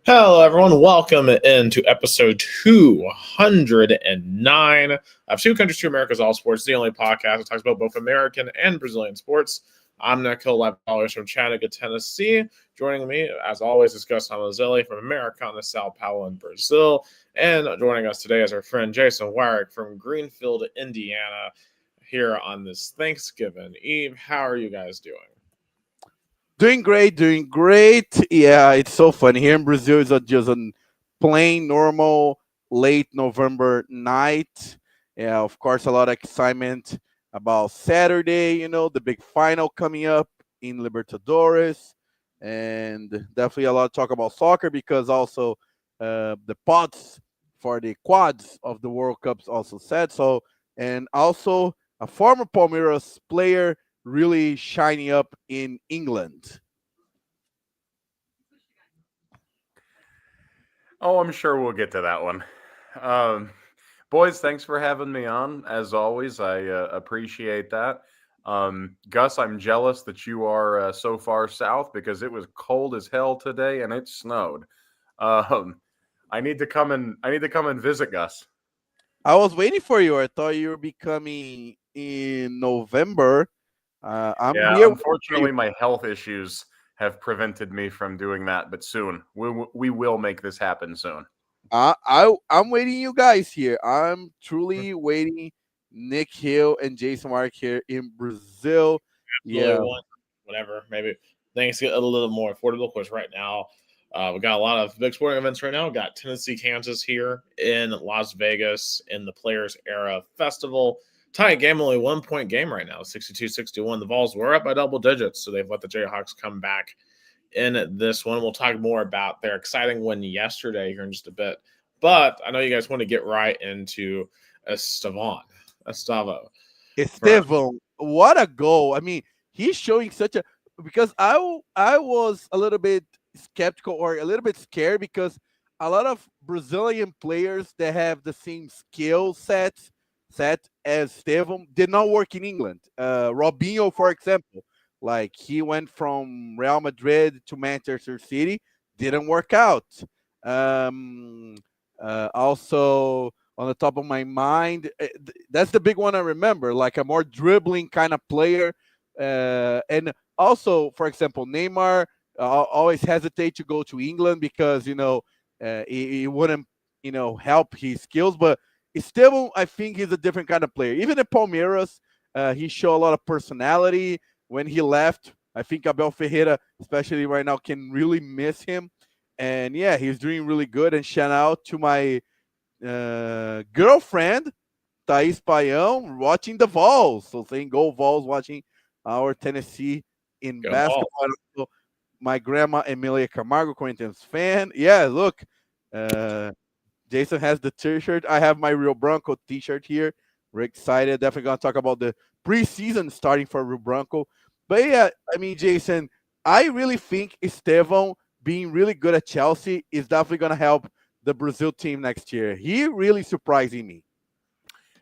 Hello, everyone. Welcome into episode 209 of Two Countries, Two Americas, All Sports, the only podcast that talks about both American and Brazilian sports. I'm Nikhil, live callers from Chattanooga, Tennessee. Joining me, as always, is Gus Amazelli from Americana, Sao Paulo, in Brazil. And joining us today is our friend Jason Wyrick from Greenfield, Indiana, here on this Thanksgiving Eve. How are you guys doing? Doing great. Yeah, it's so funny. Here in Brazil, it's just a plain, normal, late November night. Yeah, of course, a lot of excitement about Saturday, the big final coming up in Libertadores. And definitely a lot of talk about soccer because also the pots for the quads of the World Cups also set. So, and also a former Palmeiras player really shining up in England. Oh, I'm sure we'll get to that one. Boys, thanks for having me on. As always, I appreciate that. Gus, I'm jealous that you are so far south because it was cold as hell today and it snowed. I need to come and visit, Gus. I was waiting for you. I thought you were be coming in November. Unfortunately, my health issues have prevented me from doing that, but soon we will make this happen soon. I'm waiting you guys here. I'm truly waiting Nick Hill and Jason Wyrick here in Brazil. Whenever, maybe things get a little more affordable. Of course, right now we got a lot of big sporting events right now. We got Tennessee, Kansas here in Las Vegas in the Players Era Festival. Tight game, only 1 point game right now, 62-61. The Vols were up by double digits, so they've let the Jayhawks come back in this one. We'll talk more about their exciting win yesterday here in just a bit. But I know you guys want to get right into Estevao. What a goal. I mean, he's showing such a – because I was a little bit skeptical or a little bit scared because a lot of Brazilian players that have the same skill set as Estevao did not work in England. Robinho, for example, like he went from Real Madrid to Manchester City, didn't work out. Also, on the top of my mind, that's the big one I remember, like a more dribbling kind of player. And also, for example, Neymar always hesitate to go to England because, he wouldn't, help his skills. But Estevao, I think he's a different kind of player. Even at Palmeiras, he showed a lot of personality. When he left, I think Abel Ferreira, especially right now, can really miss him. And yeah, he's doing really good. And shout out to my girlfriend, Thais Paião, watching the Vols. So saying go Vols, watching our Tennessee in basketball. So my grandma, Emilia Camargo, Corinthians fan. Yeah, look. Jason has the t-shirt. I have my Rio Branco t-shirt here. We're excited. Definitely going to talk about the preseason starting for Rio Branco. But yeah, I mean, Jason, I really think Estevao being really good at Chelsea is definitely going to help the Brazil team next year. He really surprising me.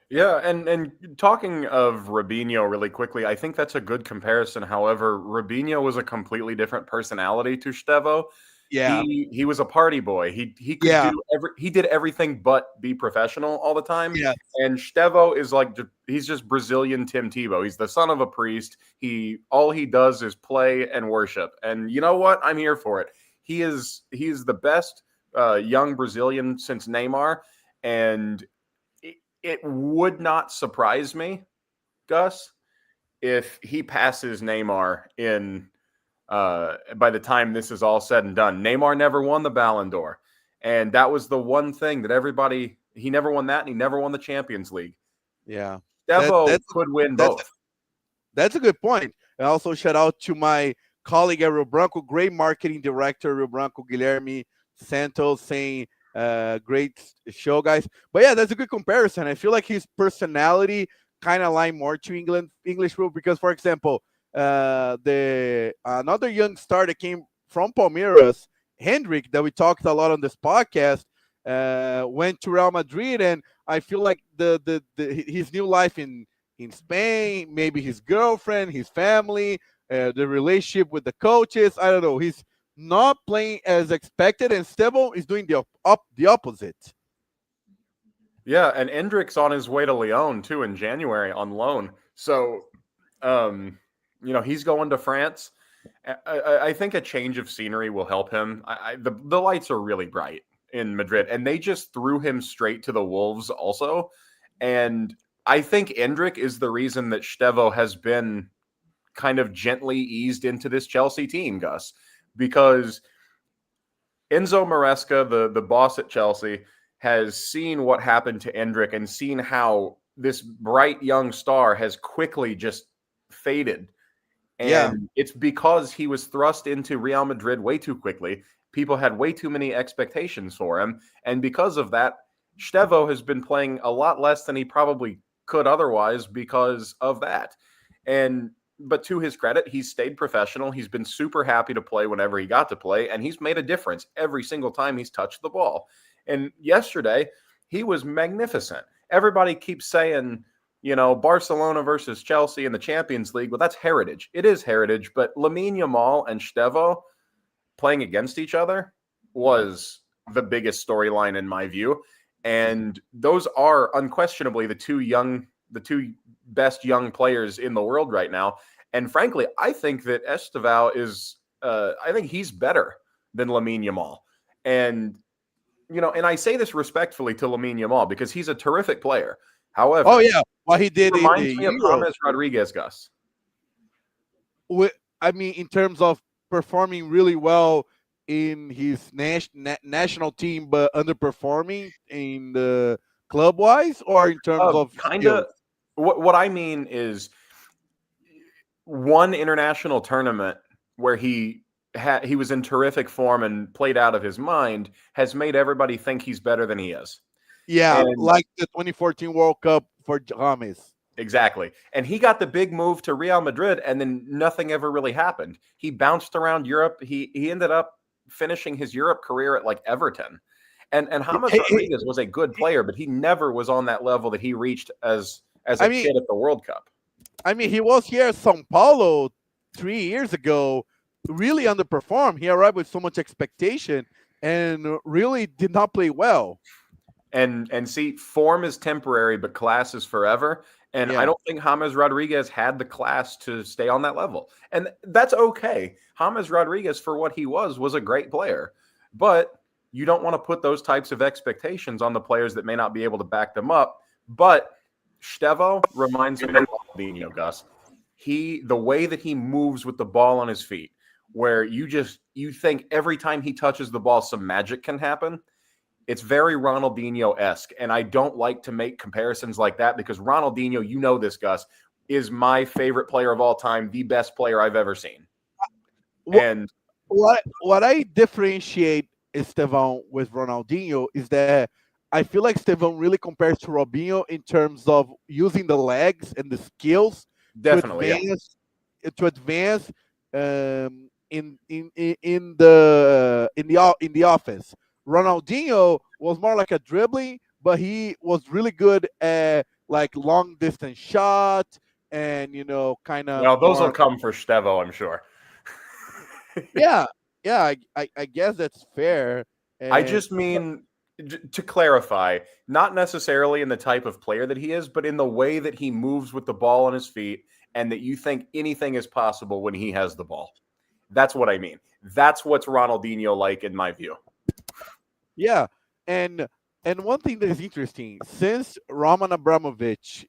Yeah, and talking of Robinho really quickly, I think that's a good comparison. However, Robinho was a completely different personality to Estevao. Yeah, he was a party boy. He could he did everything but be professional all the time. Yeah. And Estevao is like he's just Brazilian Tim Tebow. He's the son of a priest. All he does is play and worship. And you know what? I'm here for it. He's the best young Brazilian since Neymar, and it would not surprise me, Gus, if he passes Neymar in by the time this is all said and done. Neymar never won the Ballon d'Or, and that was the one thing that he never won that, and he never won the Champions League. Yeah, Estevao could win both. That's a good point. And also shout out to my colleague at Rio Branco, great marketing director at Rio Branco, Guilherme Santos, saying great show, guys. But yeah, that's a good comparison. I feel like his personality kind of align more to English rule because, for example, the another young star that came from Palmeiras, Hendrick, that we talked a lot on this podcast, went to Real Madrid, and I feel like his new life in Spain, maybe his girlfriend, his family, the relationship with the coaches. I don't know. He's not playing as expected, and Estevao is doing the opposite. Yeah, and Endrick's on his way to Lyon too in January on loan. So, he's going to France. I think a change of scenery will help him. The lights are really bright in Madrid, and they just threw him straight to the Wolves also. And I think Endrick is the reason that Estevao has been kind of gently eased into this Chelsea team, Gus, because Enzo Maresca, the boss at Chelsea, has seen what happened to Endrick and seen how this bright young star has quickly just faded. And it's because he was thrust into Real Madrid way too quickly. People had way too many expectations for him. And because of that, Estevao has been playing a lot less than he probably could otherwise because of that. But to his credit, he's stayed professional. He's been super happy to play whenever he got to play, and he's made a difference every single time he's touched the ball. And yesterday, he was magnificent. Everybody keeps saying, Barcelona versus Chelsea in the Champions League. Well, that's heritage. It is heritage, but Lamine Yamal and Estevao playing against each other was the biggest storyline in my view. And those are unquestionably the two best young players in the world right now. And frankly, I think that Estevao is, I think he's better than Lamine Yamal. And, and I say this respectfully to Lamine Yamal because he's a terrific player. However, what he did reminds me of James Rodriguez, Gus. In terms of performing really well in his national team, but underperforming in the club-wise, or in terms of kind of. What I mean is, one international tournament where he was in terrific form and played out of his mind has made everybody think he's better than he is. Yeah, like the 2014 World Cup for James. Exactly. And he got the big move to Real Madrid, and then nothing ever really happened. He bounced around Europe. He ended up finishing his Europe career at like Everton. And James Rodriguez was a good player, but he never was on that level that he reached as a kid at the World Cup. He was here at São Paulo 3 years ago, really underperformed. He arrived with so much expectation and really did not play well. And see, form is temporary, but class is forever. And I don't think James Rodriguez had the class to stay on that level. And that's okay. James Rodriguez, for what he was a great player. But you don't want to put those types of expectations on the players that may not be able to back them up. But Estevao reminds me of Ronaldinho, Gus. The way that he moves with the ball on his feet, where you think every time he touches the ball, some magic can happen. It's very Ronaldinho-esque, and I don't like to make comparisons like that because Ronaldinho, you know this, Gus, is my favorite player of all time, the best player I've ever seen. And what I differentiate Estevão with Ronaldinho is that I feel like Estevão really compares to Robinho in terms of using the legs and the skills definitely to advance in the offense. Ronaldinho was more like a dribbling, but he was really good at like long distance shot and kind of. Well, those will come for Estevao, I'm sure. yeah, I guess that's fair. And I just mean to clarify, not necessarily in the type of player that he is, but in the way that he moves with the ball on his feet, and that you think anything is possible when he has the ball. That's what I mean. That's what's Ronaldinho like in my view. Yeah, and one thing that is interesting, since Roman Abramovich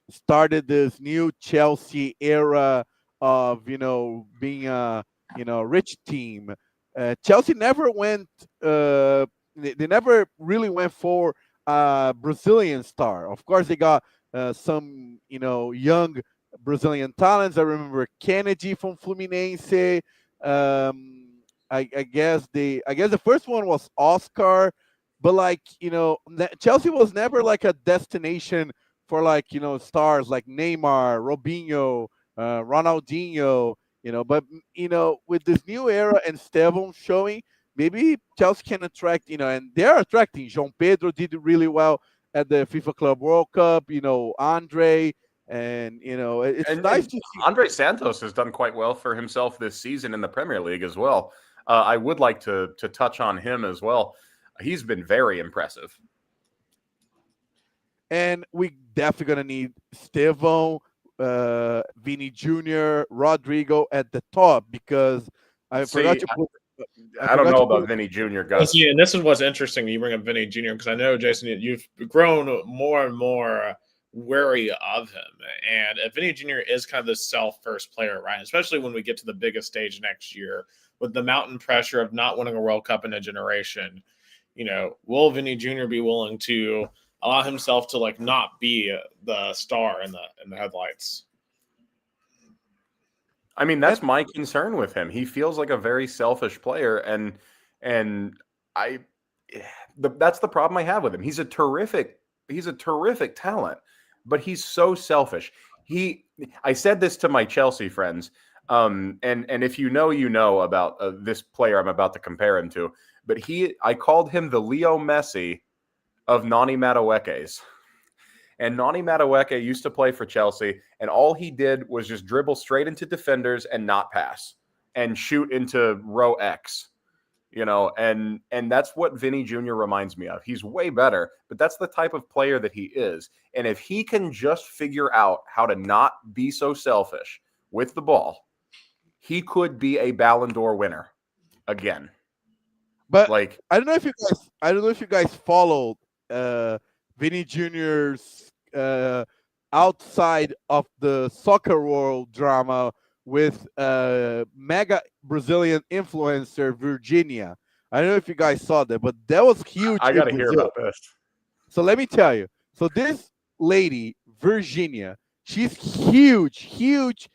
started this new Chelsea era of being a rich team, Chelsea never went. They never really went for a Brazilian star. Of course, they got some young Brazilian talents. I remember Kennedy from Fluminense. I guess the first one was Oscar, but like Chelsea was never like a destination for like stars like Neymar, Robinho, Ronaldinho. But with this new era and Estevao showing, maybe Chelsea can attract and they're attracting. João Pedro did really well at the FIFA Club World Cup. Andre, and it's nice And to see. Andre Santos has done quite well for himself this season in the Premier League as well. I would like to touch on him as well. He's been very impressive. And we definitely gonna need Estevão, Vini Jr., Rodrigo at the top because I forgot See, to put. I I don't forgot know to about put. Vinny Jr. Well, Gus. see, and this is what's interesting. You bring up Vinny Jr. because I know, Jason, you've grown more and more wary of him. And if Vinny Jr. is kind of the self-first player, right? Especially when we get to the biggest stage next year with the mountain pressure of not winning a World Cup in a generation, will Vinny Jr. be willing to allow himself to like not be the star in the headlights? I mean, that's my concern with him. He feels like a very selfish player, and I that's the problem I have with him. He's a terrific talent, but he's so selfish. I said this to my Chelsea friends, and if you know about this player I'm about to compare him to, but I called him the Leo Messi of Nani Madueke's. And Nani Madueke used to play for Chelsea, and all he did was just dribble straight into defenders and not pass and shoot into row X. And that's what Vinny Jr. reminds me of. He's way better, but that's the type of player that he is. And if he can just figure out how to not be so selfish with the ball, he could be a Ballon d'Or winner again. But Like, I don't know if you guys followed Vinny Jr.'s outside of the soccer world drama with mega Brazilian influencer Virginia. I don't know if you guys saw that, but that was huge. I got to hear about this. So let me tell you. So this lady, Virginia, she's huge, huge.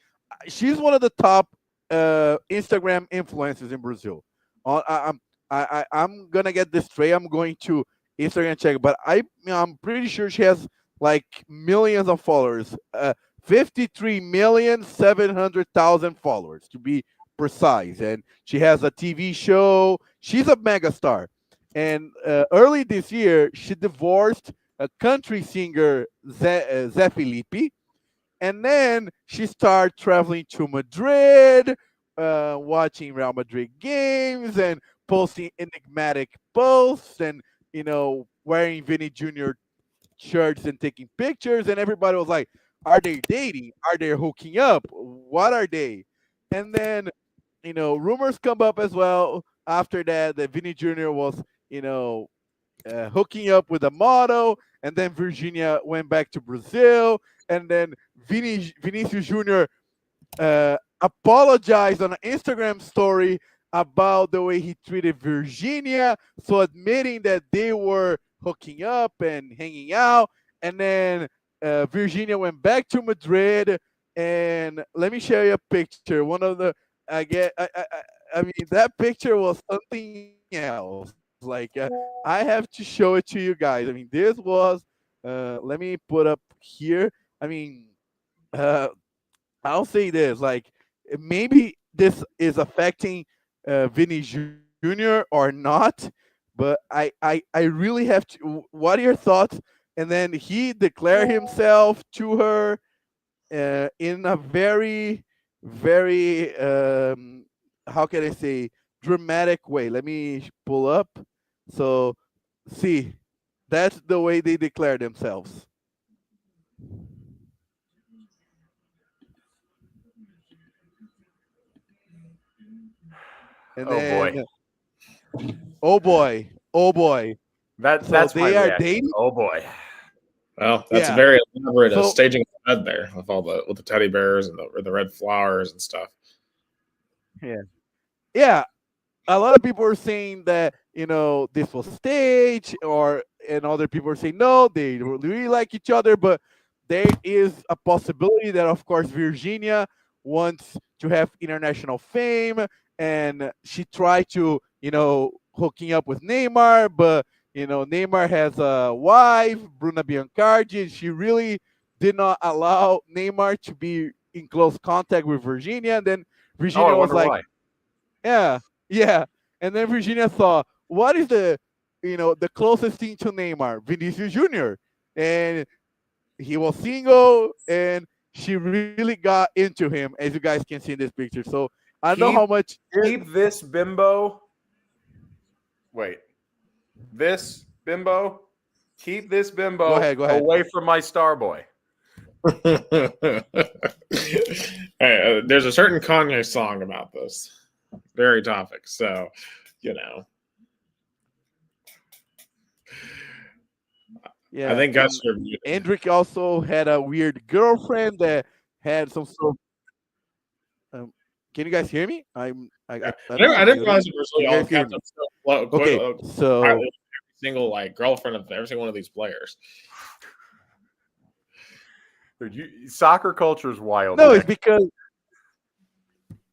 She's one of the top Instagram influencers in Brazil. I'm gonna get this straight. I'm going to Instagram check, but I'm pretty sure she has like millions of followers. 53,700,000 followers to be precise, and she has a TV show. She's a megastar, and early this year she divorced a country singer Zé Felipe, and then she started traveling to Madrid, watching Real Madrid games and posting enigmatic posts and wearing Vinny Jr. shirts and taking pictures, and everybody was like, "Are they dating? Are they hooking up? What are they?" And then rumors come up as well after that Vinny Jr. was hooking up with a model, and then Virginia went back to Brazil, and then Vinicius Jr. Apologized on an Instagram story about the way he treated Virginia, so admitting that they were hooking up and hanging out, and then Virginia went back to Madrid, and let me show you a picture. One of the I mean that picture was something else. Like I have to show it to you guys. I mean this was. Let me put up here. I mean, uh, I'll say this. Like maybe this is affecting Vinny Jr. or not, but I really have to. What are your thoughts? And then he declared himself to her in a very, very how can I say dramatic way. Let me pull up. So see, that's the way they declare themselves. And Oh boy, then, oh boy, oh boy. So that's my they are reaction. dating. Oh boy. Well, that's Yeah. very elaborate So staging of the bed there with the teddy bears and the red flowers and stuff. yeah, yeah. A lot of people are saying that this was staged, or and other people are saying no, they really like each other. But there is a possibility that, of course, Virginia wants to have international fame, and she tried to, hooking up with Neymar, but Neymar has a wife, Bruna Biancardi, and she really did not allow Neymar to be in close contact with Virginia. And then Oh, I Virginia was wonder like, why. yeah, yeah. And then Virginia thought, what is the closest thing to Neymar? Vinicius Jr. And he was single, and she really got into him, as you guys can see in this picture. So I don't know how Keep much. keep this bimbo. Wait, this bimbo. Keep this Go bimbo ahead, go ahead. away from my star boy. Hey, there's a certain Kanye song about this very topic. So, you know, I Yeah, think and that's reviewed. Hendrik also had a weird girlfriend that had some sort of. Can you guys hear me? Yeah. I don't know if I I'm didn't muted. realize it Can was you all guys hear kept me? up so quick, Okay, every so single like girlfriend of every single one of these players. Dude, soccer culture is wild. no, Man. it's because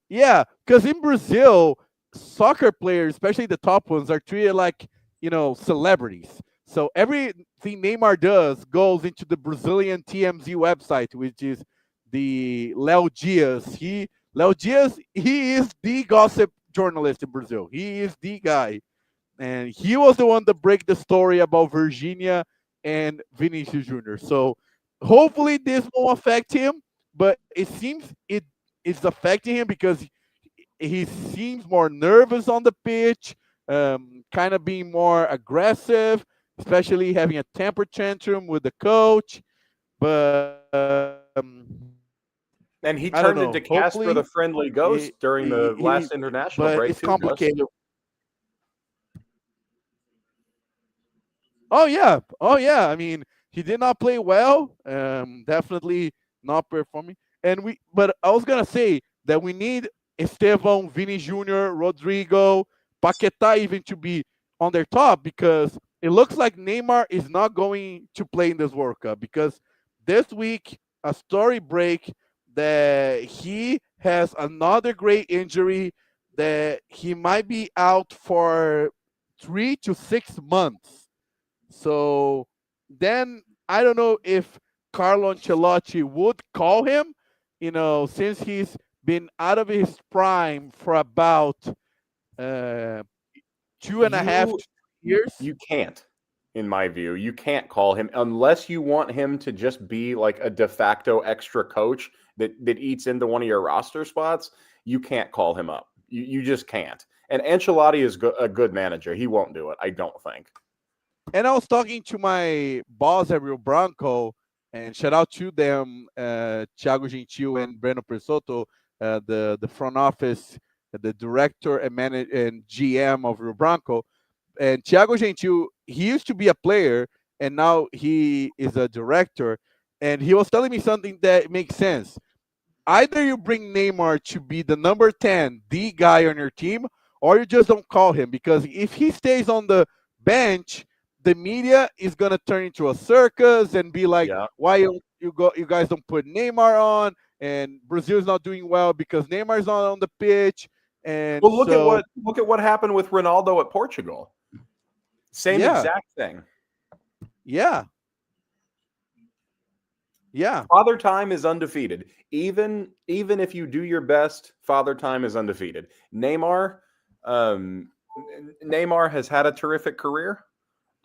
yeah, because in Brazil, soccer players, especially the top ones, are treated like celebrities. So everything Neymar does goes into the Brazilian TMZ website, which is the Léo Dias. Léo Dias, he is the gossip journalist in Brazil. He is the guy, and he was the one to break the story about Virginia and Vinicius Jr. So hopefully this won't affect him, but it seems it's affecting him because he seems more nervous on the pitch, kind of being more aggressive, especially having a temper tantrum with the coach. But And I he don't know. turned into Hopefully, Casper the Friendly Ghost during the last international but break it's too, Gus. complicated. Oh yeah. I mean, he did not play well. Definitely not performing. But I was gonna say that we need Estevão, Vini Jr., Rodrigo, Paquetá even to be on their top because it looks like Neymar is not going to play in this World Cup because this week a story break that he has another great injury that he might be out for 3 to 6 months. So then I don't know if Carlo Ancelotti would call him, since he's been out of his prime for about uh, two and a half You years. you can't, in my view, you can't call him unless you want him to just be like a de facto extra coach that eats into one of your roster spots. You can't call him up. You just can't. And Ancelotti is a good manager. He won't do it. I don't think. And I was talking to my boss at Rio Branco, and shout out to them, Thiago Gentil and Breno Presotto, the front office, the director and GM of Rio Branco. And Thiago Gentil, he used to be a player, and now he is a director. And he was telling me something that makes sense. Either you bring Neymar to be the number 10, the guy on your team, or you just don't call him because if he stays on the bench, the media is gonna turn into a circus and be like, Yeah. "Why you guys don't put Neymar on?" And Brazil's not doing well because Neymar's not on the pitch. And Well, so, look at what happened with Ronaldo at Portugal. Same yeah, exact thing. yeah, yeah, Father Time is undefeated. Even if you do your best, Father Time is undefeated. Um, Neymar has had a terrific career.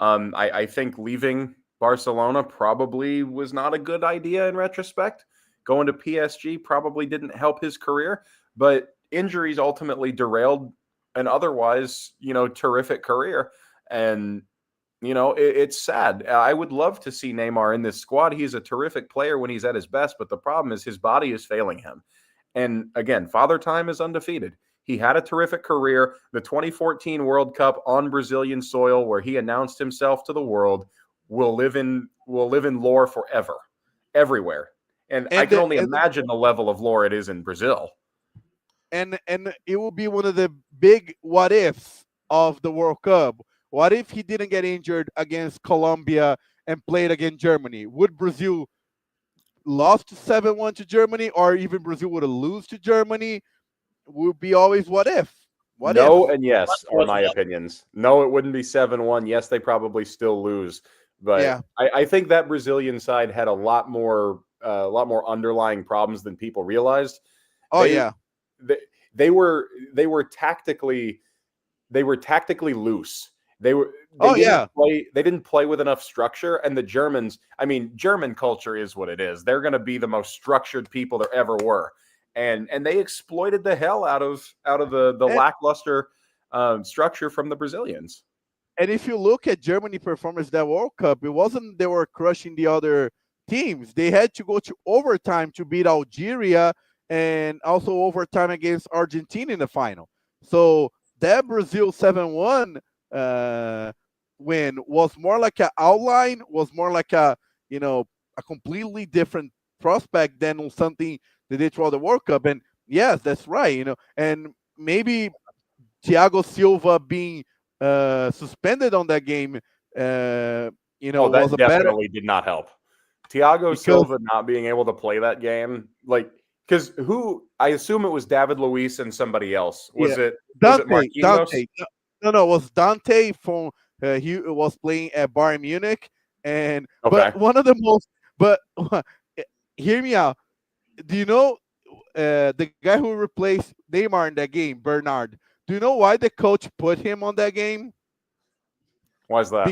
I think leaving Barcelona probably was not a good idea in retrospect. Going to PSG probably didn't help his career, but injuries ultimately derailed an otherwise, terrific career. And it's sad. I would love to see Neymar in this squad. He's a terrific player when he's at his best, but the problem is his body is failing him. And again, Father Time is undefeated. He had a terrific career. The 2014 World Cup on Brazilian soil, where he announced himself to the world, will live in lore forever, everywhere. And I and can the, only and imagine the level of lore it is in Brazil. and it will be one of the big what ifs of the World Cup. What if he didn't get injured against Colombia and played against Germany? Would Brazil lost 7-1 to Germany, or even Brazil would have lose to Germany, would be always what if. What No if? and yes are my opinions. No, it wouldn't be 7-1. Yes, they probably still lose. But Yeah. I think that Brazilian side had a lot more underlying problems than people realized. Oh They yeah. they, they were tactically loose. Oh yeah. They didn't play with enough structure. And the Germans, I mean, German culture is what it is. They're going to be the most structured people there ever were, and they exploited the hell out of the And, lackluster structure from the Brazilians. and if you look at Germany performance that World Cup, it wasn't they were crushing the other teams. They had to go to overtime to beat Algeria and also overtime against Argentina in the final. So that Brazil 7-1 win was more like an outline, was more like a completely different prospect than on something they did throughout the World Cup. And yes, that's right. And maybe Thiago Silva being suspended on that game, Oh, was that a better definitely did not help. Thiago because Silva not being able to play that game, like, because I assume it was David Luiz and somebody else. yeah, Was it Dante, Marquinhos? no, it was Dante from he was playing at Bayern Munich, and Okay. but one of the most, but hear me out. Do you know the guy who replaced Neymar in that game, Bernard? Do you know why the coach put him on that game? Why is that?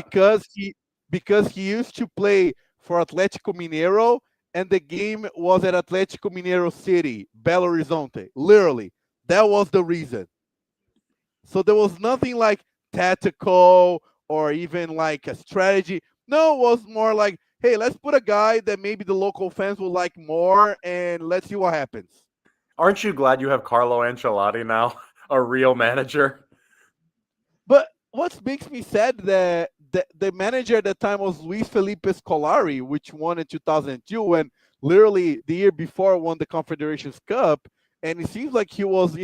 Because he used to play for Atlético Mineiro, and the game was at Atlético Mineiro City, Belo Horizonte. Literally, that was the reason. So there was nothing like tactical or even like a strategy. No, it was more like, hey, let's put a guy that maybe the local fans will like more, and let's see what happens. Aren't you glad you have Carlo Ancelotti now, a real manager? But what makes me sad that the manager at the time was Luis Felipe Scolari, which won in 2002, and literally the year before won the Confederations Cup, and it seems like he was,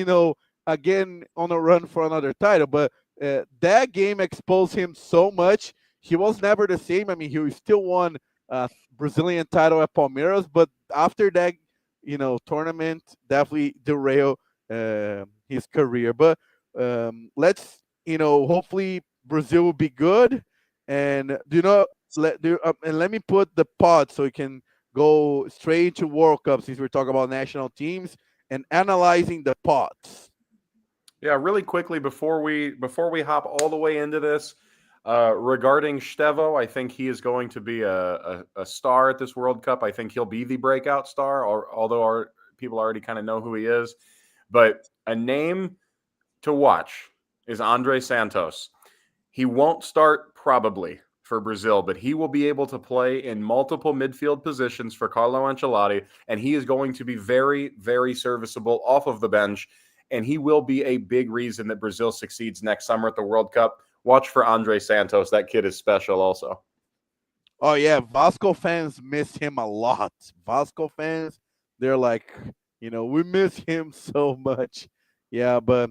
again on a run for another title. But that game exposed him so much. He was never the same. I mean, he still won a Brazilian title at Palmeiras, but after that, tournament definitely derailed his career. But let's hopefully Brazil will be good. And let me put the pod so we can go straight to World Cup since we're talking about national teams and analyzing the pods. Yeah, really quickly before we hop all the way into this, regarding Estevao, I think he is going to be a star at this World Cup. I think he'll be the breakout star, although our people already kind of know who he is. But a name to watch is Andre Santos. He won't start probably for Brazil, but he will be able to play in multiple midfield positions for Carlo Ancelotti, and he is going to be very, very serviceable off of the bench, and he will be a big reason that Brazil succeeds next summer at the World Cup. Watch for Andre Santos. That kid is special also. Oh, yeah. Vasco fans miss him a lot. Vasco fans, they're like, we miss him so much. Yeah, but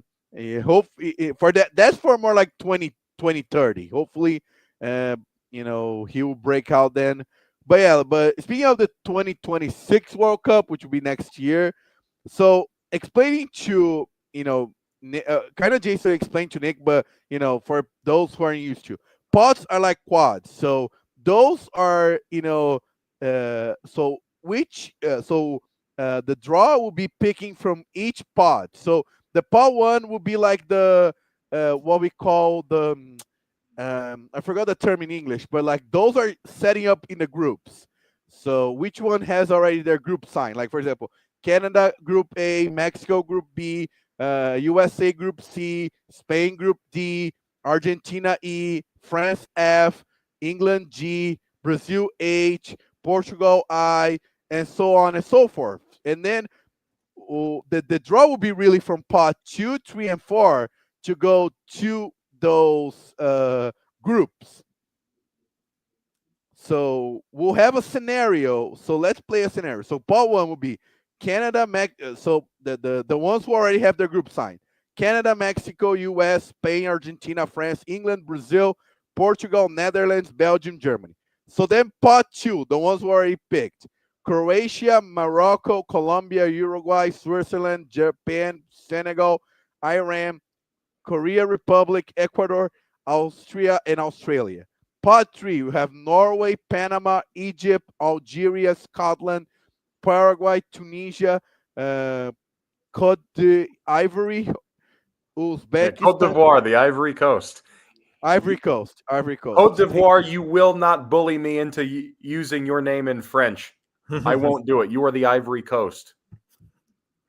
hope for that's for more like 2030. Hopefully, he will break out then. But yeah, but speaking of the 2026 World Cup, which will be next year, so explaining to kind of Jason explained to Nick, but for those who aren't used to, pods are like quads. So those are so which the draw will be picking from each pod. So the pod one will be like the what we call the I forgot the term in English, but like those are setting up in the groups. So which one has already their group sign? Like for example, Canada Group A, Mexico Group B, USA Group C, Spain Group D, Argentina E, France F, England G, Brazil H, Portugal I, and so on and so forth. And then the draw will be really from pot 2, 3, and 4 to go to those groups. So we'll have a scenario. So let's play a scenario. So part 1 will be Canada, so the ones who already have their group signed: Canada, Mexico, US, Spain, Argentina, France, England, Brazil, Portugal, Netherlands, Belgium, Germany. So then part 2, the ones who already picked: Croatia, Morocco, Colombia, Uruguay, Switzerland, Japan, Senegal, Iran, Korea Republic, Ecuador, Austria, and Australia. Pod 3, we have Norway, Panama, Egypt, Algeria, Scotland, Paraguay, Tunisia, Côte d'Ivory, Yeah, Cote Uzbekistan, d'Ivoire, the Ivory Coast. Ivory Coast, Ivory Coast. Cote d'Ivoire, you will not bully me into using your name in French. I won't do it. You are the Ivory Coast.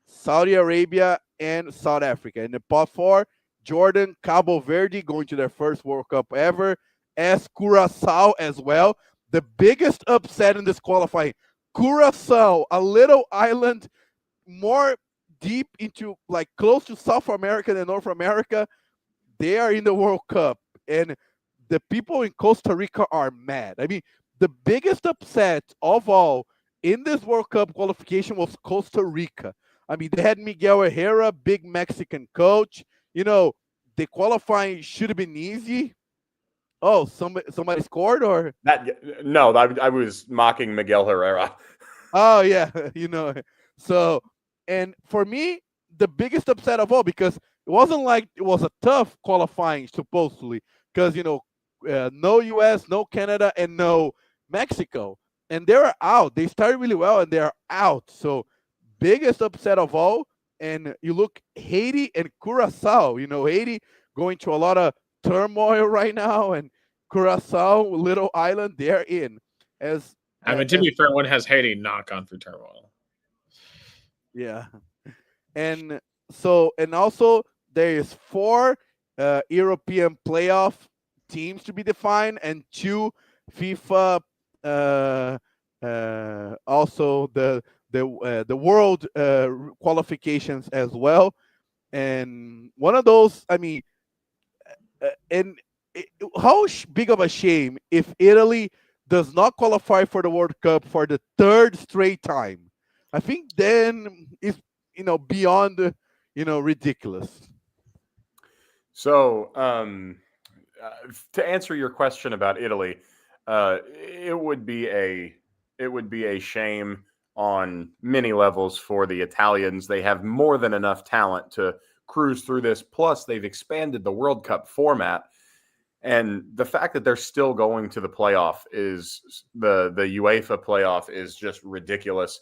Saudi Arabia, and South Africa. In the pot 4, Jordan, Cabo Verde going to their first World Cup ever, as Curacao as well. The biggest upset in this qualifying, Curacao, a little island more deep into like close to South America than North America. They are in the World Cup, and the people in Costa Rica are mad. I mean, the biggest upset of all in this World Cup qualification was Costa Rica. I mean, they had Miguel Herrera, big Mexican coach. You know, the qualifying should have been easy. Oh, somebody scored, or No, I was mocking Miguel Herrera. oh yeah, you know. So, and for me, the biggest upset of all, because it wasn't like it was a tough qualifying supposedly, because no U.S., no Canada, and no Mexico, and they were out. They started really well, and they're out. So biggest upset of all. And you look Haiti and Curacao. You know, Haiti going through a lot of turmoil right now, and Curacao, little island, they're in. As I mean, to be fair, when has Haiti not gone through turmoil? Yeah, and so, and also there is 4 European playoff teams to be defined, and 2 FIFA. Also the world qualifications as well, and one of those. I mean, and how big of a shame if Italy does not qualify for the World Cup for the 3rd straight time. I think then it's beyond ridiculous. So, to answer your question about Italy, it would be a shame on many levels for the Italians. They have more than enough talent to cruise through this. Plus, they've expanded the World Cup format. And the fact that they're still going to the playoff is the UEFA playoff is just ridiculous.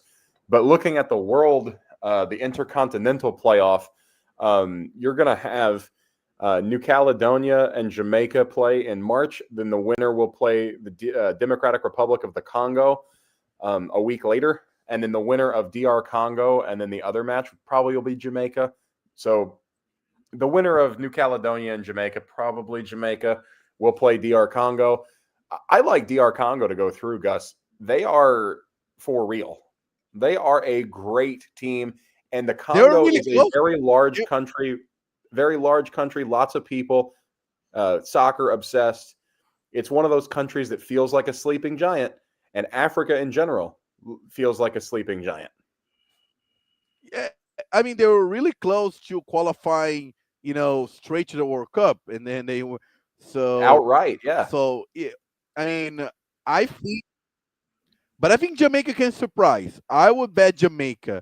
But looking at the Intercontinental playoff, you're going to have New Caledonia and Jamaica play in March. Then the winner will play the Democratic Republic of the Congo a week later. And then the winner of DR Congo and then the other match probably will be Jamaica. So the winner of New Caledonia and Jamaica, probably Jamaica, will play DR Congo. I like DR Congo to go through, Gus. They are for real. They are a great team. And the Congo is a very large country, lots of people, soccer obsessed. It's one of those countries that feels like a sleeping giant, and Africa in general feels like a sleeping giant. Yeah, I mean, they were really close to qualifying, straight to the World Cup, and then they were outright, yeah. So yeah, I mean, I think Jamaica can surprise. I would bet Jamaica.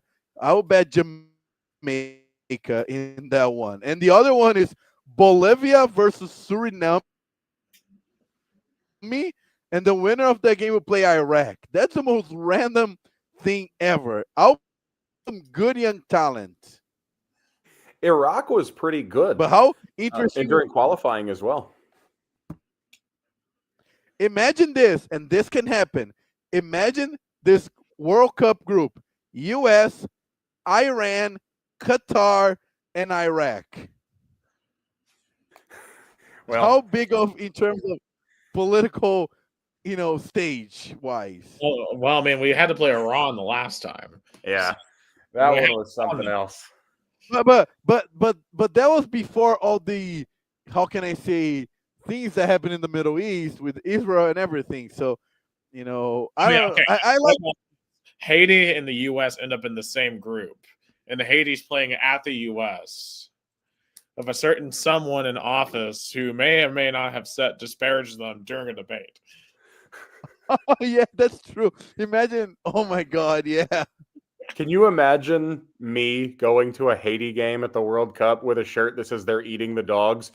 In that one, and the other one is Bolivia versus Suriname, and the winner of that game will play Iraq. That's the most random thing ever. Some good young talent. Iraq was pretty good, but how interesting during qualifying as well. Imagine this, and this can happen. Imagine this World Cup group: U.S., Iran, Qatar, and Iraq. Well, how big of in terms of political, stage wise? Well, I mean, we had to play Iran the last time. Yeah, that one was something else. But that was before all the, how can I say, things that happen in the Middle East with Israel and everything. So, I like Haiti and the U.S. end up in the same group, and Haiti's playing at the U.S. of a certain someone in office who may or may not have disparaged them during a debate. Yeah, that's true. Imagine. Oh my God. Yeah. Can you imagine me going to a Haiti game at the World Cup with a shirt that says they're eating the dogs?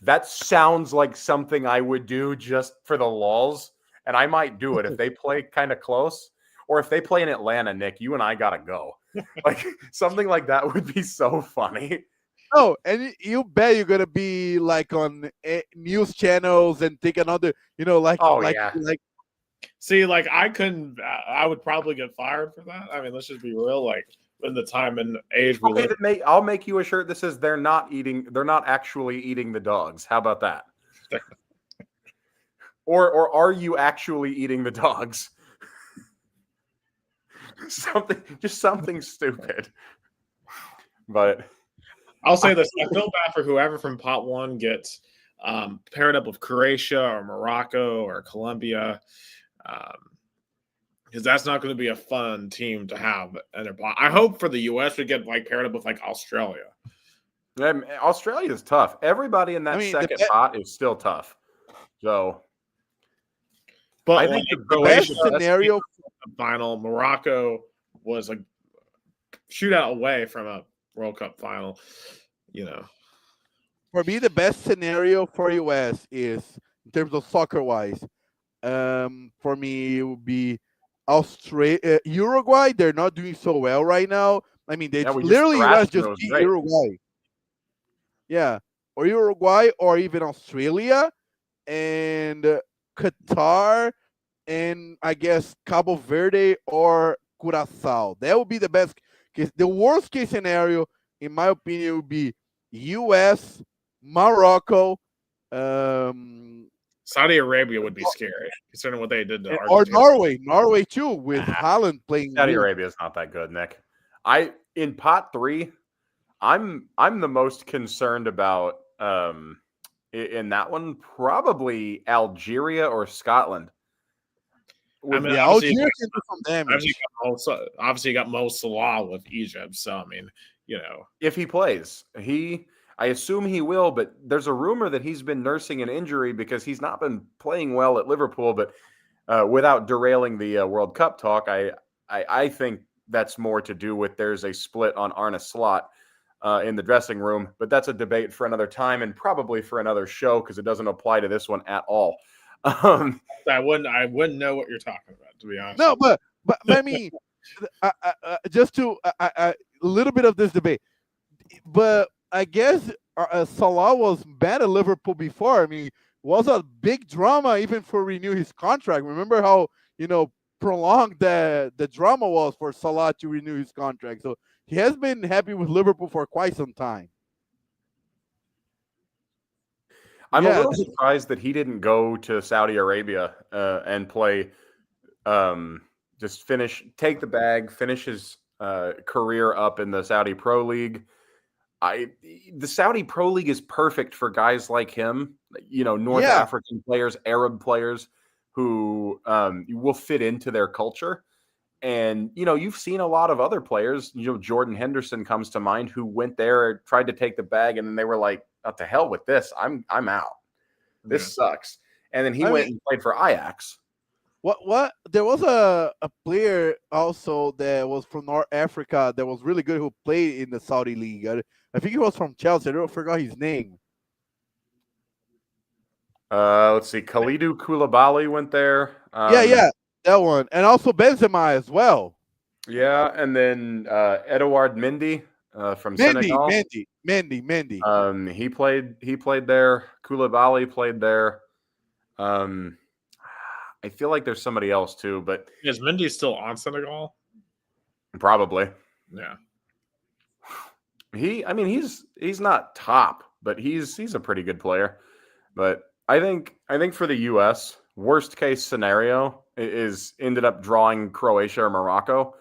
That sounds like something I would do just for the lulz, and I might do it if they play kind of close, or if they play in Atlanta. Nick, you and I gotta go. Like something like that would be so funny. Oh, and you bet you're gonna be like on news channels and take another, like Oh yeah. See, like I couldn't. I would probably get fired for that. I mean, let's just be real. Like in the time and age we live. I'll make you a shirt that says they're not actually eating the dogs. How about that? Or are you actually eating the dogs? something stupid. But I'll say this: I feel bad for whoever from pot one gets paired up with Croatia or Morocco or Colombia, because that's not going to be a fun team to have in their pot. I hope for the U.S. we get like paired up with like Australia. Australia is tough. Everybody in that second pot is still tough. So, but I like, think the best scenario final, Morocco was a shootout away from a World Cup final. For me, the best scenario for US is in terms of soccer wise. For me, it would be Uruguay. They're not doing so well right now. I mean, they literally US just beat Uruguay. Yeah, or Uruguay, or even Australia, and Qatar, and I guess Cabo Verde or Curacao. That would be the best case. The worst case scenario, in my opinion, would be US, Morocco, Saudi Arabia would be scary, considering what they did to Argentina. Or Norway too, with Haaland playing. Saudi Arabia is not that good, Nick. In pot 3, I'm the most concerned about in that one, probably Algeria or Scotland. I mean, Algeria can do some damage. Obviously, you got Mo Salah with Egypt, so I mean, if he plays, I assume he will, but there's a rumor that he's been nursing an injury because he's not been playing well at Liverpool. But without derailing the World Cup talk, I think that's more to do with there's a split on Arne Slot in the dressing room. But that's a debate for another time and probably for another show because it doesn't apply to this one at all. I wouldn't know what you're talking about, to be honest. No, but I mean, just to a little bit of this debate, but I guess Salah was bad at Liverpool before. I mean, it was a big drama even for renew his contract. Remember how prolonged the drama was for Salah to renew his contract. So he has been happy with Liverpool for quite some time. I'm a little surprised that he didn't go to Saudi Arabia and play, take the bag, finish his career up in the Saudi Pro League. The Saudi Pro League is perfect for guys like him, North African players, Arab players who will fit into their culture. And, you've seen a lot of other players, Jordan Henderson comes to mind, who went there, tried to take the bag, and then they were like, "What the hell with this? I'm out. This sucks." And then he went and played for Ajax. What? There was a player also that was from North Africa that was really good who played in the Saudi league. I think he was from Chelsea. I forgot his name. Let's see. Kalidou Koulibaly went there. Yeah, that one, and also Benzema as well. Yeah, and then Edouard Mendy from Senegal. Mendy. He played there. Koulibaly played there. I feel like there's somebody else too, but is Mendy still on Senegal? Probably. Yeah. He's not top, but he's a pretty good player. But I think for the US, worst case scenario is ended up drawing Croatia or Morocco,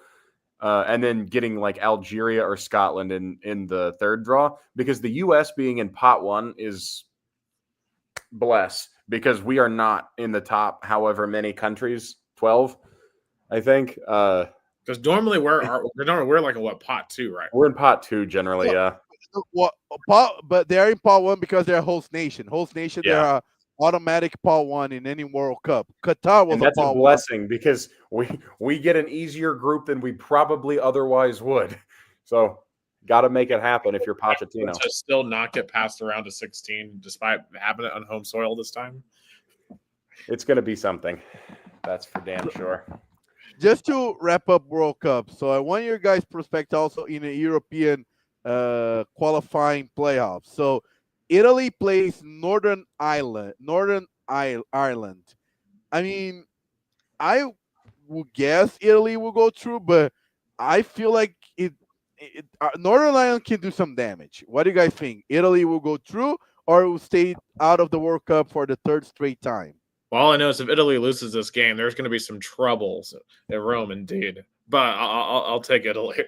and then getting like Algeria or Scotland in the third draw, because the US being in pot 1 is bless, because we are not in the top however many countries, 12, I think. Because normally we're like a pot 2, right? We're in pot 2 generally, yeah. But they're in pot 1 because they're a host nation. Host nation, there are automatic pot one in any World Cup. Qatar was And a that's a pot one. blessing because we get an easier group than we probably otherwise would. So got to make it happen if you're Pochettino. To still not get passed around to 16 despite having it on home soil this time. It's going to be something. That's for damn sure. Just to wrap up World Cup, so I want your guys' perspective also in a European qualifying playoffs. So Italy plays Northern Ireland. I mean, I would guess Italy will go through, but I feel like Northern Ireland can do some damage. What do you guys think? Italy will go through, or will stay out of the World Cup for the third straight time? Well, all I know is if Italy loses this game, there's going to be some troubles at Rome, indeed. But I'll take Italy.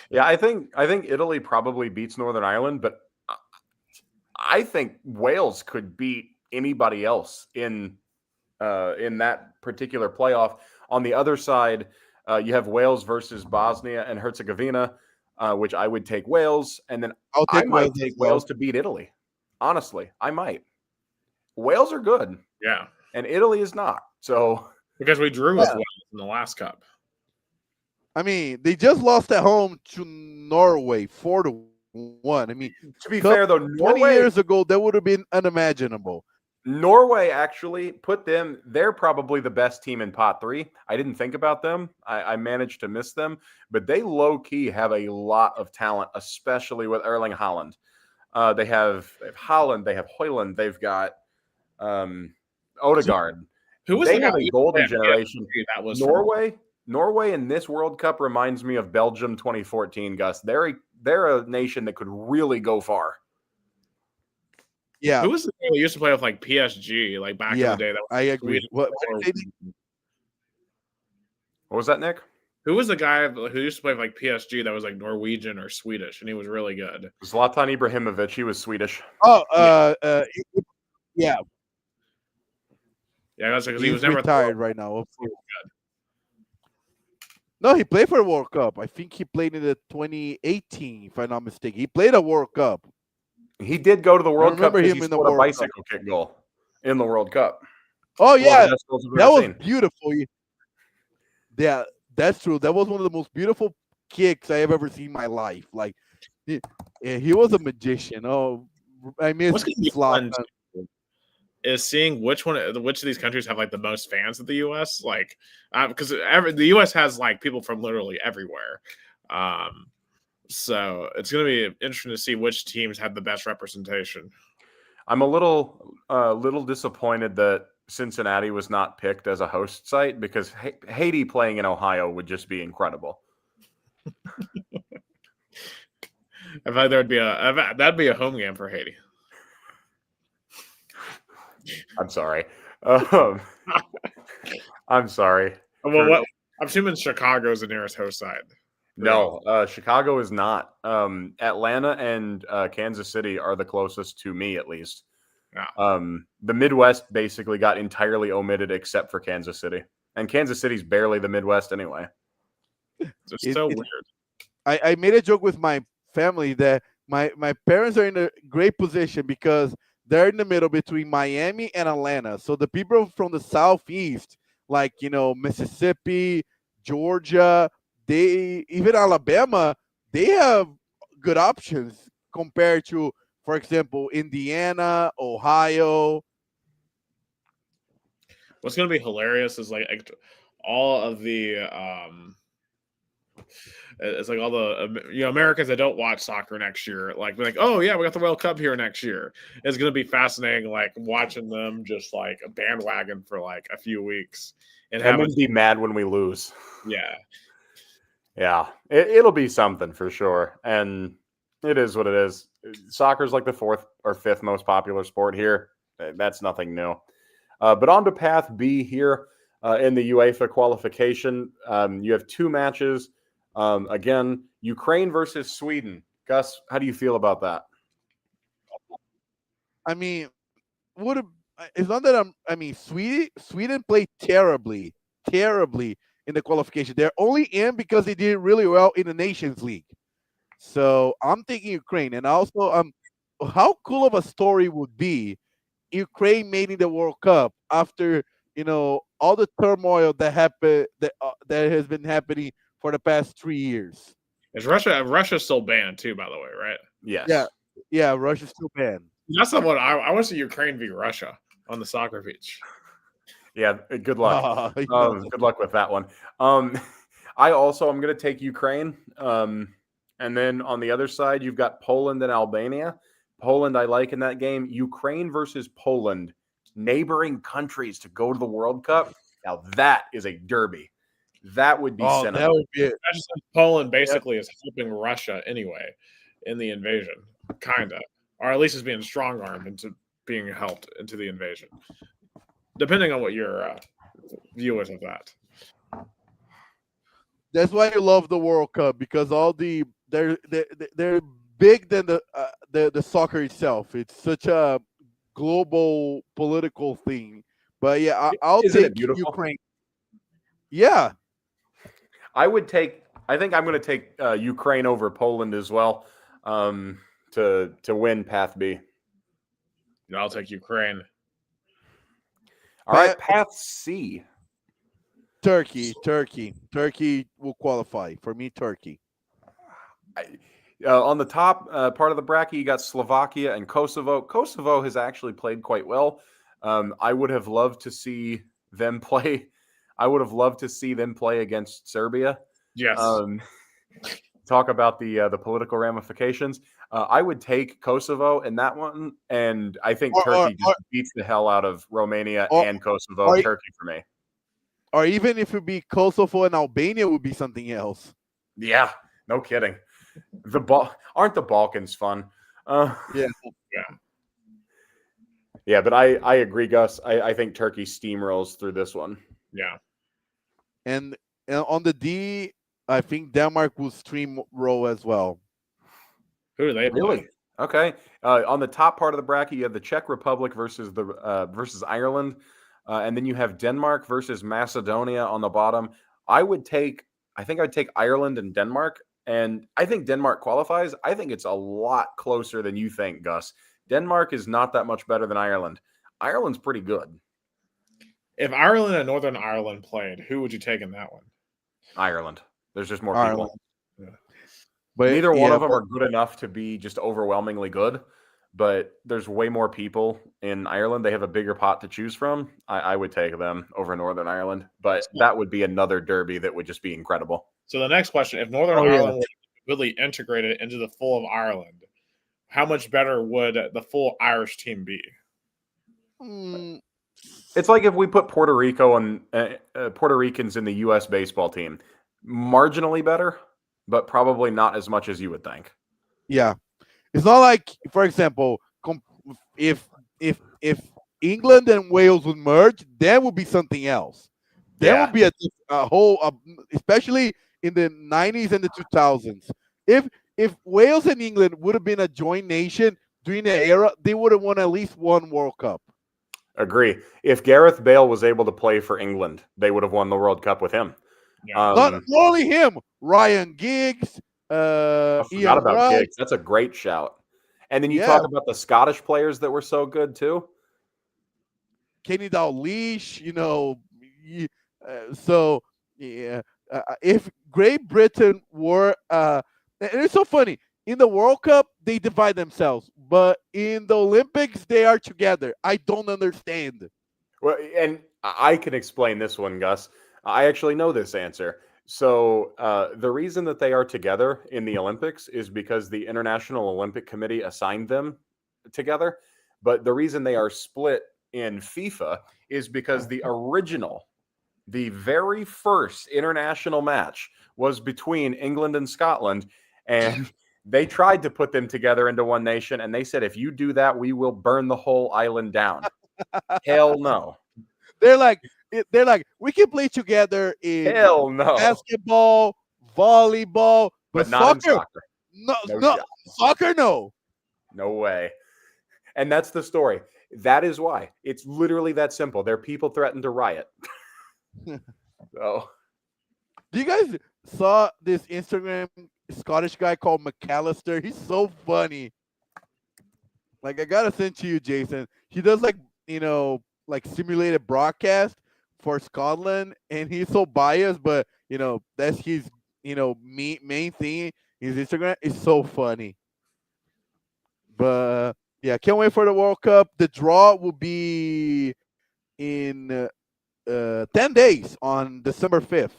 Yeah, I think Italy probably beats Northern Ireland, but I think Wales could beat anybody else in that particular playoff. On the other side, you have Wales versus Bosnia and Herzegovina, which I would take Wales, and then I might take Wales to beat Italy. Honestly, I might. Wales are good. Yeah. And Italy is not. So because we drew with Wales in the last cup. I mean, they just lost at home to Norway 4-1. I mean, to be fair though, 20 years ago that would have been unimaginable. Norway actually put them, they're probably the best team in pot 3. I didn't think about them. I managed to miss them, but they low-key have a lot of talent, especially with Erling Haaland. They have Haaland, they have Højlund, they've got Odegaard. Who was they have a golden generation. That was Norway in this World Cup reminds me of Belgium 2014, Gus. They're a nation that could really go far. Yeah. Who was the guy who used to play with like PSG, like back in the day? I agree. What was that, Nick? Who was the guy who used to play with like PSG that was like Norwegian or Swedish, and he was really good? Zlatan Ibrahimovic. He was Swedish. Oh, yeah. Yeah, that's because he was never retired right now. No, he played for the World Cup. I think he played in the 2018, if I'm not mistaken. He played a World Cup. He did go to the World Cup because he scored a World bicycle kick goal in the World Cup. Oh, yeah. That was beautiful. Yeah, that's true. That was one of the most beautiful kicks I have ever seen in my life. Like, he was a magician. Oh, I miss Zlatan. Is seeing which of these countries have like the most fans of the U.S. Like, because the U.S. has like people from literally everywhere. So it's going to be interesting to see which teams have the best representation. I'm a little disappointed that Cincinnati was not picked as a host site because Haiti playing in Ohio would just be incredible. I feel like that'd be a home game for Haiti. I'm sorry. I'm sorry. Well, I'm assuming Chicago is the nearest host site. No, Chicago is not. Atlanta and Kansas City are the closest to me, at least. Yeah. The Midwest basically got entirely omitted except for Kansas City. And Kansas City's barely the Midwest anyway. It's so weird. I made a joke with my family that my parents are in a great position because they're in the middle between Miami and Atlanta. So the people from the Southeast, like, Mississippi, Georgia, even Alabama, they have good options compared to, for example, Indiana, Ohio. What's going to be hilarious is like all of the it's like all the Americans that don't watch soccer next year, like oh yeah, we got the World Cup here next year. It's going to be fascinating, like watching them just like a bandwagon for like a few weeks and then be mad when we lose. Yeah, it'll be something for sure, and it is what it is. Soccer's like the 4th or 5th most popular sport here. That's nothing new. But on to Path B here in the UEFA qualification. You have 2 matches. Again, Ukraine versus Sweden. Gus, how do you feel about that? I mean, it's not that Sweden played terribly in the qualification. They're only in because they did really well in the Nations League. So I'm thinking Ukraine. And also, how cool of a story would be Ukraine made in the World Cup after all the turmoil that has been happening for the past 3 years. Is Russia's still banned too, by the way, right? Yeah, Yes. yeah, Russia's still banned. That's not what I want to see Ukraine v Russia on the soccer pitch. Yeah. Good luck. No. Good luck with that one. I also am going to take Ukraine. And then on the other side, you've got Poland and Albania. Poland, I like in that game. Ukraine versus Poland, neighboring countries to go to the World Cup. Now that is a derby. That would be cinema. That would be it. Poland basically is helping Russia anyway in the invasion, kind of, or at least is being strong armed into being helped into the invasion, depending on what your view is of that. That's why you love the World Cup, because they're big than the soccer itself. It's such a global political thing. But yeah, I'll Isn't it take beautiful? Ukraine. Yeah, I think I'm going to take Ukraine over Poland as well to win Path B. I'll take Ukraine. All right, Path C. Turkey will qualify for me. Turkey. On the top part of the bracket, you got Slovakia and Kosovo. Kosovo has actually played quite well. I would have loved to see them play. I would have loved to see them play against Serbia. Yes. Talk about the political ramifications. I would take Kosovo in that one, and I think Turkey just beats the hell out of Romania and Kosovo. Turkey for me. Or even if it be Kosovo and Albania, would be something else. Yeah, no kidding. Aren't the Balkans fun? Yeah. Yeah, but I agree, Gus. I think Turkey steamrolls through this one. Yeah. And on the D, I think Denmark will steamroll as well. Who do they play? Really? Okay. On the top part of the bracket, you have the Czech Republic versus Ireland, and then you have Denmark versus Macedonia on the bottom. I think I'd take Ireland and Denmark, and I think Denmark qualifies. I think it's a lot closer than you think, Gus. Denmark is not that much better than Ireland. Ireland's pretty good. If Ireland and Northern Ireland played, who would you take in that one? Ireland. There's just more Ireland. people. Yeah. But neither one of them are good enough to be just overwhelmingly good. But there's way more people in Ireland. They have a bigger pot to choose from. I would take them over Northern Ireland. But that would be another derby that would just be incredible. So the next question, if Northern Ireland were really integrated into the full of Ireland, how much better would the full Irish team be? It's like if we put Puerto Rico and Puerto Ricans in the U.S. baseball team. Marginally better, but probably not as much as you would think. Yeah. It's not like, for example, if England and Wales would merge, that would be something else. That would be a whole, especially in the 90s and the 2000s. If Wales and England would have been a joint nation during that era, they would have won at least one World Cup. Agree. If Gareth Bale was able to play for England, they would have won the World Cup with him. Yeah. Not only him, Ryan Giggs, Ian about Giggs. That's a great shout. And then you talk about the Scottish players that were so good too. Kenny Dalglish, if Great Britain were, and it's so funny, in the World Cup, they divide themselves, but in the Olympics, they are together. I don't understand. Well, and I can explain this one, Gus. I actually know this answer. So the reason that they are together in the Olympics is because the International Olympic Committee assigned them together. But the reason they are split in FIFA is because the very first international match was between England and Scotland. And they tried to put them together into one nation. And they said, if you do that, we will burn the whole island down. Hell no. They're like, we can play together in basketball, volleyball, but not soccer. In soccer. No, soccer, no. No way. And that's the story. That is why. It's literally that simple. Their people threatened to riot. So, do you guys saw this Instagram Scottish guy called McAllister? He's so funny. Like I gotta send to you, Jason. He does like like simulated broadcast for Scotland, and he's so biased, but that's his main thing. His Instagram is so funny. But yeah, can't wait for the World Cup. The draw will be in 10 days on December 5th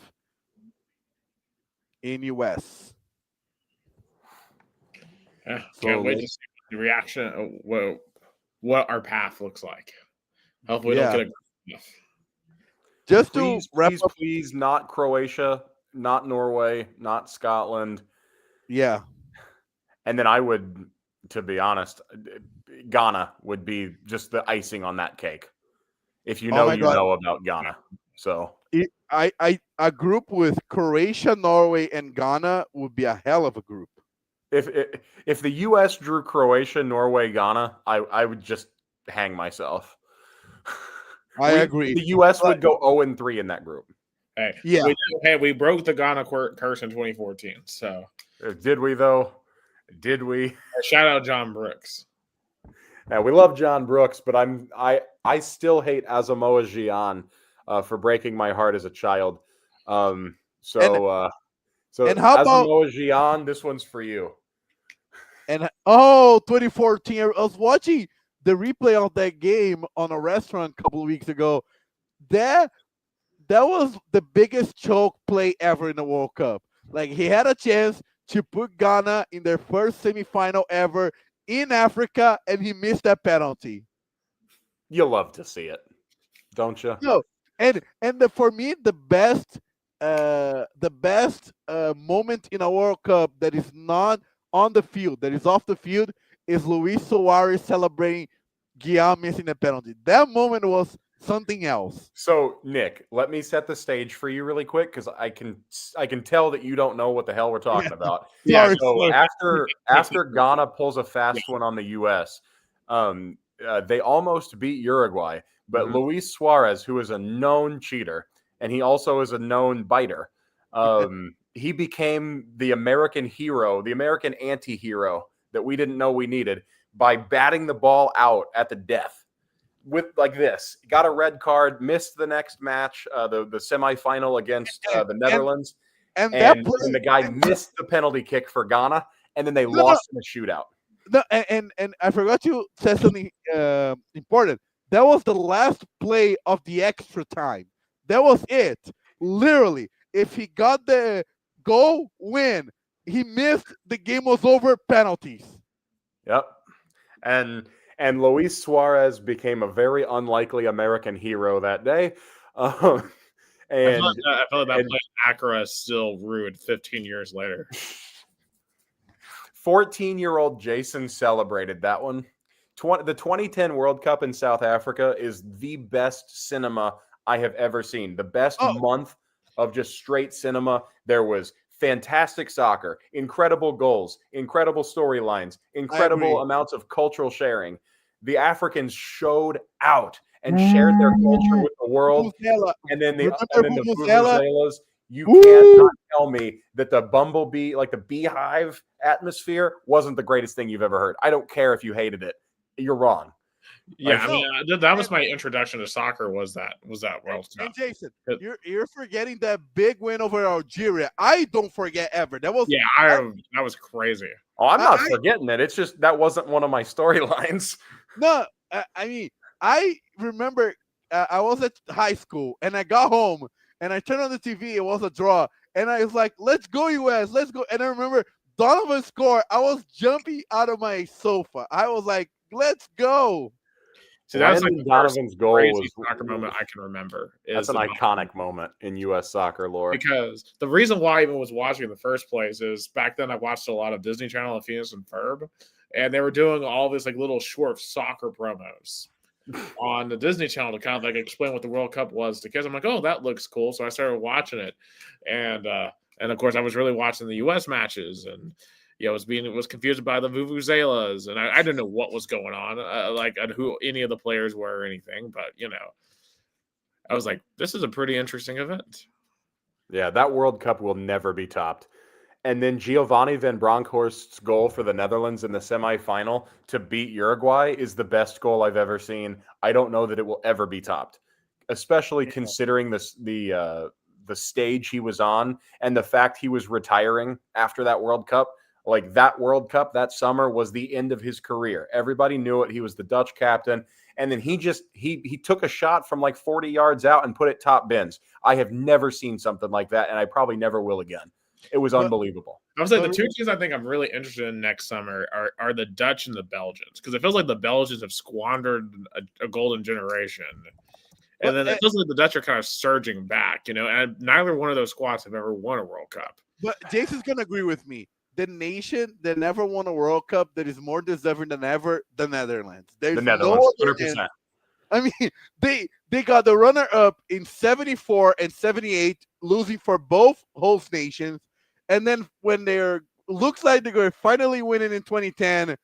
in US. Yeah, So can't wait to see the reaction of what our path looks like. Hopefully, we don't yeah, get a. just to Please, wrap please, up. please, not Croatia, not Norway, not Scotland. Yeah, And then I would, to be honest, Ghana would be just the icing on that cake. If you oh know, my you God. know about Ghana. So I a group with Croatia, Norway, and Ghana would be a hell of a group. if the U.S. drew Croatia, Norway, Ghana, I would just hang myself. I agree. The U.S. But would go 0-3 in that group. Hey, yeah, we broke the Ghana curse in 2014. So Did we though? Did we? shout out John Brooks. Now we love John Brooks, but I still hate Asamoah Gyan for breaking my heart as a child. So and how about Asamoah Gyan, this one's for you. and 2014? I was watching the replay of that game on a restaurant a couple of weeks ago. That was the biggest choke play ever in the World Cup. Like he had a chance to put Ghana in their first semifinal ever in Africa, and he missed that penalty. You love to see it, don't you? No, for me the best moment in a World Cup that is not on the field, that is off the field, is Luis Suarez celebrating Guillaume missing the penalty. That moment was something else. So, Nick, let me set the stage for you really quick because I can tell that you don't know what the hell we're talking about. Yeah, So after Ghana pulls a fast one on the U.S., they almost beat Uruguay, but Luis Suarez, who is a known cheater and he also is a known biter, he became the American hero, the American anti-hero that we didn't know we needed by batting the ball out at the death. With like this, got a red card, missed the next match, the semifinal against the Netherlands, and the guy missed the penalty kick for Ghana, and then they lost in a shootout. No, and I forgot to say something important. That was the last play of the extra time. That was it. Literally, if he got the goal, win. He missed, the game was over. Penalties. Yep, and Luis Suarez became a very unlikely American hero that day. I feel like that play in Accra is still ruined 15 years later. 14-year-old Jason celebrated that one. The 2010 World Cup in South Africa is the best cinema I have ever seen. The best month of just straight cinema. There was fantastic soccer, incredible goals, incredible storylines, incredible amounts of cultural sharing. The Africans showed out and shared their culture with the world. And then the Vuvuzelas. You cannot tell me that the bumblebee, like the beehive atmosphere, wasn't the greatest thing you've ever heard. I don't care if you hated it. You're wrong. Yeah, that was my introduction to soccer. Was that World Cup? And Jason, you're forgetting that big win over Algeria. I don't forget ever. That was that was crazy. Oh, I'm not forgetting it. It's just that wasn't one of my storylines. No, I mean, I remember I was at high school and I got home and I turned on the TV. It was a draw, and I was like, "Let's go, US, let's go!" And I remember Donovan scored. I was jumping out of my sofa. I was like, "Let's go!" So that's like Donovan's goal was soccer moment I can remember. That's an iconic moment in U.S. soccer lore. Because the reason why I even was watching in the first place is back then I watched a lot of Disney Channel and Phineas and Ferb, and they were doing all this like little short soccer promos on the Disney Channel to kind of like explain what the World Cup was to kids. I'm like, oh, that looks cool. So I started watching it, and of course I was really watching the U.S. matches, and was confused by the Vuvuzelas, and I didn't know what was going on, and who any of the players were or anything. But I was like, this is a pretty interesting event. Yeah, that World Cup will never be topped. And then Giovanni Van Bronckhorst's goal for the Netherlands in the semifinal to beat Uruguay is the best goal I've ever seen. I don't know that it will ever be topped, especially considering the stage he was on and the fact he was retiring after that World Cup. Like, that World Cup that summer was the end of his career. Everybody knew it. He was the Dutch captain. And then he took a shot from like 40 yards out and put it top bins. I have never seen something like that, and I probably never will again. It was unbelievable. I was like, the two teams I think I'm really interested in next summer are the Dutch and the Belgians, because it feels like the Belgians have squandered a golden generation. And then it feels like the Dutch are kind of surging back, and neither one of those squads have ever won a World Cup. But Jason's going to agree with me. The nation that never won a World Cup that is more deserving than ever, the Netherlands. There's the Netherlands, no 100%. I mean, they got the runner-up in 74 and 78, losing for both host nations. And then when looks like they're going to finally win it in 2010,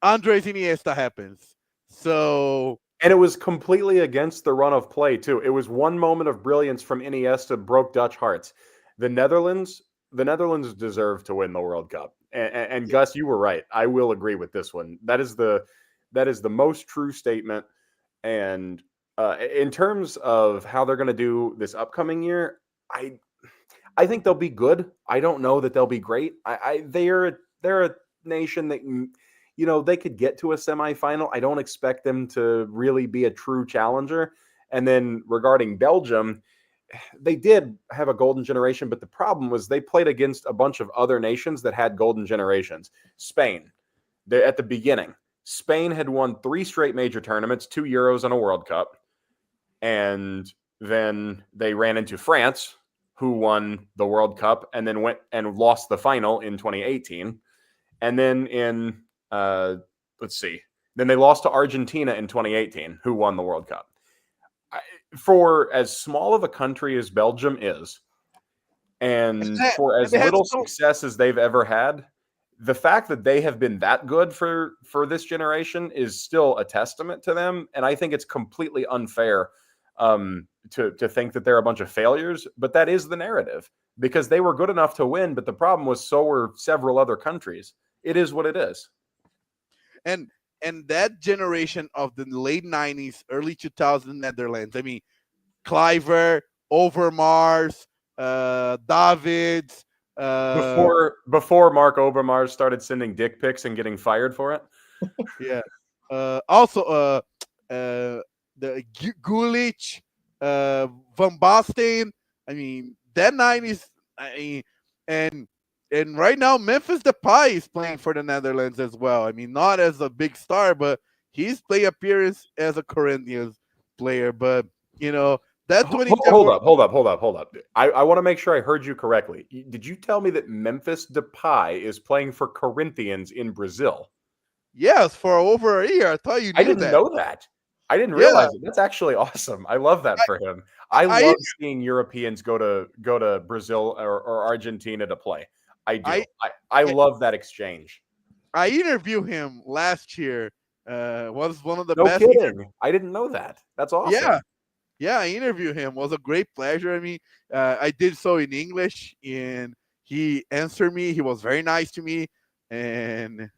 Andres Iniesta happens. So... And it was completely against the run of play, too. It was one moment of brilliance from Iniesta broke Dutch hearts. The Netherlands deserve to win the World Cup. And Gus, you were right. I will agree with this one. That is the most true statement. And in terms of how they're going to do this upcoming year, I think they'll be good. I don't know that they'll be great. They're a nation that, they could get to a semifinal. I don't expect them to really be a true challenger. And then regarding Belgium, they did have a golden generation, but the problem was they played against a bunch of other nations that had golden generations. Spain, at the beginning, Spain had won 3 straight major tournaments, 2 Euros and a World Cup. And then they ran into France, who won the World Cup and then went and lost the final in 2018. And then then they lost to Argentina in 2018, who won the World Cup. For as small of a country as Belgium is, and for as little success as they've ever had, the fact that they have been that good for this generation is still a testament to them. And I think it's completely unfair to think that they're a bunch of failures, but that is the narrative, because they were good enough to win. But the problem was, so were several other countries. It is what it is. And that generation of the late 90s, early 2000s Netherlands, I mean, Kluivert, Overmars, Davids. Before Mark Overmars started sending dick pics and getting fired for it. Yeah. Also, the Gulic, Van Basten. I mean, that 90s. And right now, Memphis Depay is playing for the Netherlands as well. I mean, not as a big star, but he's playing appearance as a Corinthians player. But, that 2010 Hold up. I want to make sure I heard you correctly. Did you tell me that Memphis Depay is playing for Corinthians in Brazil? Yes, for over a year. I thought you knew that. I didn't know that. I didn't realize it. That's actually awesome. I love that for him. I love seeing Europeans go to Brazil or Argentina to play. I do. I love that exchange. I interviewed him last year. Was one of the best. No kidding. I didn't know that. That's awesome. Yeah, I interviewed him. It was a great pleasure. I mean, I did so in English, and he answered me. He was very nice to me, and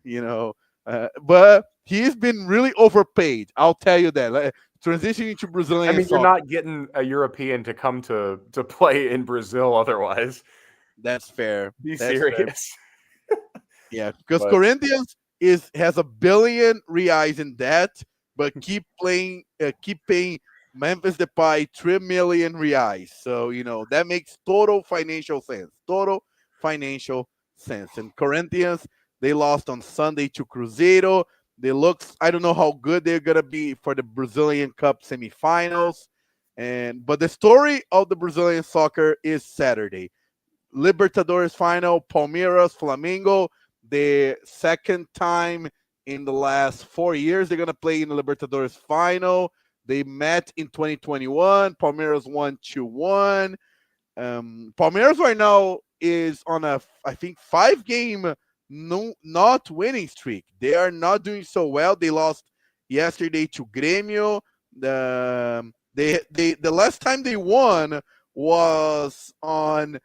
but he's been really overpaid. I'll tell you that. Transitioning to Brazilian. I mean, you're not getting a European to come to play in Brazil otherwise. That's fair. Be serious. Fair. Yeah, because Corinthians has $1 billion in debt, but keep paying Memphis Depay 3 million reais. So that makes total financial sense. And Corinthians, they lost on Sunday to Cruzeiro. I don't know how good they're gonna be for the Brazilian Cup semifinals. But the story of the Brazilian soccer is Saturday. Libertadores final, Palmeiras, Flamengo. The second time in the last 4 years they're going to play in the Libertadores final. They met in 2021. Palmeiras won 2-1. Palmeiras right now is on a, I think, 5-game not winning streak. They are not doing so well. They lost yesterday to Grêmio. The last time they won was on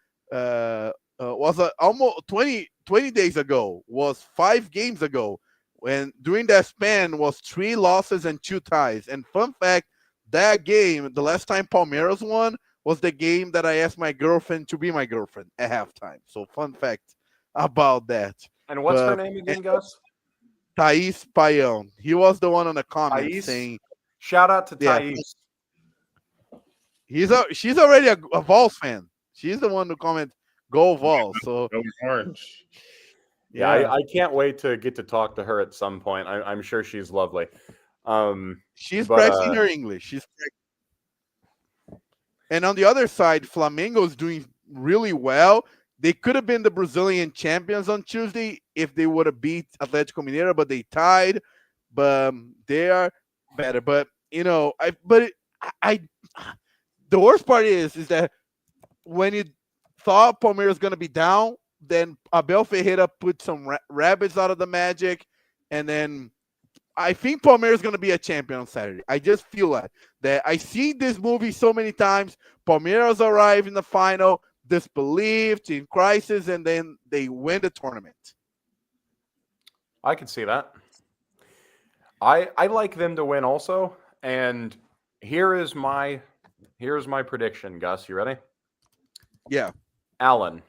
was almost 20 days ago, was 5 games ago, when during that span was 3 losses and 2 ties. And fun fact, that game, the last time Palmeiras won, was the game that I asked my girlfriend to be my girlfriend at halftime. So fun fact about that. And what's her name again, Gus? Thais Paião. He was the one on the comments Thais? saying, Shout out to yeah, Thais. she's already a Vols fan. She's the one who commented, "Go Vols." So Go Orange. Yeah, I can't wait to get to talk to her at some point. I'm sure she's lovely. She's but, practicing her English. And on the other side, Flamengo is doing really well. They could have been the Brazilian champions on Tuesday if they would have beat Atlético Mineiro, but they tied. But they are better. But the worst part is that when you thought Palmeiras was going to be down, then Abel Ferreira put some rabbits out of the magic, and then I think Palmeiras is going to be a champion on Saturday. I just feel like that. I see this movie so many times. Palmeiras arrive in the final, disbelieved, in crisis, and then they win the tournament. I can see that. I like them to win also, and here's my prediction, Gus. You ready? Yeah. Allen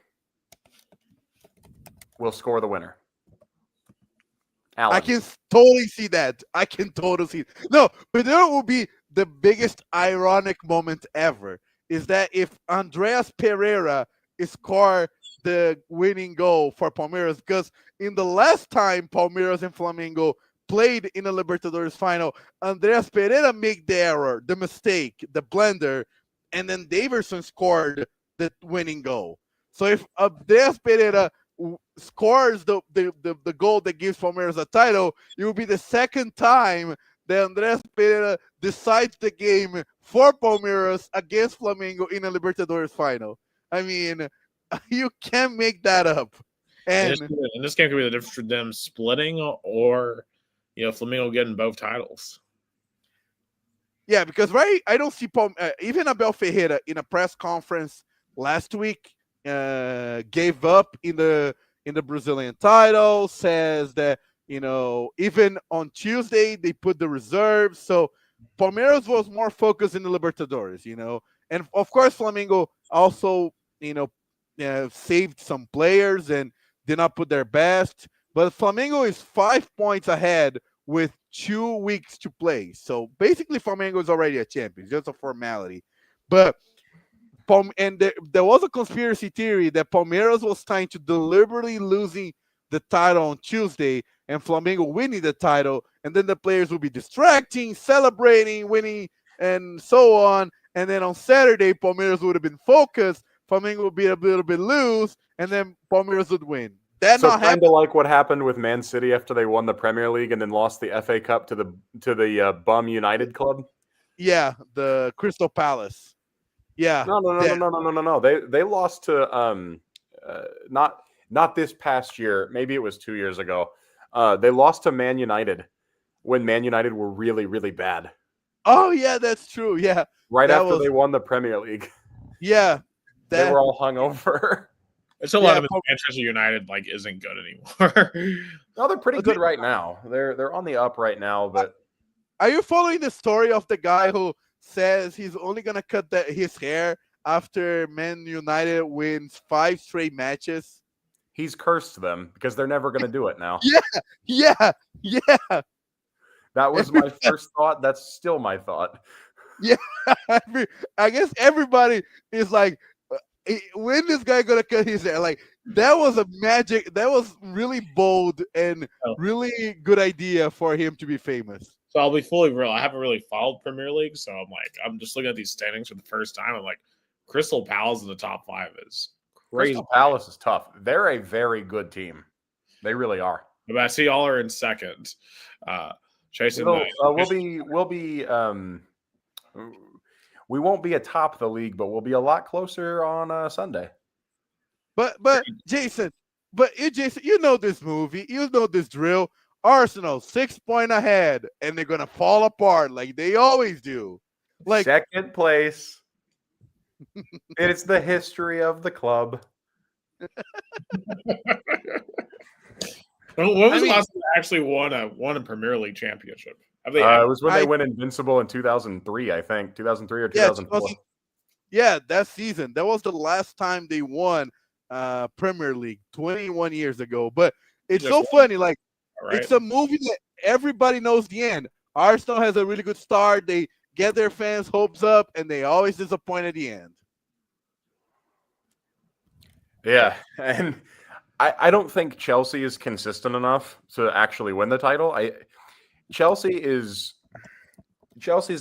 will score the winner. Allen. I can totally see that. I can totally see it. No, but there will be the biggest ironic moment ever is that if Andreas Pereira score the winning goal for Palmeiras, because in the last time Palmeiras and Flamengo played in a Libertadores final, Andreas Pereira made the error, the mistake, the blunder, and then Daverson scored the winning goal. So if Andreas Pereira scores the goal that gives Palmeiras a title, it will be the second time that Andrés Pereira decides the game for Palmeiras against Flamengo in a Libertadores final. I mean, you can't make that up. And this game could be the difference for them splitting or Flamengo getting both titles. Yeah, because I don't see even Abel Ferreira in a press conference last week gave up in the Brazilian title, says that even on Tuesday they put the reserves. So Palmeiras was more focused in the Libertadores, and of course Flamengo also saved some players and did not put their best. But Flamengo is 5 points ahead with 2 weeks to play. So basically Flamengo is already a champion, just a formality. But there was a conspiracy theory that Palmeiras was trying to deliberately losing the title on Tuesday and Flamengo winning the title, and then the players will be distracting, celebrating, winning, and so on. And then on Saturday, Palmeiras would have been focused, Flamengo would be a little bit loose, and then Palmeiras would win. That so not kind happened. of like what happened with Man City after they won the Premier League and then lost the FA Cup to the Bum United club. Yeah, the Crystal Palace. Yeah. No. They lost to not this past year. Maybe it was 2 years ago. They lost to Man United when Man United were really, really bad. Oh yeah, that's true. Yeah. Right after they won the Premier League. Yeah. They were all hungover. It's a lot of Manchester United isn't good anymore. No, they're pretty good right now. They're on the up right now, but are you following the story of the guy who says he's only gonna cut his hair after Man United wins 5 straight matches? He's cursed them because they're never gonna do it now. Yeah. That was my first thought. That's still my thought. Yeah, I guess everybody is like, when this guy gonna cut his hair? Like that was that was really bold and really good idea for him to be famous. So I'll be fully real. I haven't really followed Premier League, so I'm just looking at these standings for the first time. I'm like, Crystal Palace in the top 5 is crazy. Crystal Palace is tough. They're a very good team. They really are. But I see y'all are in second. Chasing we won't be atop the league, but we'll be a lot closer on Sunday. But Jason, you know this movie, you know this drill. Arsenal 6 point ahead, and they're gonna fall apart like they always do. Like second place. It's the history of the club. When was I the mean, last time they actually won a Premier League championship? Have they It was when they I went invincible in 2003, I think, 2003 or yeah, 2004. that season. That was the last time they won Premier League 21 years ago. But it's just so won, funny. Like right? it's a movie that everybody knows the end. Arsenal has a really good start. They get their fans' hopes up, and they always disappoint at the end. Yeah, and I don't think Chelsea is consistent enough to actually win the title. Chelsea's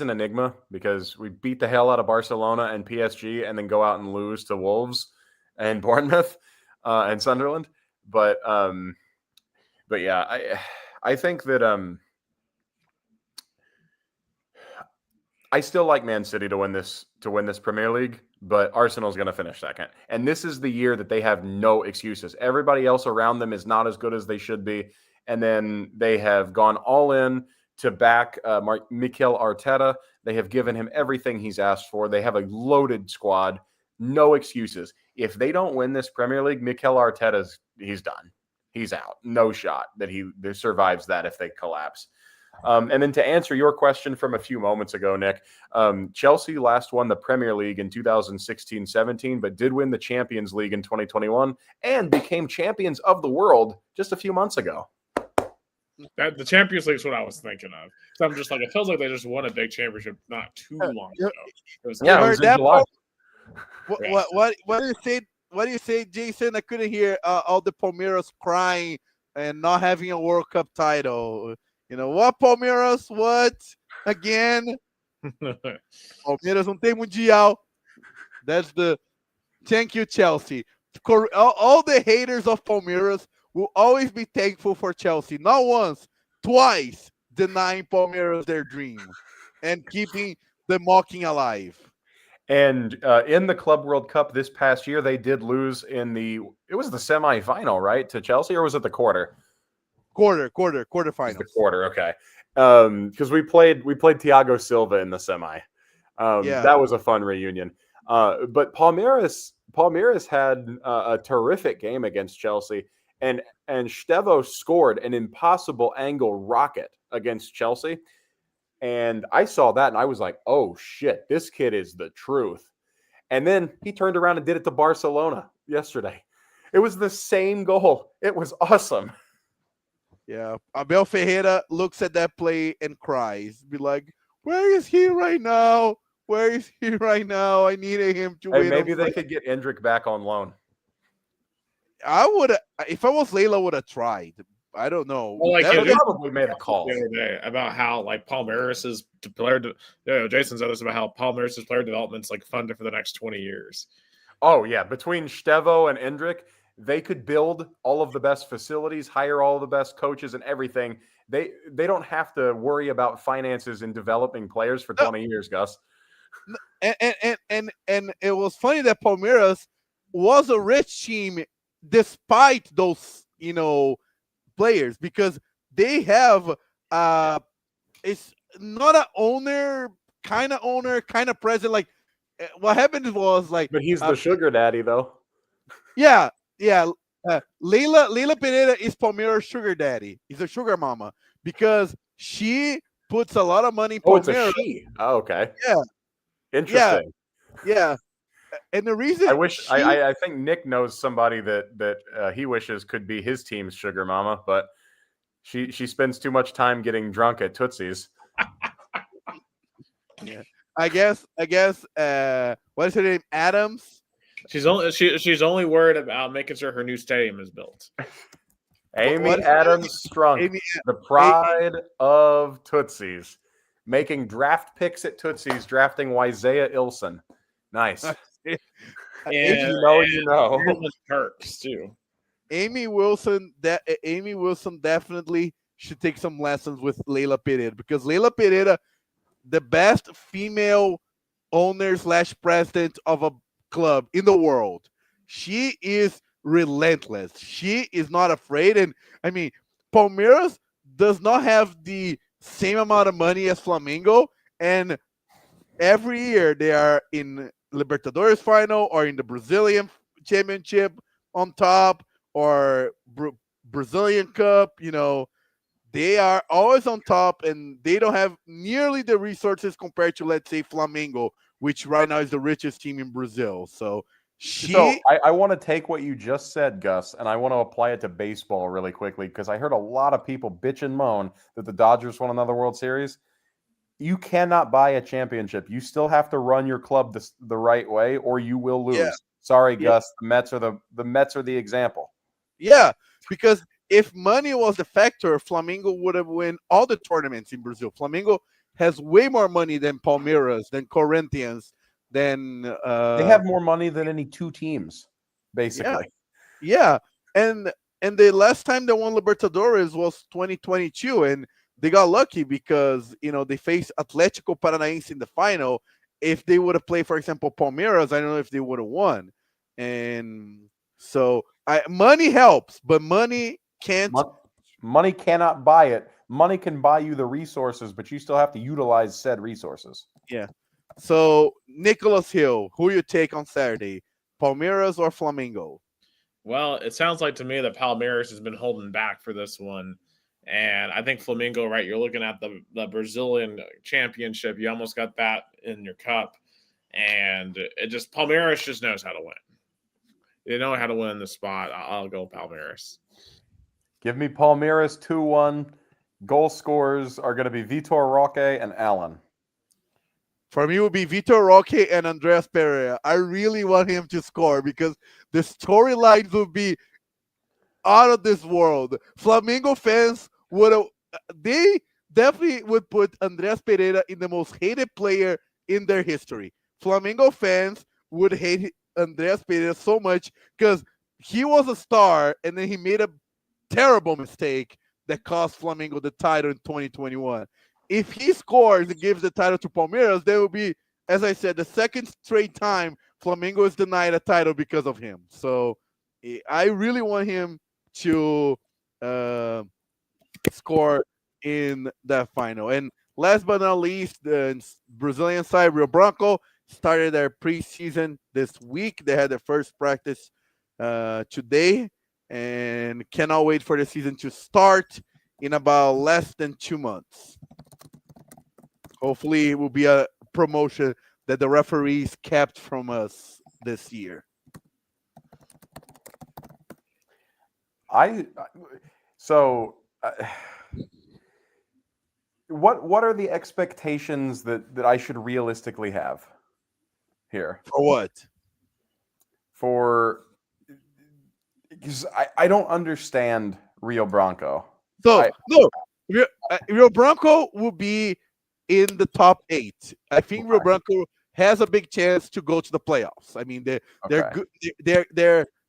an enigma because we beat the hell out of Barcelona and PSG, and then go out and lose to Wolves and Bournemouth and Sunderland. But yeah, I think that I still like Man City to win this Premier League, but Arsenal's going to finish second. And this is the year that they have no excuses. Everybody else around them is not as good as they should be, and then they have gone all in to back Mikel Arteta. They have given him everything he's asked for. They have a loaded squad, no excuses. If they don't win this Premier League, Mikel Arteta's he's done. He's out. No shot that he survives that if they collapse. And then to answer your question from a few moments ago, Nick, Chelsea last won the Premier League in 2016-17, but did win the Champions League in 2021 and became champions of the world just a few months ago. The Champions League is what I was thinking of. So I'm just like, it feels like they just won a big championship not too long ago. It was Yeah, it was in July. What do you say? What do you say, Jason? I couldn't hear all the Palmeiras crying and not having a World Cup title. You know what, Palmeiras? What again? Palmeiras não tem mundial. That's the thank you, Chelsea. All the haters of Palmeiras will always be thankful for Chelsea. Not once, twice denying Palmeiras their dream and keeping the mocking alive. And in the Club World Cup this past year, they did lose it was the semifinal, right, to Chelsea, or was it the quarter? Quarterfinals. The quarter, okay. Because we played Thiago Silva in the semi. That was a fun reunion. But Palmeiras had a terrific game against Chelsea, and Estevao scored an impossible angle rocket against Chelsea. And I saw that and I was like, oh shit, this kid is the truth. And then he turned around and did it to Barcelona yesterday. It was the same goal. It was awesome. Yeah. Abel Ferreira looks at that play and cries. Be like, where is he right now? Where is he right now? I needed him to win. Maybe they could get Endrick back on loan. I would, if I was Layla, would have tried. I don't know. Well, like, they probably made a call the other day about how like Palmeiras' player. Jason said this about how Palmeiras' player development's like funded for the next 20 years. Oh yeah, between Estevao and Endrick, they could build all of the best facilities, hire all of the best coaches and everything. They don't have to worry about finances in developing players for 20 years, Gus. And it was funny that Palmeiras was a rich team despite those, players, because they have it's not an owner, kind of president. Like what happened was like, but he's the sugar daddy though. Yeah. Leila Pereira is Palmeiras' sugar daddy. He's a sugar mama because she puts a lot of money in Palmeiras. Oh, it's a she. Oh, okay. Yeah. Interesting. Yeah. And the reason I think Nick knows somebody that he wishes could be his team's sugar mama, but she spends too much time getting drunk at Tootsie's. Yeah. I guess what is her name? Adams. She's only worried about making sure her new stadium is built. Amy Adams Strunk, the pride of Tootsie's, making draft picks at Tootsie's, drafting Isaiah Ilson. Nice. If you know. Turks too. Amy Wilson definitely should take some lessons with Leila Pereira, because Leila Pereira, the best female owner / president of a club in the world. She is relentless. She is not afraid. And I mean, Palmeiras does not have the same amount of money as Flamengo, and every year they are in Libertadores final or in the Brazilian championship. on top or Brazilian Cup, they are always on top, and they don't have nearly the resources compared to, let's say, Flamengo, which right now is the richest team in Brazil. So So I want to take what you just said, Gus, and I want to apply it to baseball really quickly because I heard a lot of people bitch and moan that the Dodgers won another World Series. You cannot buy a championship. You still have to run your club the right way, or you will lose. yeah, Sorry, yeah, Gus. The Mets are the example. yeah, because if money was the factor, Flamengo would have won all the tournaments in Brazil. Flamengo has way more money than Palmeiras, than Corinthians, than They have more money than any two teams, yeah, basically. yeah, and the last time they won Libertadores was 2022, and they got lucky because they faced Atlético Paranaense in the final. If they would have played, for example, Palmeiras, I don't know if they would have won. And so, money helps, but money can't. Money cannot buy it. Money can buy you the resources, but you still have to utilize said resources. Yeah. So, Nicholas Hill, who you take on Saturday, Palmeiras or Flamengo? Well, it sounds like to me that Palmeiras has been holding back for this one. And I think Flamengo, right? You're looking at the Brazilian championship. You almost got that in your cup. And Palmeiras just knows how to win. They know how to win the spot. I'll go Palmeiras. Give me Palmeiras 2-1. Goal scorers are going to be Vitor Roque and Allen. For me, it would be Vitor Roque and Andreas Pereira. I really want him to score because the storylines would be out of this world. Flamengo fans they definitely would put Andreas Pereira in the most hated player in their history. Flamengo fans would hate Andreas Pereira so much because he was a star and then he made a terrible mistake that cost Flamengo the title in 2021. If he scores and gives the title to Palmeiras, there will be, as I said, the second straight time Flamengo is denied a title because of him. So I really want him to score in that final. And last but not least, the Brazilian side, Rio Branco, started their preseason this week. They had their first practice today and cannot wait for the season to start in about less than 2 months. Hopefully, it will be a promotion that the referees kept from us this year. What are the expectations that I should realistically have here? For what? Because I don't understand Rio Branco. So, no, Rio Branco will be in the top 8. I think Rio Branco has a big chance to go to the playoffs. I mean, they're good.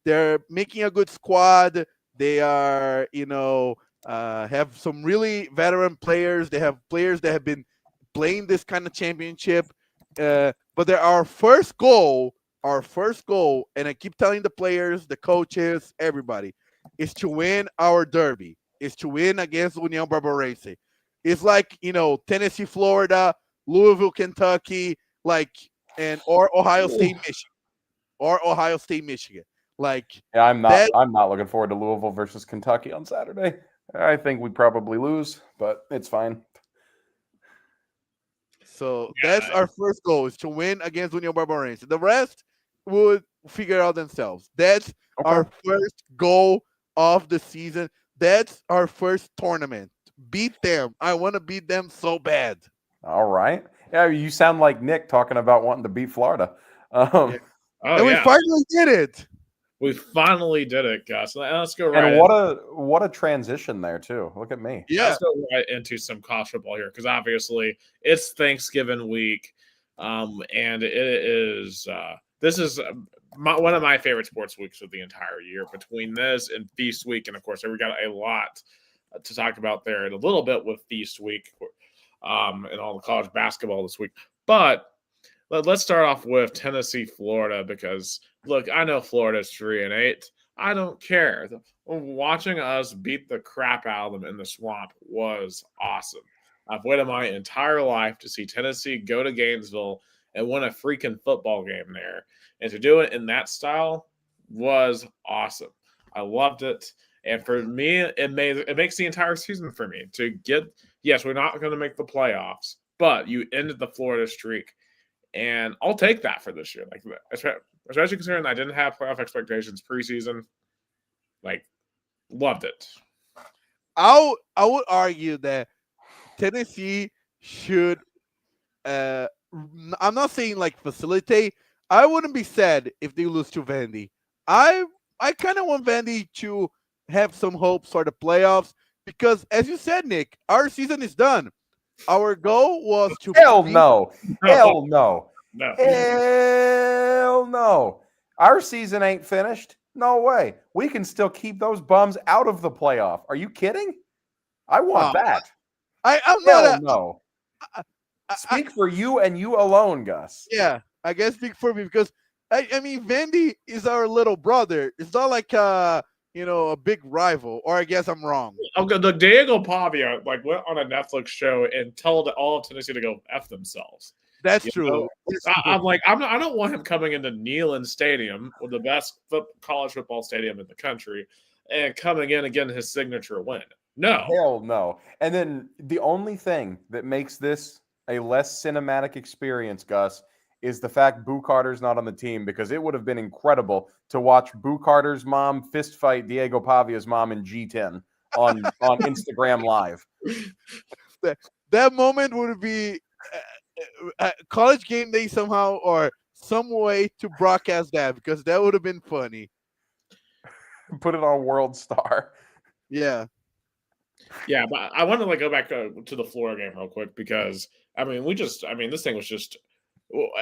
They're making a good squad. They are, have some really veteran players. They have players that have been playing this kind of championship. But our first goal, and I keep telling the players, the coaches, everybody, is to win our derby, is to win against União Barbarense. It's like, Tennessee, Florida, Louisville, Kentucky, or Ohio State, Michigan. I'm not looking forward to Louisville versus Kentucky on Saturday. I think we probably lose, but it's fine. So that's our first goal, is to win against União Barbarense. The rest would figure out themselves. That's our first goal of the season. That's our first tournament. Beat them. I want to beat them so bad. All right. Yeah, you sound like Nick talking about wanting to beat Florida. We finally did it. We finally did it, Gus. Let's go right. And what a transition there too. Look at me. Yeah. Let's go right into some college football here because obviously it's Thanksgiving week, and it is. This is one of my favorite sports weeks of the entire year. Between this and Feast Week, and of course, we got a lot to talk about there in a little bit with Feast Week, and all the college basketball this week. But let's start off with Tennessee, Florida, because look, I know Florida's 3-8. I don't care. Watching us beat the crap out of them in the swamp was awesome. I've waited my entire life to see Tennessee go to Gainesville and win a freaking football game there. And to do it in that style was awesome. I loved it. And for me, it makes the entire season for me to get. Yes, we're not going to make the playoffs, but you ended the Florida streak, and I'll take that for this year. Like, especially considering I didn't have playoff expectations preseason. Like, loved it. I would argue that Tennessee should. I'm not saying like facilitate. I wouldn't be sad if they lose to Vandy. I kind of want Vandy to have some hopes for the playoffs because, as you said, Nick, our season is done. Our goal was to Hell beat- no. Hell no. No. Hell no. Our season ain't finished. No way. We can still keep those bums out of the playoff. Are you kidding? I want that. I'm Hell not. no. Speak for you and you alone, Gus. Yeah, I guess speak for me because I mean Vandy is our little brother. It's not like a big rival. Or I guess I'm wrong. Okay, the Diego Pavia went on a Netflix show and told all of Tennessee to go F themselves. That's You true. know, That's I'm true. like, I don't want him coming into Neyland Stadium, with the best college football stadium in the country, and coming in and getting his signature win. No. Hell no. And then the only thing that makes this a less cinematic experience, Gus, is the fact Boo Carter's not on the team, because it would have been incredible to watch Boo Carter's mom fist fight Diego Pavia's mom in G10 on Instagram Live. That moment would be college game day somehow or some way to broadcast that because that would have been funny. Put it on World Star. Yeah. Yeah, but I want to go back to the Florida game real quick because this thing was just.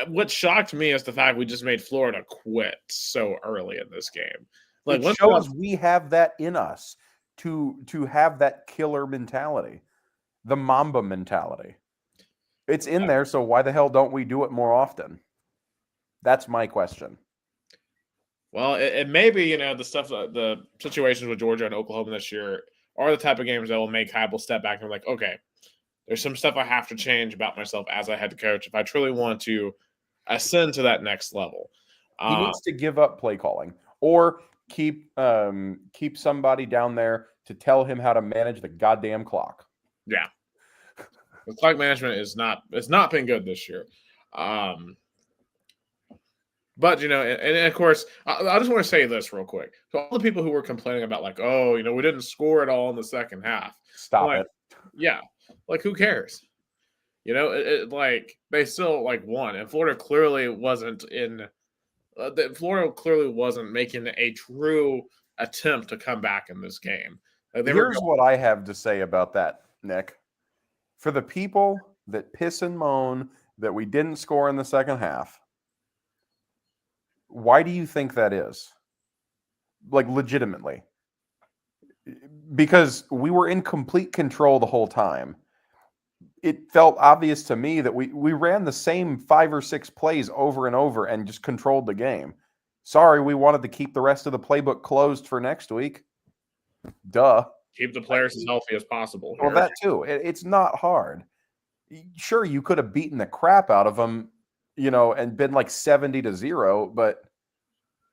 What shocked me is the fact we just made Florida quit so early in this game. Like, it shows we have that in us to have that killer mentality, the Mamba mentality. It's in there, so why the hell don't we do it more often? That's my question. Well, it may be, the situations with Georgia and Oklahoma this year are the type of games that will make Heupel step back and be like, okay, there's some stuff I have to change about myself as a head coach if I truly want to ascend to that next level. He needs to give up play calling or keep somebody down there to tell him how to manage the goddamn clock. Yeah. The clock management it's not been good this year. But, and of course, I just want to say this real quick. So all the people who were complaining about we didn't score it all in the second half. Stop it. Yeah. Who cares? They still won, and Florida clearly wasn't making a true attempt to come back in this game. Here's what I have to say about that, Nick. For the people that piss and moan that we didn't score in the second half, why do you think that is? Legitimately. Because we were in complete control the whole time. It felt obvious to me that we ran the same 5 or 6 plays over and over and just controlled the game. Sorry, we wanted to keep the rest of the playbook closed for next week. Duh. Keep the players as healthy as possible. Well, that too. It's not hard. Sure, you could have beaten the crap out of them, and been 70-0, but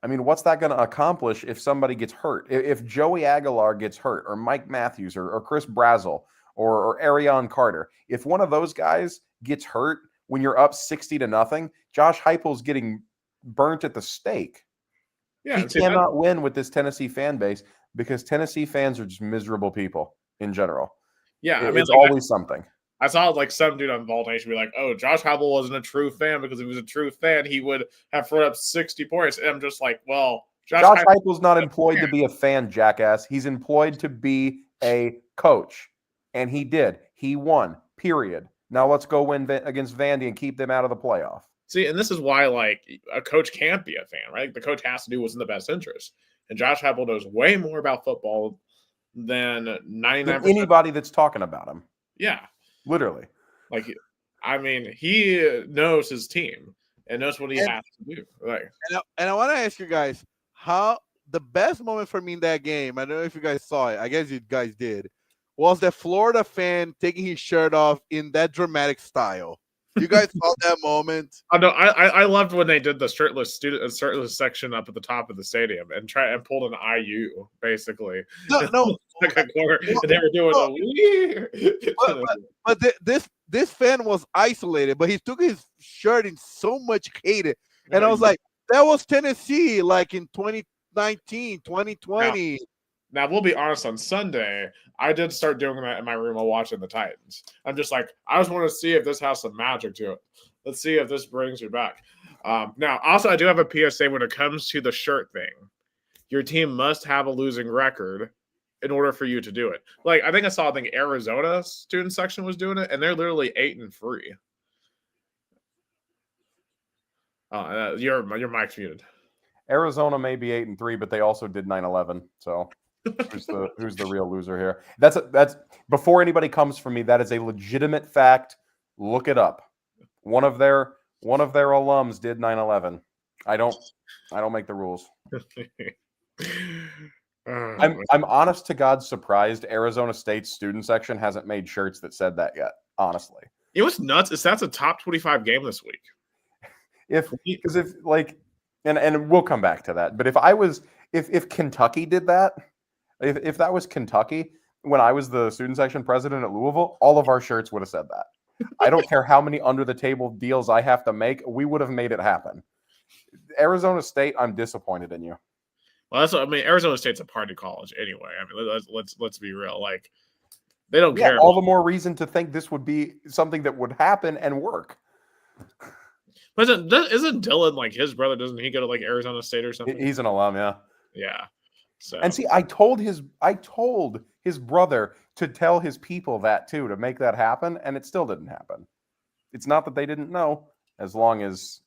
I mean, what's that going to accomplish if somebody gets hurt? If Joey Aguilar gets hurt, or Mike Matthews, or Chris Brazel, or Arion Carter, if one of those guys gets hurt when you're up 60-0, Josh Heupel's getting burnt at the stake. Yeah, he cannot win with this Tennessee fan base because Tennessee fans are just miserable people in general. Yeah, it's always something. I saw some dude on Vault Nation be like, "Oh, Josh Heupel wasn't a true fan because if he was a true fan, he would have thrown up 60 points." And I'm just like, "Well, Josh Heupel's not employed to be a fan, jackass. He's employed to be a coach, and he did. He won. Period. Now let's go win against Vandy and keep them out of the playoff." See, and this is why a coach can't be a fan, right? The coach has to do what's in the best interest, and Josh Heupel knows way more about football than 99% anybody that's talking about him. Yeah. Literally. He knows his team and knows what he has to do. And I want to ask you guys how the best moment for me in that game, I don't know if you guys saw it, I guess you guys did, was that Florida fan taking his shirt off in that dramatic style. You guys saw that moment. I know. I loved when they did the shirtless section up at the top of the stadium and pulled an IU basically. No. Like a corner, and they were doing No. a wee. This fan was isolated, but he took his shirt in so much hated. And I was Yeah. like, that was Tennessee, like in 2019, 2020. Now we'll be honest. On Sunday, I did start doing that in my room while watching the Titans. I'm just like, I just want to see if this has some magic to it. Let's see if this brings you back. Now, also, I do have a PSA when it comes to the shirt thing. Your team must have a losing record in order for you to do it. Like, I think Arizona student section was doing it, and they're literally 8-3. Your mic's muted. Arizona may be 8-3, but they also did 9/11. So who's the real loser here? That's before anybody comes for me. That is a legitimate fact. Look it up. One of their alums did 9/11. I don't make the rules. I'm honest to God surprised Arizona State's student section hasn't made shirts that said that yet. Honestly, it was nuts. That's a top 25 game this week. If we'll come back to that. But if Kentucky did that, if that was Kentucky when I was the student section president at Louisville, all of our shirts would have said that. I don't care how many under the table deals I have to make, we would have made it happen. Arizona State, I'm disappointed in you. Well, that's what I mean. Arizona State's a party college anyway. I mean, let's be real. Like, they don't care. All the more reason to think this would be something that would happen and work. But isn't Dylan like his brother? Doesn't he go to like Arizona State or something? He's an alum, yeah. Yeah. So and see, I told his brother to tell his people that too, to make that happen, and it still didn't happen. It's not that they didn't know, as long as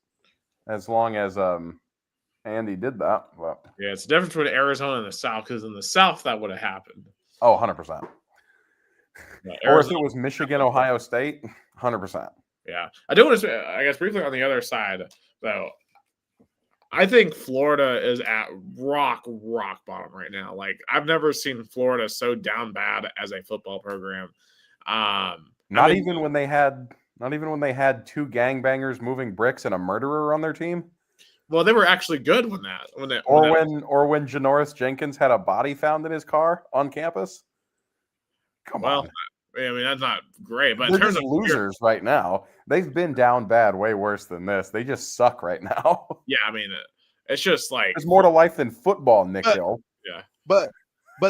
Andy did that. But yeah, it's the difference between Arizona and the South, because in the South that would have happened. Oh, 100%. Or if it was Michigan, Ohio State, 100%. Yeah. I do want to say, I guess briefly on the other side, though, I think Florida is at rock bottom right now. Like, I've never seen Florida so down bad as a football program. Not even when they had two gangbangers moving bricks and a murderer on their team. Well, they were actually good when Janoris Jenkins had a body found in his car on campus. Come on. I mean, that's not great, but they're in terms of losers right now. They've been down bad, way worse than this. They just suck right now. Yeah, I mean, it's just like there's more to life than football, Nick Hill. Yeah, but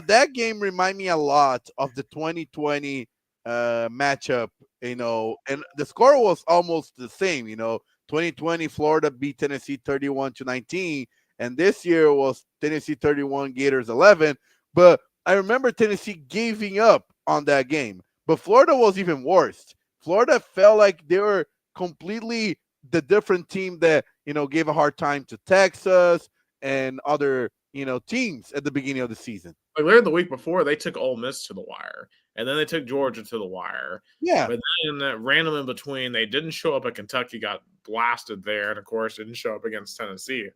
that game remind me a lot of the 2020 matchup. You know, and the score was almost the same. You know, 2020 Florida beat Tennessee 31-19, and this year was Tennessee 31, Gators 11. But I remember Tennessee giving up on that game. But Florida was even worse. Florida felt like they were completely the different team that, you know, gave a hard time to Texas and other, you know, teams at the beginning of the season. Like later the week before, they took Ole Miss to the wire, and then they took Georgia to the wire. Yeah. But then random in between, they didn't show up at Kentucky, got blasted there, and of course didn't show up against Tennessee.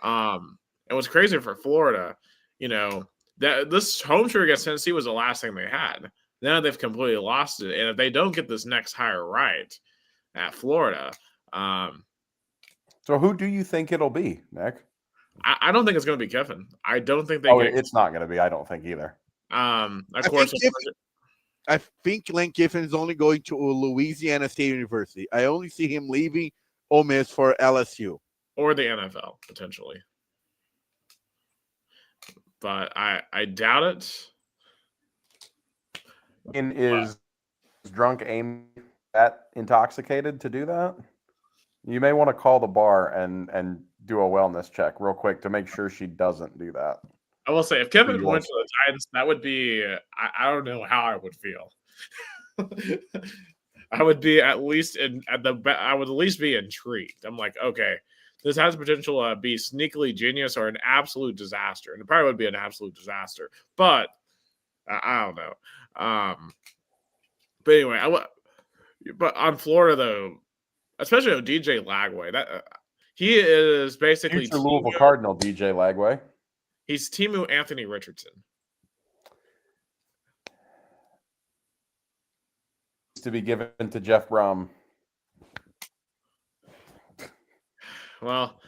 And what's crazy for Florida, you know, that this home tour against Tennessee was the last thing they had. Now they've completely lost it. And if they don't get this next hire right at Florida. So who do you think it'll be, Nick? I don't think it's going to be Kiffin. I don't think it's not going to be. I don't think either. Of course. I think Lane Kiffin is only going to Louisiana State University. I only see him leaving Ole Miss for LSU. Or the NFL, potentially. But I doubt it. Is drunk Amy that intoxicated to do that? You may want to call the bar and do a wellness check real quick to make sure she doesn't do that. I will say, if Kevin went to the Titans, that would be I don't know how I would feel. I would be I would at least be intrigued. I'm like, okay, this has potential to be sneakily genius or an absolute disaster, and it probably would be an absolute disaster. But I don't know. But anyway, but on Florida though, especially on DJ Lagway, that he is basically future Louisville Cardinal DJ Lagway. He's Timu Anthony Richardson. To be given to Jeff Brom. Well,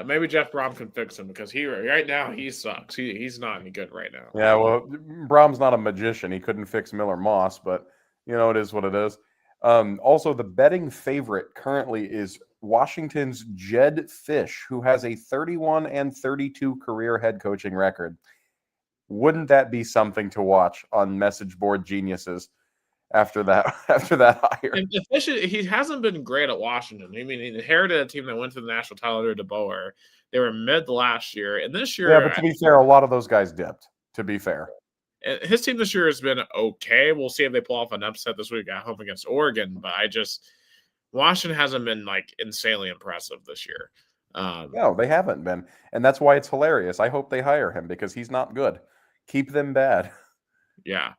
maybe Jeff Brom can fix him because right now he sucks. He's not any good right now. Yeah, well, Brahm's not a magician. He couldn't fix Miller Moss, but it is what it is. Also, the betting favorite currently is Washington's Jed Fish, who has a 31-32 career head coaching record. Wouldn't that be something to watch on message board geniuses after that hire? And he hasn't been great at Washington. I mean, he inherited a team that went to the national title under DeBoer. They were mid last year, and this year, Yeah, but to be fair, a lot of those guys dipped. To be fair, his team this year has been okay. We'll see if they pull off an upset this week at home against Oregon. But Washington hasn't been like insanely impressive this year. No, they haven't been, and that's why it's hilarious. I hope they hire him because he's not good. Keep them bad. Yeah.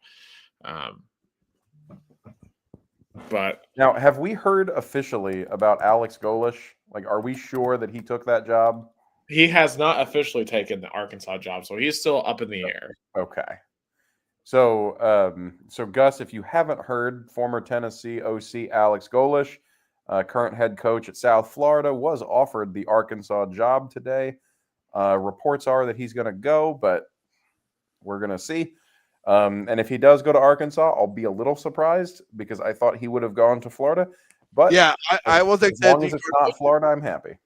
But now, have we heard officially about Alex Golish? Like, are we sure that he took that job? He has not officially taken the Arkansas job, so he's still up in the air. Okay. So, Gus, if you haven't heard, former Tennessee OC Alex Golish, current head coach at South Florida, was offered the Arkansas job today. Reports are that he's going to go, but we're going to see. And if he does go to Arkansas, I'll be a little surprised because I thought he would have gone to Florida. But yeah, I was excited. As long as it's not Florida, I'm happy.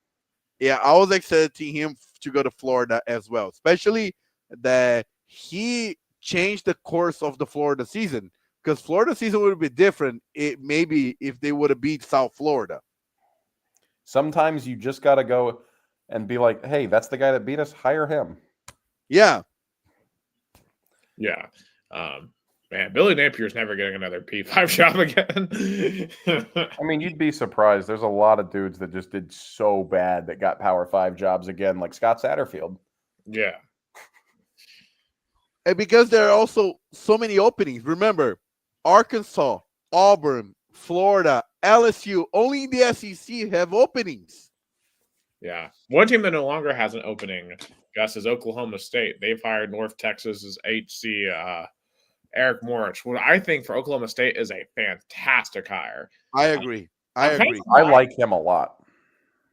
Yeah, I was expecting him to go to Florida as well, especially that he changed the course of the Florida season, because Florida season would be different maybe if they would have beat South Florida. Sometimes you just got to go and be like, hey, that's the guy that beat us. Hire him. Yeah. Yeah. Man, Billy Napier's never getting another P5 job again. I mean, you'd be surprised. There's a lot of dudes that just did so bad that got Power 5 jobs again, like Scott Satterfield. Yeah. And because there are also so many openings. Remember, Arkansas, Auburn, Florida, LSU, only in the SEC have openings. Yeah. One team that no longer has an opening, Gus, is Oklahoma State. They've hired North Texas's HC Eric Morich, what I think for Oklahoma State is a fantastic hire. I agree. I like him a lot.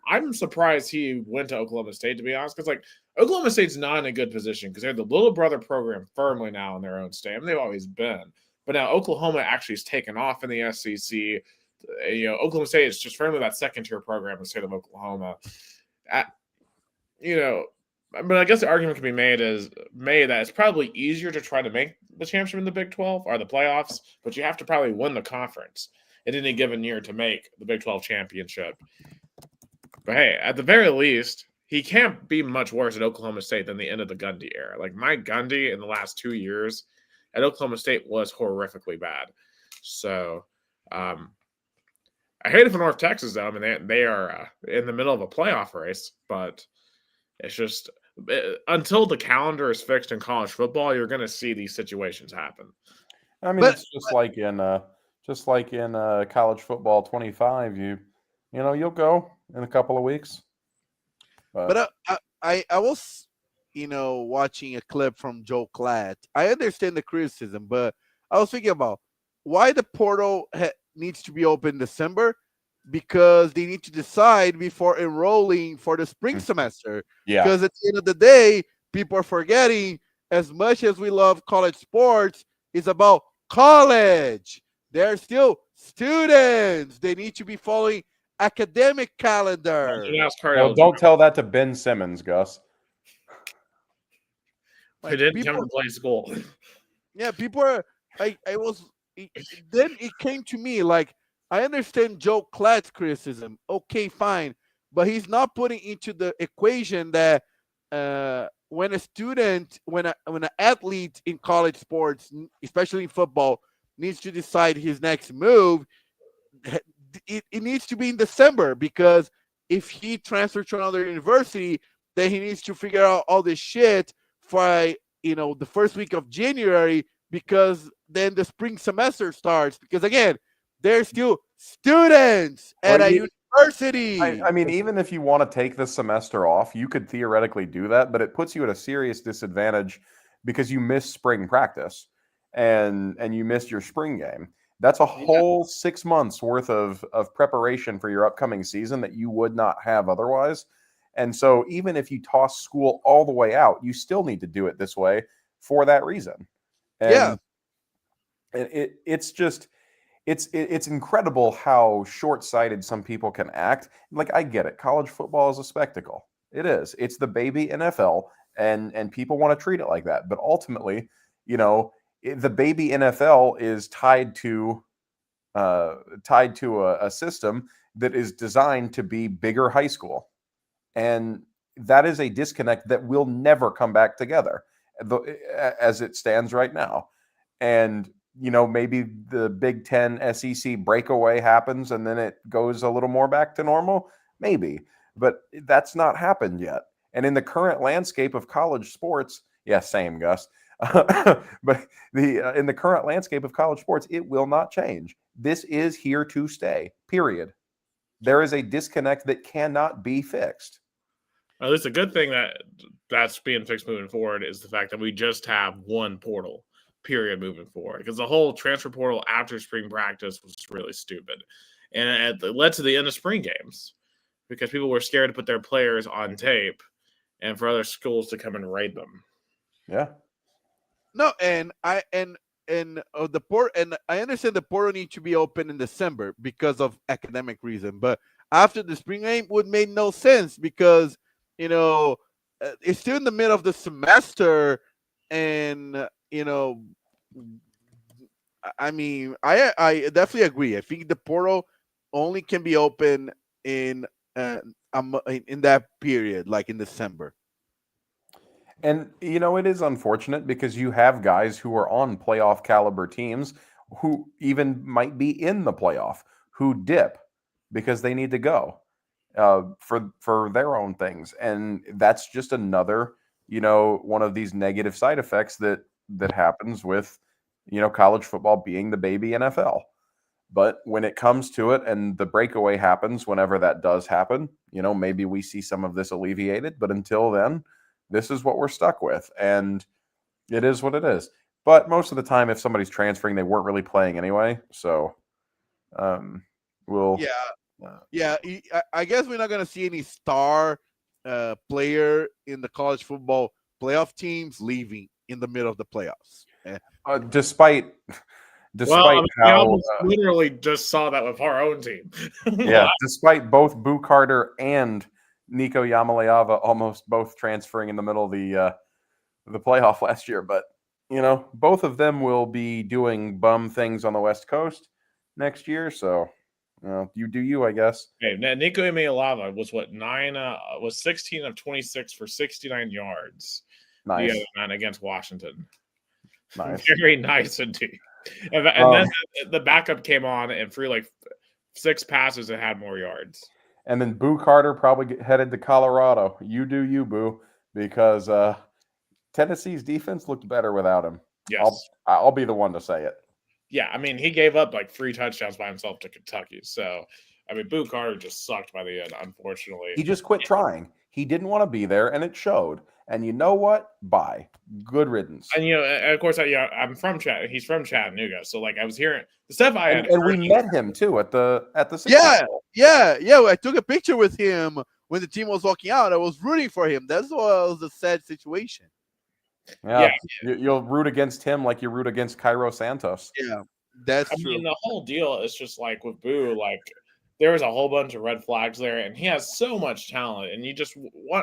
I'm surprised he went to Oklahoma State, to be honest, because Oklahoma State's not in a good position because they're the little brother program firmly now in their own state. I mean, they've always been, but now Oklahoma actually has taken off in the SEC. Oklahoma State is just firmly that second tier program in the state of Oklahoma. But I guess the argument can be made that it's probably easier to try to make the championship in the Big 12 or the playoffs, but you have to probably win the conference in any given year to make the Big 12 championship. But hey, at the very least, he can't be much worse at Oklahoma State than the end of the Gundy era. Like Mike Gundy in the last 2 years at Oklahoma State was horrifically bad. So I hate it for North Texas, though. I mean, they are in the middle of a playoff race, but it's just until the calendar is fixed in college football, you're going to see these situations happen. I mean, it's just like in college football 25. You'll go in a couple of weeks. But I was, watching a clip from Joe Klatt. I understand the criticism, but I was thinking about why the portal needs to be open in December, because they need to decide before enrolling for the spring semester. Yeah. Because at the end of the day, people are forgetting, as much as we love college sports, it's about college. They're still students. They need to be following academic calendar. Well, don't tell that to Ben Simmons, Gus. He didn't come to play school. Yeah, people are. Then it came to me like, I understand Joe Klatt's criticism. Okay, fine. But he's not putting into the equation that when an athlete in college sports, especially in football, needs to decide his next move, it needs to be in December, because if he transfers to another university, then he needs to figure out all this shit for the first week of January, because then the spring semester starts. Because again, they're still students at a university. I mean, even if you want to take the semester off, you could theoretically do that, but it puts you at a serious disadvantage because you miss spring practice and you miss your spring game. That's a whole 6 months worth of preparation for your upcoming season that you would not have otherwise. And so even if you toss school all the way out, you still need to do it this way for that reason. And it's incredible how short-sighted some people can act. Like, I get it. College football is a spectacle. It is. It's the baby NFL, and people want to treat it like that. But ultimately, the baby NFL is tied to a system that is designed to be bigger high school. And that is a disconnect that will never come back together as it stands right now. And maybe the Big Ten SEC breakaway happens and then it goes a little more back to normal, maybe, but that's not happened yet. And in the current landscape of college sports, same, Gus. But in the current landscape of college sports, it will not change. This is here to stay, period. There is a disconnect that cannot be fixed. At least a good thing that's being fixed moving forward is the fact that we just have one portal, period, moving forward. Because the whole transfer portal after spring practice was really stupid. And it led to the end of spring games because people were scared to put their players on tape and for other schools to come and raid them. Yeah. No, and I understand the portal needs to be open in December because of academic reason, but after the spring game would make no sense because it's still in the middle of the semester, and I mean, I definitely agree. I think the portal only can be open in that period, like in December. And, it is unfortunate because you have guys who are on playoff caliber teams who even might be in the playoff who dip because they need to go for their own things. And that's just another, one of these negative side effects that happens with, college football being the baby NFL. But when it comes to it and the breakaway happens, whenever that does happen, maybe we see some of this alleviated. But until then, this is what we're stuck with, and it is what it is. But most of the time, if somebody's transferring, they weren't really playing anyway. So, we'll. I guess we're not going to see any star player in the college football playoff teams leaving in the middle of the playoffs. Despite we almost literally just saw that with our own team. Despite both Boo Carter and Nico Yamaleava almost both transferring in the middle of the playoff last year. But, both of them will be doing bum things on the West Coast next year. So, you do you, I guess. Okay, now Nico Yamaleava was 16 of 26 for 69 yards. Nice. The other night against Washington. Nice. Very nice indeed. And then the backup came on and threw like 6 passes and had more yards. And then Boo Carter probably headed to Colorado. You do you, Boo, because Tennessee's defense looked better without him. Yes. I'll be the one to say it. Yeah, I mean, he gave up like 3 touchdowns by himself to Kentucky. So, I mean, Boo Carter just sucked by the end, unfortunately. He just quit trying. He didn't want to be there, and it showed. And you know what? Bye. Good riddance. And, of course, I'm from Chattanooga. He's from Chattanooga. So, like, I was hearing the stuff I had. And we met him, too, at the Yeah. I took a picture with him when the team was walking out. I was rooting for him. That was a sad situation. Yeah. You'll root against him like you root against Cairo Santos. Yeah, that's true. I mean, the whole deal is just like with Boo, like, there was a whole bunch of red flags there, and he has so much talent. And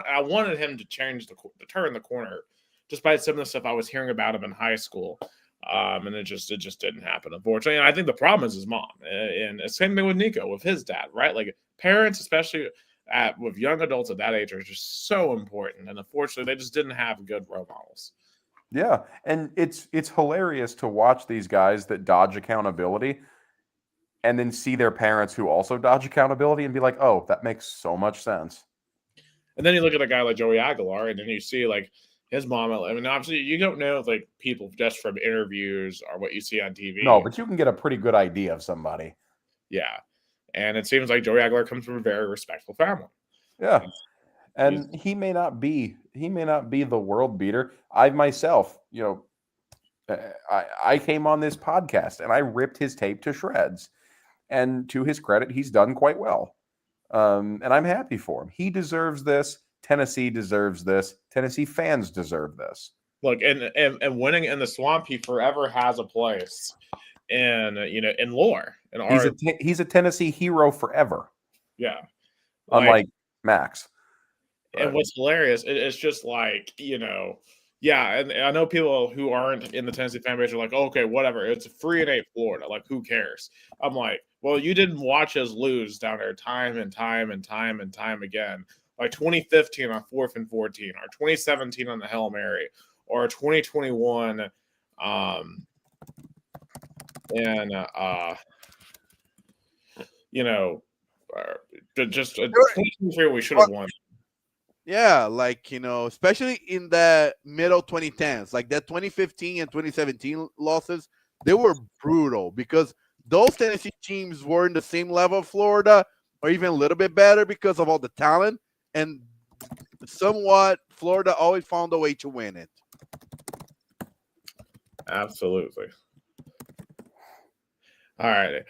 I wanted him to turn the corner, despite some of the stuff I was hearing about him in high school. And it just didn't happen, unfortunately. And I think the problem is his mom, and the same thing with Nico, with his dad, right? Like, parents, especially with young adults at that age, are just so important. And unfortunately, they just didn't have good role models. Yeah, and it's hilarious to watch these guys that dodge accountability and then see their parents who also dodge accountability and be like, oh, that makes so much sense. And then you look at a guy like Joey Aguilar, and then you see, like, his mom. I mean, obviously, you don't know, like, people just from interviews or what you see on TV. No, but you can get a pretty good idea of somebody. Yeah, and it seems like Joey Aguilar comes from a very respectful family. Yeah, and he may not be the world beater. I myself, I came on this podcast and I ripped his tape to shreds. And to his credit, he's done quite well. And I'm happy for him. He deserves this. Tennessee deserves this. Tennessee fans deserve this. Look, and winning in the swamp, he forever has a place in lore. In our He's a Tennessee hero forever. Yeah. Unlike Max. And what's hilarious, it's just like, yeah, and I know people who aren't in the Tennessee fan base are like, oh, okay, whatever. It's a 3-8 Florida. Like, who cares? I'm like, well, you didn't watch us lose down there time and time and time and time again. Like 2015 on 4th and 14, or 2017 on the Hail Mary, or 2021 and just 2023 we should have won. Yeah, like, especially in the middle 2010s, like that 2015 and 2017 losses, they were brutal because those Tennessee teams were in the same level of Florida or even a little bit better because of all the talent, and somewhat Florida always found a way to win it. Absolutely. All right.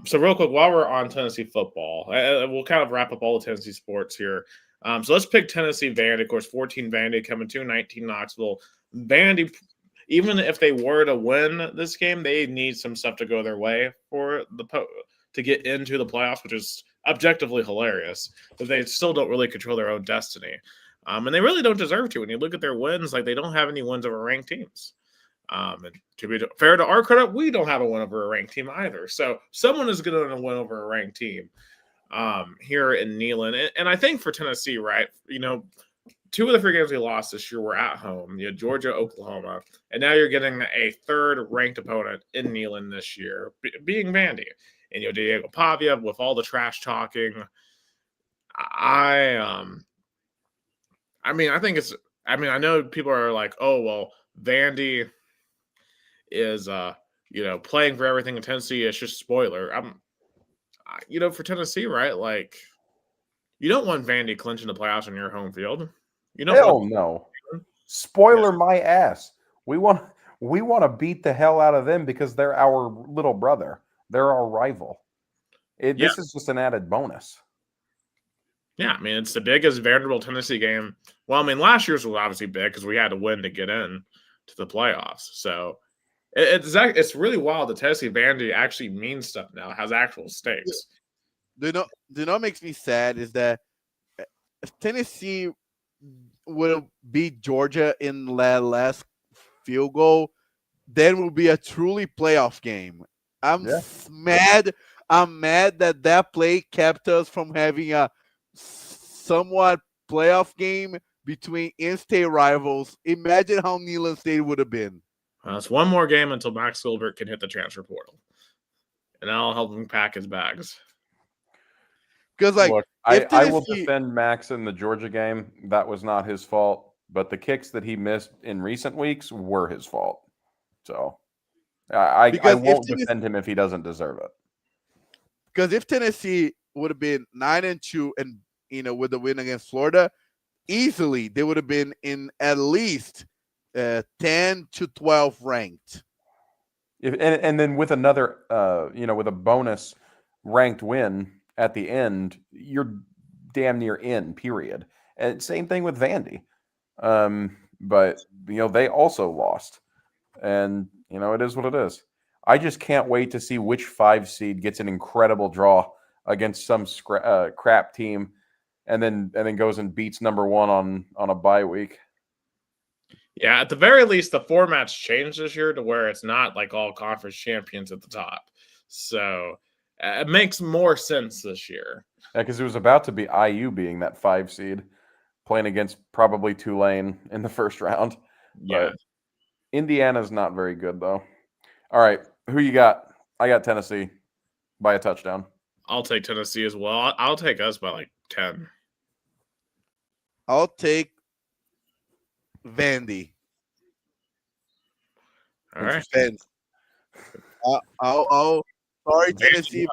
So real quick, while we're on Tennessee football, we'll kind of wrap up all the Tennessee sports here. So let's pick Tennessee Vandy. Of course, 14 Vandy coming to 19 Knoxville. Vandy, even if they were to win this game, they need some stuff to go their way to get into the playoffs, which is objectively hilarious. But they still don't really control their own destiny. And they really don't deserve to. When you look at their wins, like, they don't have any wins over ranked teams. And to be fair to our credit, we don't have a win over a ranked team either. So someone is going to win over a ranked team here in Neyland. And I think for Tennessee, right, 2 of the 3 games we lost this year were at home. You had Georgia, Oklahoma, and now you're getting a 3rd ranked opponent in Neyland this year, being Vandy. And Diego Pavia with all the trash talking. I know people are like, oh, well, Vandy is playing for everything in Tennessee. It's just spoiler. For Tennessee, right? Like, you don't want Vandy clinching the playoffs on your home field. No. Spoiler my ass. We want to beat the hell out of them because they're our little brother. They're our rival. This is just an added bonus. Yeah, I mean, it's the biggest Vanderbilt Tennessee game. Well, I mean, last year's was obviously big because we had to win to get in to the playoffs. So it's really wild that Tennessee Vandy actually means stuff now. It has actual stakes. Do you know what makes me sad is that if Tennessee would beat Georgia in the last field goal, then will be a truly playoff game. I'm mad that play kept us from having a somewhat playoff game between in-state rivals. Imagine how Neyland State would have been. It's one more game until Max Gilbert can hit the transfer portal, and I'll help him pack his bags. Because, like, look, I will defend Max in the Georgia game. That was not his fault, but the kicks that he missed in recent weeks were his fault. So I won't defend him if he doesn't deserve it. Because if Tennessee would have been 9-2 and with the win against Florida, easily they would have been in at least 10 to 12 ranked. And then with another, with a bonus ranked win at the end, you're damn near in, period. And same thing with Vandy. But, they also lost. And, it is what it is. I just can't wait to see which 5 seed gets an incredible draw against some crap team and then goes and beats number 1 on a bye week. Yeah, at the very least, the format's changed this year to where it's not like all conference champions at the top. So it makes more sense this year. Yeah, because it was about to be IU being that 5 seed, playing against probably Tulane in the first round. Yeah. But Indiana's not very good, though. All right, who you got? I got Tennessee by a touchdown. I'll take Tennessee as well. I'll take us by like 10. I'll take Vandy. All right. I'll sorry, Tennessee,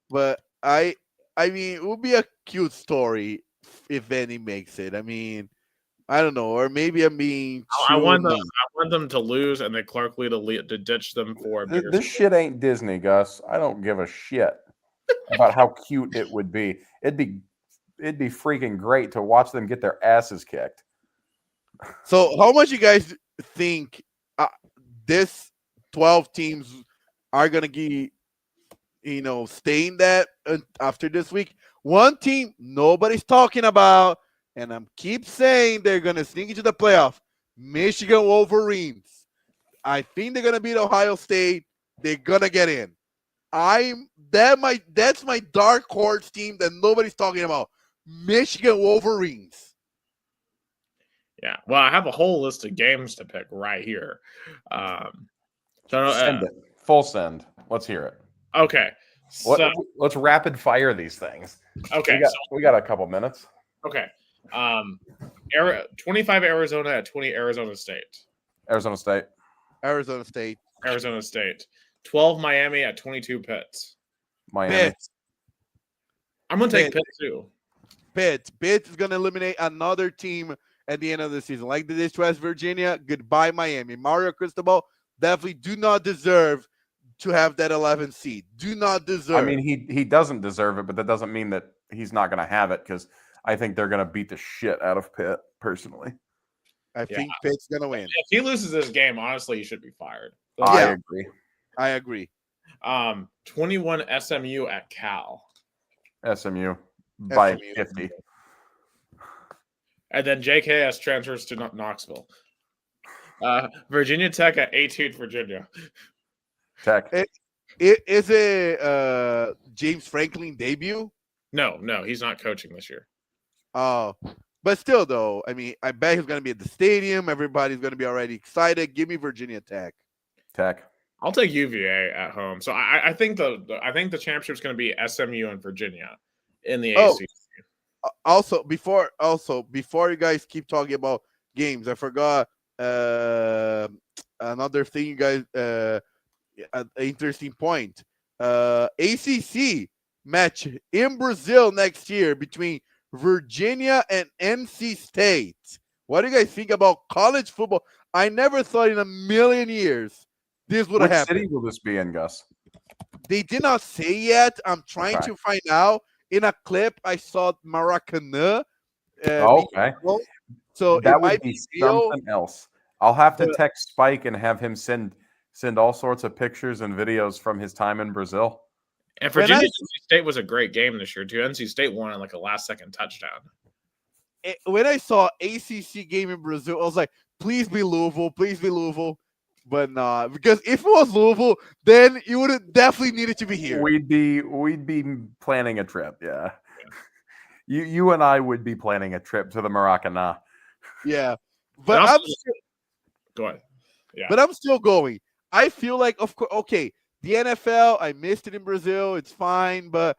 but I mean, it would be a cute story if Vandy makes it. I mean, I don't know, or maybe I'm being I too. want them to lose, and then Clark Lee to ditch them for a bigger. This shit ain't Disney, Gus. I don't give a shit about how cute it would be. It'd be freaking great to watch them get their asses kicked. So, how much you guys think this 12 teams are gonna be, staying that after this week? One team nobody's talking about, and I'm keep saying they're gonna sneak into the playoff. Michigan Wolverines. I think they're gonna beat Ohio State. They're gonna get in. That's my dark horse team that nobody's talking about. Michigan Wolverines. Yeah, well, I have a whole list of games to pick right here. Send it. Full send. Let's hear it. Okay. So, let's rapid fire these things. Okay. We got a couple minutes. Okay. 25 Arizona at 20 Arizona State. Arizona State. Arizona State. Arizona State. 12 Miami at 22 Pitt. Miami. Pitt. I'm going to take Pitt too. Pitt is going to eliminate another team at the end of the season. Like they did to West Virginia, goodbye Miami. Mario Cristobal definitely do not deserve to have that 11th seed. Do not deserve. I mean, he doesn't deserve it, but that doesn't mean that he's not going to have it, because I think they're going to beat the shit out of Pitt, personally. I think Pitt's going to win. If he loses this game, honestly, he should be fired. So, I agree. 21 SMU at Cal. SMU by 50. And then JKS transfers to Knoxville. Virginia Tech at 18 Virginia. Tech. Is it James Franklin debut? No, he's not coaching this year. Oh, but still, though, I mean, I bet he's going to be at the stadium. Everybody's going to be already excited. Give me Virginia Tech. I'll take UVA at home. So I think the championship is going to be SMU and Virginia in the ACC. Also, before you guys keep talking about games, I forgot another thing. You guys, an interesting point. ACC match in Brazil next year between Virginia and NC State. What do you guys think about college football? I never thought in a million years this would have happened. What city will this be in, Gus? They did not say yet. I'm trying to find out. In a clip, I saw Maracanã. Okay. So that it might would be real. something else. I'll have to text Spike and have him send all sorts of pictures and videos from his time in Brazil. And Virginia NC State was a great game this year too. NC State won on like a last-second touchdown. When I saw ACC game in Brazil, I was like, please be Louisville. Please be Louisville. But nah, because if it was Louisville, then you would have definitely needed to be here. We'd be planning a trip, yeah. You and I would be planning a trip to the Maracanã. Yeah, but go ahead. Yeah, but I'm still going. I feel like, of course, okay, the NFL, I missed it in Brazil. It's fine, but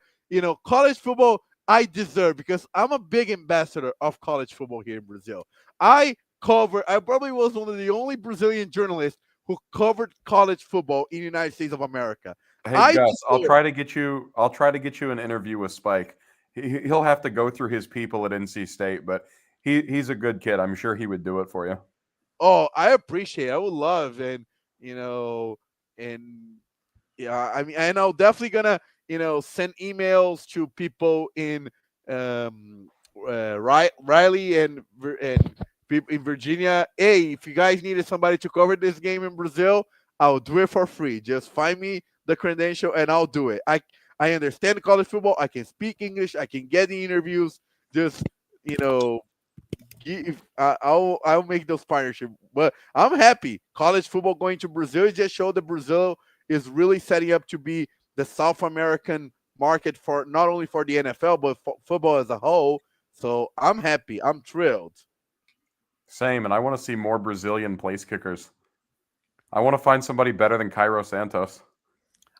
college football, I deserve, because I'm a big ambassador of college football here in Brazil. I probably was one of the only Brazilian journalists who covered college football in the United States of America. Hey, Gus, I'll try to get you an interview with Spike. He'll have to go through his people at NC State, but he's a good kid. I'm sure he would do it for you. Oh, I appreciate it. I would love, and yeah, I mean, and I'm definitely gonna send emails to people in Riley and people in Virginia. Hey, if you guys needed somebody to cover this game in Brazil, I'll do it for free. Just find me the credential and I'll do it. I understand college football. I can speak English. I can get the interviews. Just I'll make those partnerships. But I'm happy. College football going to Brazil just showed that Brazil is really setting up to be the South American market for not only for the NFL but for football as a whole. So I'm happy. I'm thrilled. Same, and I want to see more Brazilian place kickers. I want to find somebody better than Cairo Santos.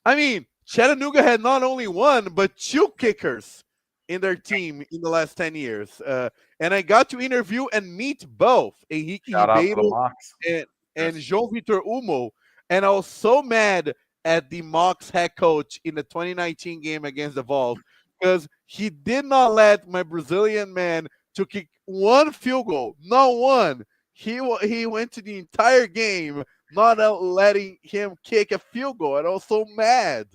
I mean, Chattanooga had not only one, but two kickers in their team in the last 10 years. And I got to interview and meet both Henrique Ribeiro and João Vitor Umo. And I was so mad at the Mox head coach in the 2019 game against the Vols because he did not let my Brazilian man to kick one field goal, not one. He went to the entire game not letting him kick a field goal, and I was so mad.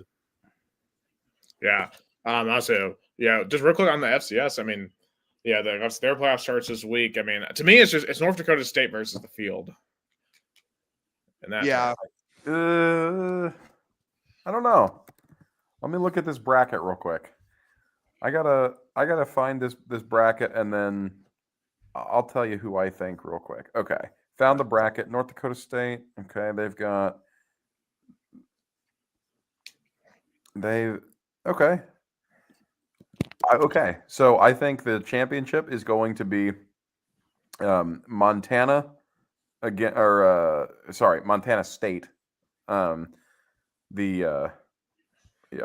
Yeah. Also, yeah, just real quick on the FCS. I mean, yeah, their playoff starts this week. I mean, to me, it's North Dakota State versus the field. And that Yeah. I don't know. Let me look at this bracket real quick. I gotta find this bracket, and then I'll tell you who I think real quick. Okay, found the bracket. North Dakota State. Okay, okay. Okay, so I think the championship is going to be Montana again, or Montana State.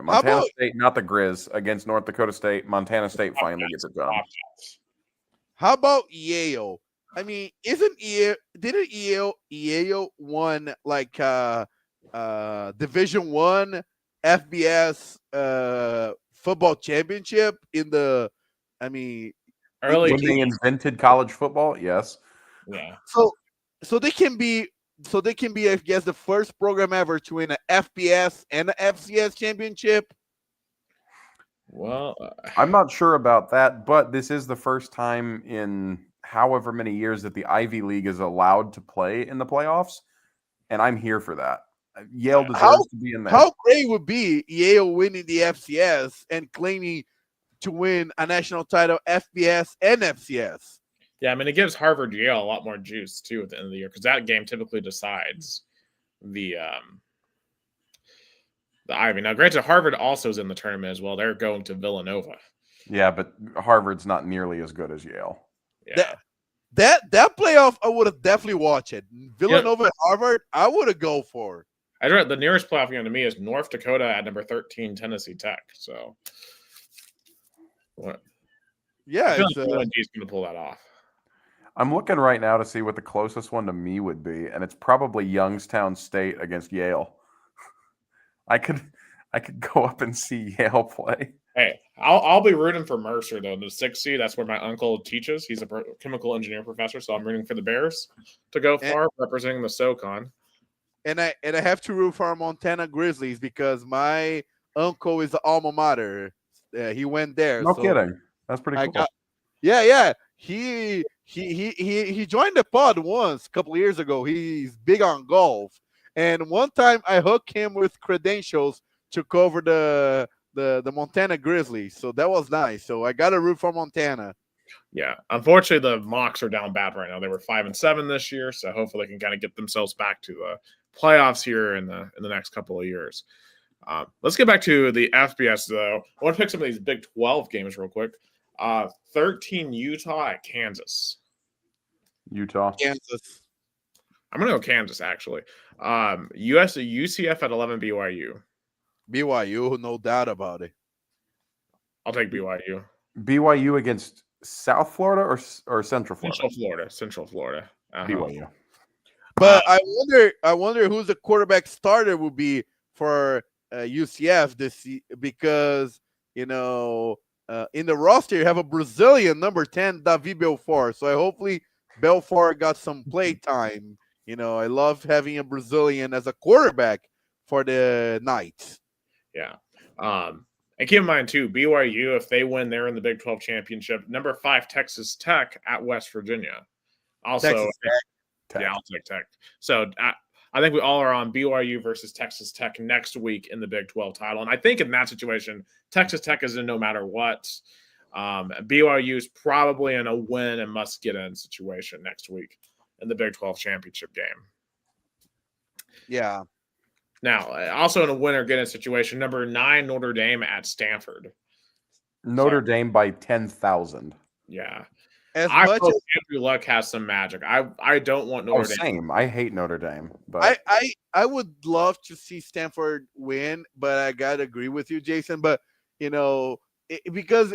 Montana State, not the Grizz, against North Dakota State. Montana State finally gets it done. How about Yale? I mean, didn't Yale won like Division I FBS football championship in the early when they invented college football? Yes. Yeah. So they can be, I guess, the first program ever to win an FBS and an FCS championship. Well, I'm not sure about that, but this is the first time in however many years that the Ivy League is allowed to play in the playoffs, and I'm here for that. Yale deserves to be in there. How great would be Yale winning the FCS and claiming to win a national title FBS and FCS? Yeah, I mean, it gives Harvard Yale a lot more juice too at the end of the year, because that game typically decides the Ivy. Now, granted, Harvard also is in the tournament as well. They're going to Villanova. Yeah, but Harvard's not nearly as good as Yale. Yeah. That playoff, I would have definitely watched it. Villanova and Harvard, I would have go for. I don't. The nearest playoff game to me is North Dakota at number 13, Tennessee Tech. So, what? Yeah, I feel like UNC's going to pull that off. I'm looking right now to see what the closest one to me would be, and it's probably Youngstown State against Yale. I could go up and see Yale play. Hey, I'll be rooting for Mercer though. The 6th seed, that's where my uncle teaches. He's a chemical engineer professor, so I'm rooting for the Bears to go far, representing the SoCon. And I have to root for Montana Grizzlies because my uncle is the alma mater. He went there. No kidding. That's pretty cool. Yeah. He joined the pod once a couple of years ago. He's big on golf, and one time I hooked him with credentials to cover the Montana Grizzlies. So that was nice. So I got to root for Montana. Yeah, unfortunately, the Mocs are down bad right now. They were 5-7 this year, so hopefully they can kind of get themselves back to the playoffs here in the next couple of years. Let's get back to the FBS though. I want to pick some of these Big 12 games real quick. 13 Utah at Kansas. Kansas. I'm gonna go Kansas actually. UCF at 11 BYU. BYU, no doubt about it. I'll take BYU. BYU against South Florida or Central Florida? Central Florida. BYU. But I wonder who the quarterback starter will be for UCF this because in the roster you have a Brazilian number 10, Davi Belfort. So hopefully Belfort got some play time. I love having a Brazilian as a quarterback for the Knights. Yeah. And keep in mind, too, BYU, if they win, they're in the Big 12 championship. Number 5, Texas Tech at West Virginia. Also, Texas Tech. Yeah, I'll take Tech. So I think we all are on BYU versus Texas Tech next week in the Big 12 title. And I think in that situation, Texas Tech is in no matter what. BYU is probably in a win and must get in situation next week in the Big 12 championship game. Yeah. Now, also in a winner get in situation, number 9, Notre Dame at Stanford. Notre Dame by 10,000. Yeah. I hope Andrew Luck has some magic. I don't want Notre Dame. Same. I hate Notre Dame. But I would love to see Stanford win, but I gotta agree with you, Jason. But because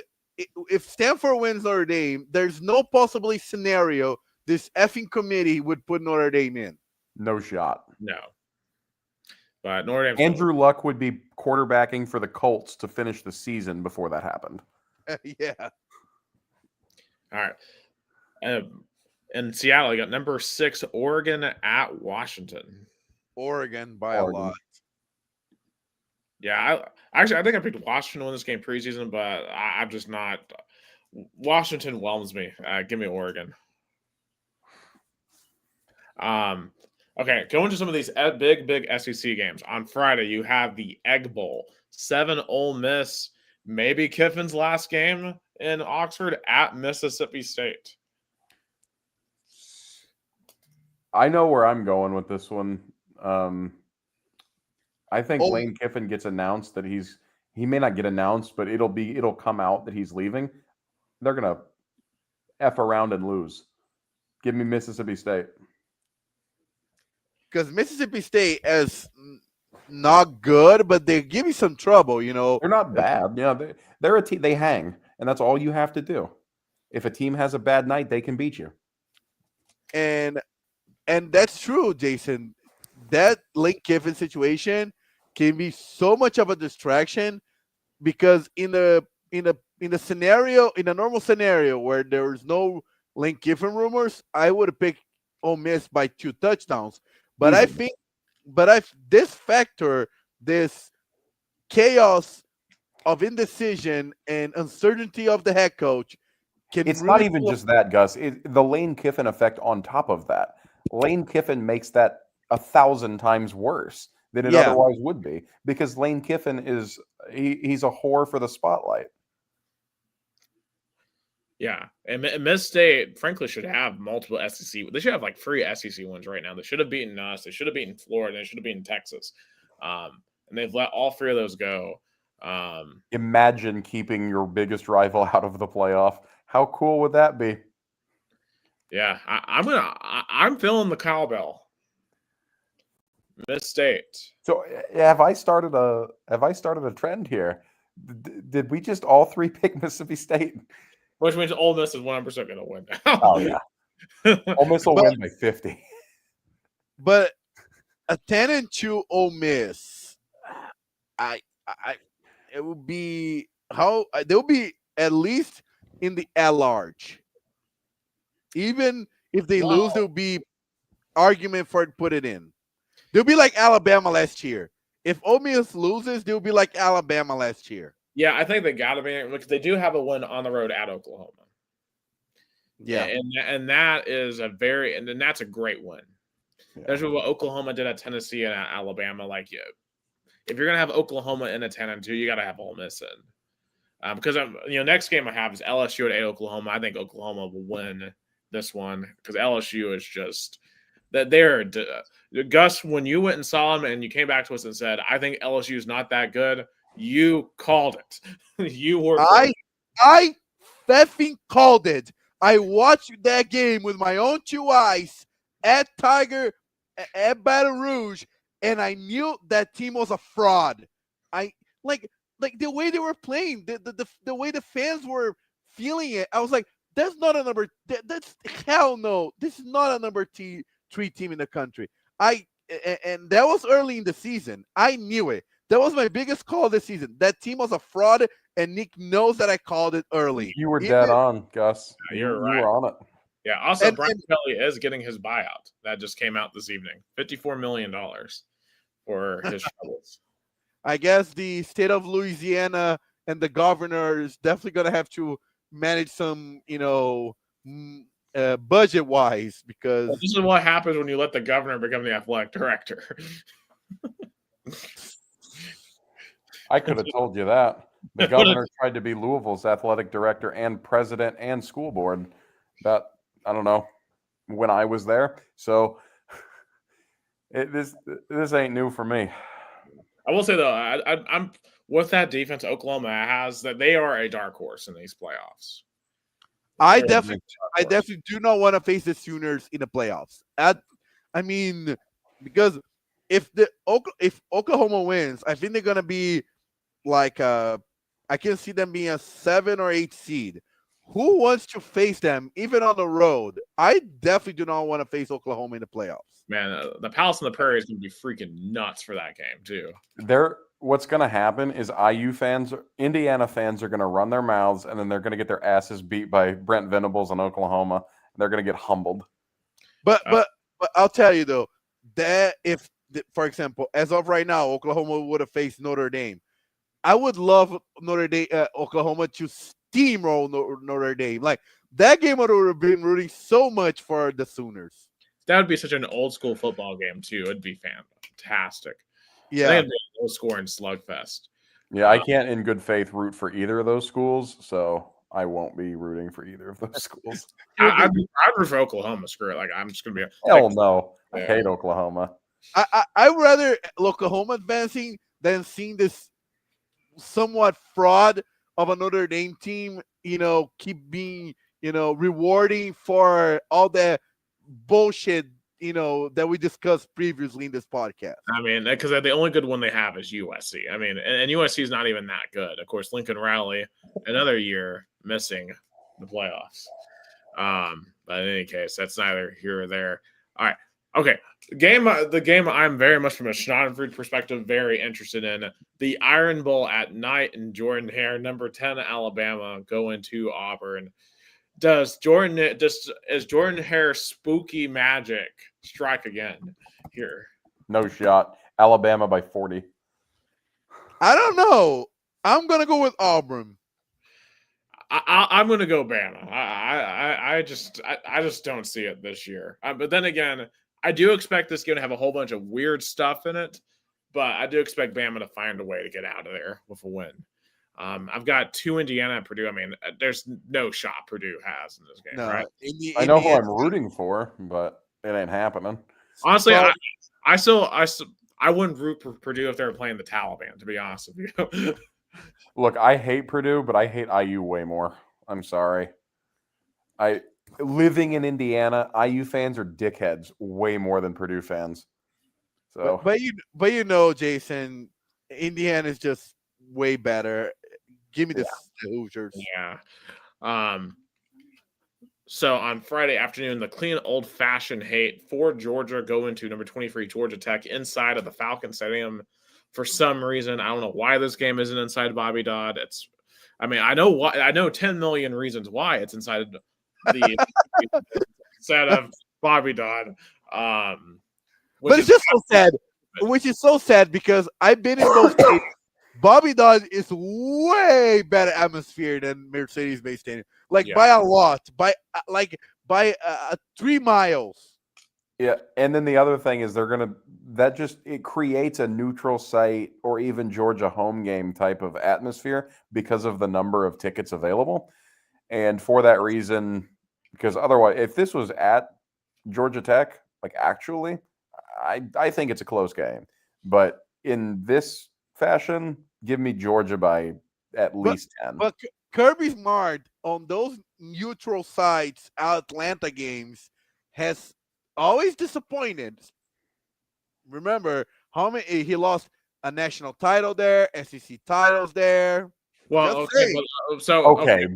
if Stanford wins Notre Dame, there's no possible scenario this effing committee would put Notre Dame in. No shot. No. But Notre Dame. Andrew Luck would be quarterbacking for the Colts to finish the season before that happened. Yeah. All right. In Seattle, you got number 6 Oregon at Washington. Oregon by a Oregon. lot. Yeah, I think I picked Washington to win this game preseason, but I'm just not. Washington whelms me. Give me Oregon. Okay, going to some of these big SEC games. On Friday, you have the Egg Bowl. 7 Ole Miss, maybe Kiffin's last game in Oxford at Mississippi State. I know where I'm going with this one. I think Oh. Lane Kiffin gets announced that he may not get announced, but it'll come out that he's leaving. They're gonna F around and lose. Give me Mississippi State. Because Mississippi State is not good, but they give you some trouble, you know. They're not bad. You know, they're a team. They hang, and that's all you have to do. If a team has a bad night, they can beat you. And that's true, Jason. That Lane Kiffin situation can be so much of a distraction because in a normal scenario where there's no Lane Kiffin rumors, I would have picked Ole Miss by 2 touchdowns. But I think, this factor, this chaos of indecision and uncertainty of the head coach can. It's not even just that, Gus. The Lane Kiffin effect on top of that. Lane Kiffin makes that 1,000 times worse than it otherwise would be because Lane Kiffin he's a whore for the spotlight. Yeah, and Miss State, frankly, should have multiple SEC. They should have like 3 SEC wins right now. They should have beaten us. They should have beaten Florida. They should have beaten Texas. And they've let all 3 of those go. Imagine keeping your biggest rival out of the playoff. How cool would that be? Yeah, I'm feeling the cowbell. Miss State. So have I started a trend here? Did we just all 3 pick Mississippi State? Which means Ole Miss is 100% going to win now. Oh yeah, Ole Miss will win by 50. But a 10-2 Ole Miss, it would be they'll be at least in the at-large. Even if they lose, there'll be argument for it to put it in. They'll be like Alabama last year. If Ole Miss loses, they'll be like Alabama last year. Yeah, I think they got to be because they do have a win on the road at Oklahoma. Yeah, and that is and that's a great win. Yeah. That's what Oklahoma did at Tennessee and at Alabama. Like, if you're gonna have Oklahoma in a 10-2, you got to have Ole Miss in. Because next game I have is LSU at Oklahoma. I think Oklahoma will win this one because LSU is just that they're Gus. When you went and saw them and you came back to us and said, "I think LSU is not that good," you called it. You were. I effing called it. I watched that game with my own 2 eyes at Baton Rouge, and I knew that team was a fraud. I like the way they were playing, the way the fans were feeling it. I was like, that's not a number. That's hell no. This is not a number 3 team in the country. And that was early in the season. I knew it. That was my biggest call this season. That team was a fraud, and Nick knows that I called it early. You were dead on, Gus. Yeah, you're right. You were on it. Yeah. Also, Brian Kelly is getting his buyout. That just came out this evening. $54 million for his troubles. I guess the state of Louisiana and the governor is definitely going to have to manage some, budget-wise because this is what happens when you let the governor become the athletic director. I could have told you that. The governor tried to be Louisville's athletic director and president and school board. That I don't know when I was there. So this ain't new for me. I will say though, I'm with that defense. Oklahoma has that they are a dark horse in these playoffs. I definitely do not want to face the Sooners in the playoffs. Because if Oklahoma wins, I think they're gonna be like I can see them being a 7 or 8 seed. Who wants to face them even on the road? I definitely do not want to face Oklahoma in the playoffs. Man, the Palace on the Prairie is going to be freaking nuts for that game too. What's going to happen is Indiana fans are going to run their mouths, and then they're going to get their asses beat by Brent Venables in Oklahoma. And they're going to get humbled. But I'll tell you though, that if, for example, as of right now, Oklahoma would have faced Notre Dame, I would love Oklahoma to steamroll Notre Dame. Like that game, I would have been rooting so much for the Sooners. That would be such an old school football game too. It'd be fantastic. Yeah, it'd be a low scoring slugfest. Yeah, I can't in good faith root for either of those schools, so I won't be rooting for either of those schools. I'd root for Oklahoma. Screw it. Like I'm just gonna be hell no. I hate Oklahoma. I'd rather Oklahoma advancing than seeing this somewhat fraud of a Notre Dame team, keep being, rewarding for all the bullshit, that we discussed previously in this podcast. I mean, because the only good one they have is USC. I mean, and USC is not even that good. Of course, Lincoln Riley, another year missing the playoffs. But in any case, that's neither here or there. All right. Okay. The game I'm very much from a Schadenfreude perspective, very interested in. The Iron Bowl at night in Jordan Hare, number 10 Alabama, go into Auburn. Is Jordan Hare spooky magic strike again here? No shot. Alabama by 40. I don't know. I'm gonna go with Auburn. I'm gonna go Bama. I just don't see it this year. But then again, I do expect this game to have a whole bunch of weird stuff in it. But I do expect Bama to find a way to get out of there with a win. I've got 2 Indiana and Purdue. I mean, there's no shot Purdue has in this game, right? I know who I'm rooting for, but it ain't happening. Honestly, I wouldn't root for Purdue if they were playing the Taliban, to be honest with you. Look, I hate Purdue, but I hate IU way more. I'm sorry. Living in Indiana, IU fans are dickheads way more than Purdue fans. So, but Jason, Indiana is just way better. Give me the Hoosiers. Yeah. So on Friday afternoon, the clean old-fashioned hate for Georgia go into number 23 Georgia Tech inside of the Falcon Stadium. For some reason, I don't know why this game isn't inside Bobby Dodd. I know 10 million reasons why it's inside the instead of Bobby Dodd. But it's just so sad. Which is so sad because I've been in those states. Bobby Dodd is way better atmosphere than Mercedes-Benz Stadium, by a lot, by 3 miles. Yeah, and then the other thing is it creates a neutral site or even Georgia home game type of atmosphere because of the number of tickets available, and for that reason, because otherwise, if this was at Georgia Tech, actually, I think it's a close game, but in this fashion, give me Georgia by at least 10. But Kirby Smart on those neutral sites, Atlanta games, has always disappointed. Remember how many he lost a national title there, SEC titles there. Well, but here's the thing,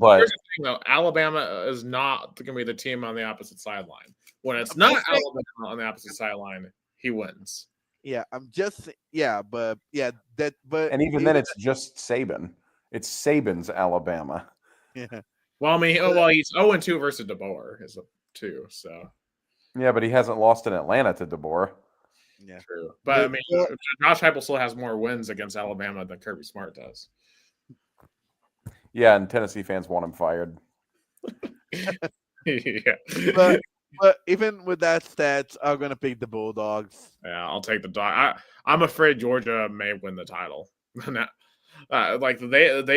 though, Alabama is not going to be the team on the opposite sideline. When it's not Alabama on the opposite sideline, he wins. Yeah, and then it's just Saban. It's Saban's Alabama. Yeah. Well, he's 0-2 versus DeBoer is 2, so. Yeah, but he hasn't lost in Atlanta to DeBoer. Yeah, true. But Josh Heupel still has more wins against Alabama than Kirby Smart does. Yeah, and Tennessee fans want him fired. Yeah. But even with that stats, I'm gonna pick the Bulldogs. Yeah, I'll take the dog. I'm afraid Georgia may win the title. They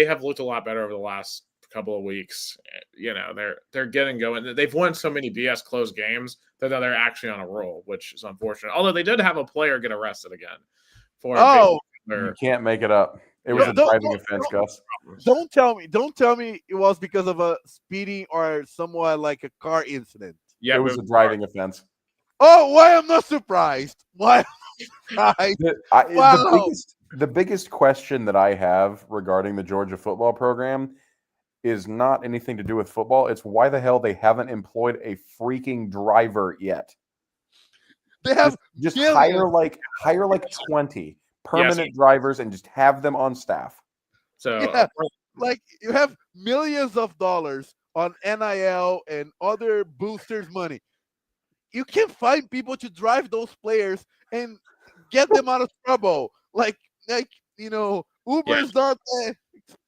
have looked a lot better over the last couple of weeks. They're getting going. They've won so many BS close games that they're actually on a roll, which is unfortunate. Although they did have a player get arrested again. You can't make it up. It was a driving offense, Gus. Don't tell me it was because of a speeding or somewhat like a car incident. Yeah, it was a driving offense. Oh, why I'm not surprised? Why? The biggest question that I have regarding the Georgia football program is not anything to do with football. It's why the hell they haven't employed a freaking driver yet. They have Just millions. hire like 20 permanent Yes. drivers and just have them on staff. So Yeah, like you have millions of dollars on NIL and other boosters' money. You can find people to drive those players and get them out of trouble. Like Uber's not there.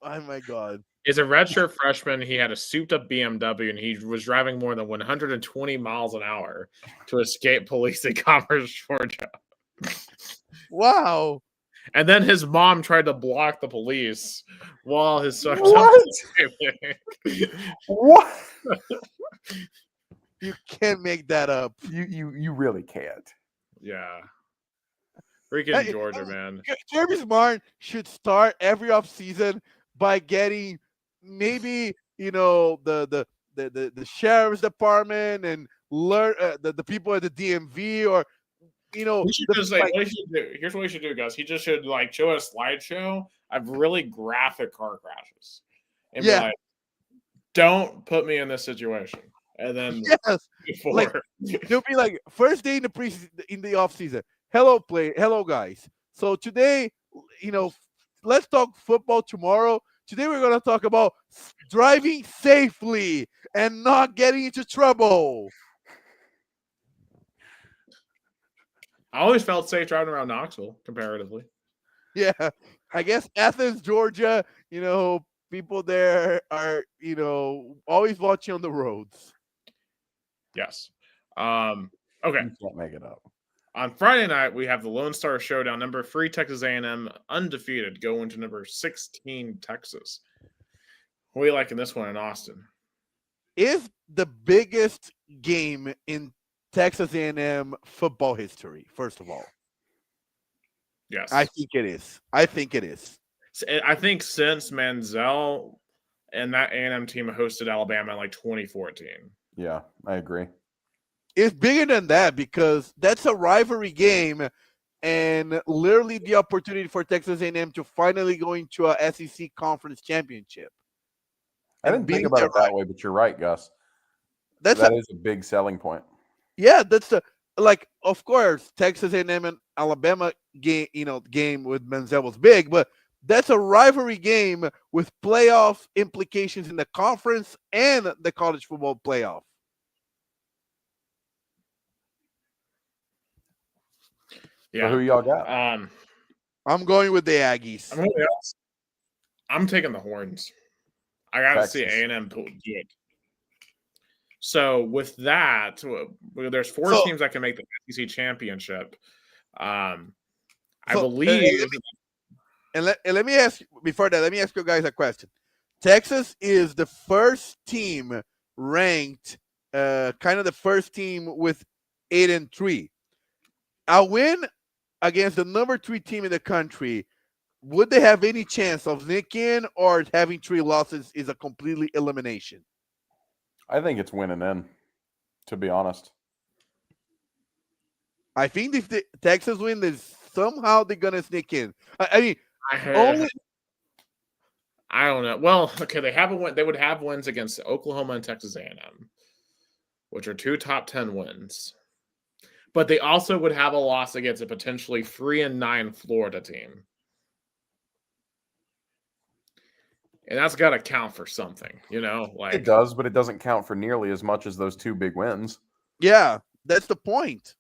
Oh my god. as a redshirt freshman, he had a souped-up BMW, and he was driving more than 120 miles an hour to escape police in Commerce, Georgia. Wow. And then his mom tried to block the police while his son What? What? You can't make that up. You really can't. Yeah. Freaking Georgia, man. Jeremy Smart should start every offseason by getting maybe the sheriff's department and learn the people at the DMV or He should just what he should do. Here's what he should do, guys. He just should show a slideshow of really graphic car crashes, and be like, "Don't put me in this situation." And then they'll be like, first day in the off season. Hello guys. So today, let's talk football tomorrow. Today we're gonna talk about driving safely and not getting into trouble. I always felt safe driving around Knoxville, comparatively. Yeah, I guess Athens, Georgia. People there are always watching on the roads. Yes. Okay. You can't make it up. On Friday night, we have the Lone Star Showdown. Number 3, Texas A&M, undefeated, going to number 16, Texas. What do you like in this one in Austin? Is the biggest game in Texas A&M football history, first of all. Yes. I think it is. I think since Manziel and that A&M team hosted Alabama in 2014. Yeah, I agree. It's bigger than that because that's a rivalry game and literally the opportunity for Texas A&M to finally go into a SEC conference championship. I didn't think about it that way, but you're right, Gus. That is a big selling point. Yeah, that's of course, Texas A&M and Alabama game with Manziel was big, but that's a rivalry game with playoff implications in the conference and the college football playoff. Yeah. So who y'all got? I'm going with the Aggies. I'm taking the Horns. I got to see A&M do it. So with that, there's 4 teams that can make the SEC championship. I believe. Let me ask before that. Let me ask you guys a question. Texas is the first team ranked, kind of the first team with 8-3. A win against the number 3 team in the country, would they have any chance of sneaking, or having 3 losses is a completely elimination? I think it's winning in, to be honest. I think if the Texas win, is somehow they're gonna sneak in. I don't know. Well, okay, they have a win. They would have wins against Oklahoma and Texas A&M, which are 2 top 10 wins. But they also would have a loss against a potentially 3-9 Florida team. And that's got to count for something, It does, but it doesn't count for nearly as much as those 2 big wins. Yeah, that's the point.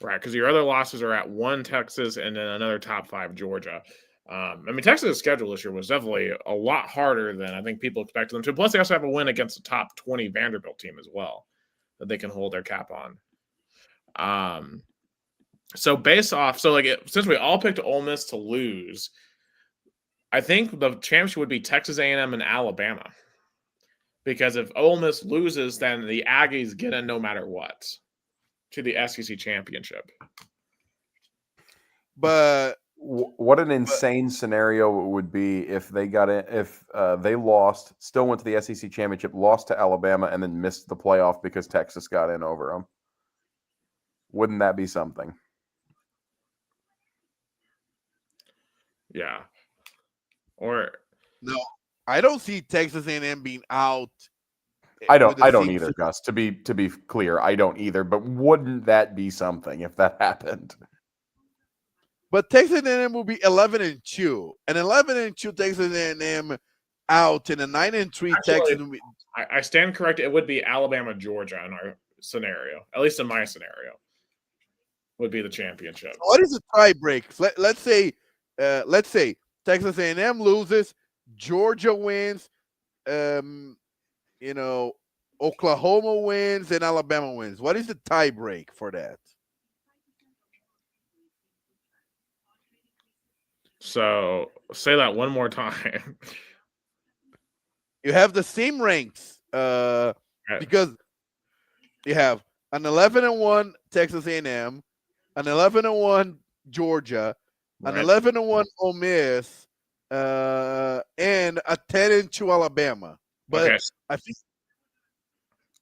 Right, because your other losses are at 1 Texas and then another top 5 Georgia. Texas' schedule this year was definitely a lot harder than I think people expected them to. Plus, they also have a win against the top 20 Vanderbilt team as well that they can hold their cap on. So since we all picked Ole Miss to lose, I think the championship would be Texas A&M and Alabama. Because if Ole Miss loses, then the Aggies get in no matter what to the SEC championship. But what an insane scenario it would be if they got in, if they lost, still went to the SEC championship, lost to Alabama, and then missed the playoff because Texas got in over them. Wouldn't that be something? Yeah. Or no. I don't see Texas A&M being out. I with the don't same either, Gus. To be clear, I don't either. But wouldn't that be something if that happened? But Texas A&M will be 11-2, and 11-2 Texas A&M out, and a 9-3 Texas. Actually, Will be, I stand corrected. It would be Alabama, Georgia in our scenario, at least in my scenario, would be the championship. what is the tie break? Let's say Texas A&M loses, Georgia wins, you know, Oklahoma wins, and Alabama wins. What is the tie break for that? So say that one more time. You have the same ranks because you have an 11-1 Texas A&M, an 11-1 Georgia, an Right. 11-1 Ole Miss, and a 10-2 Alabama. But Okay. I think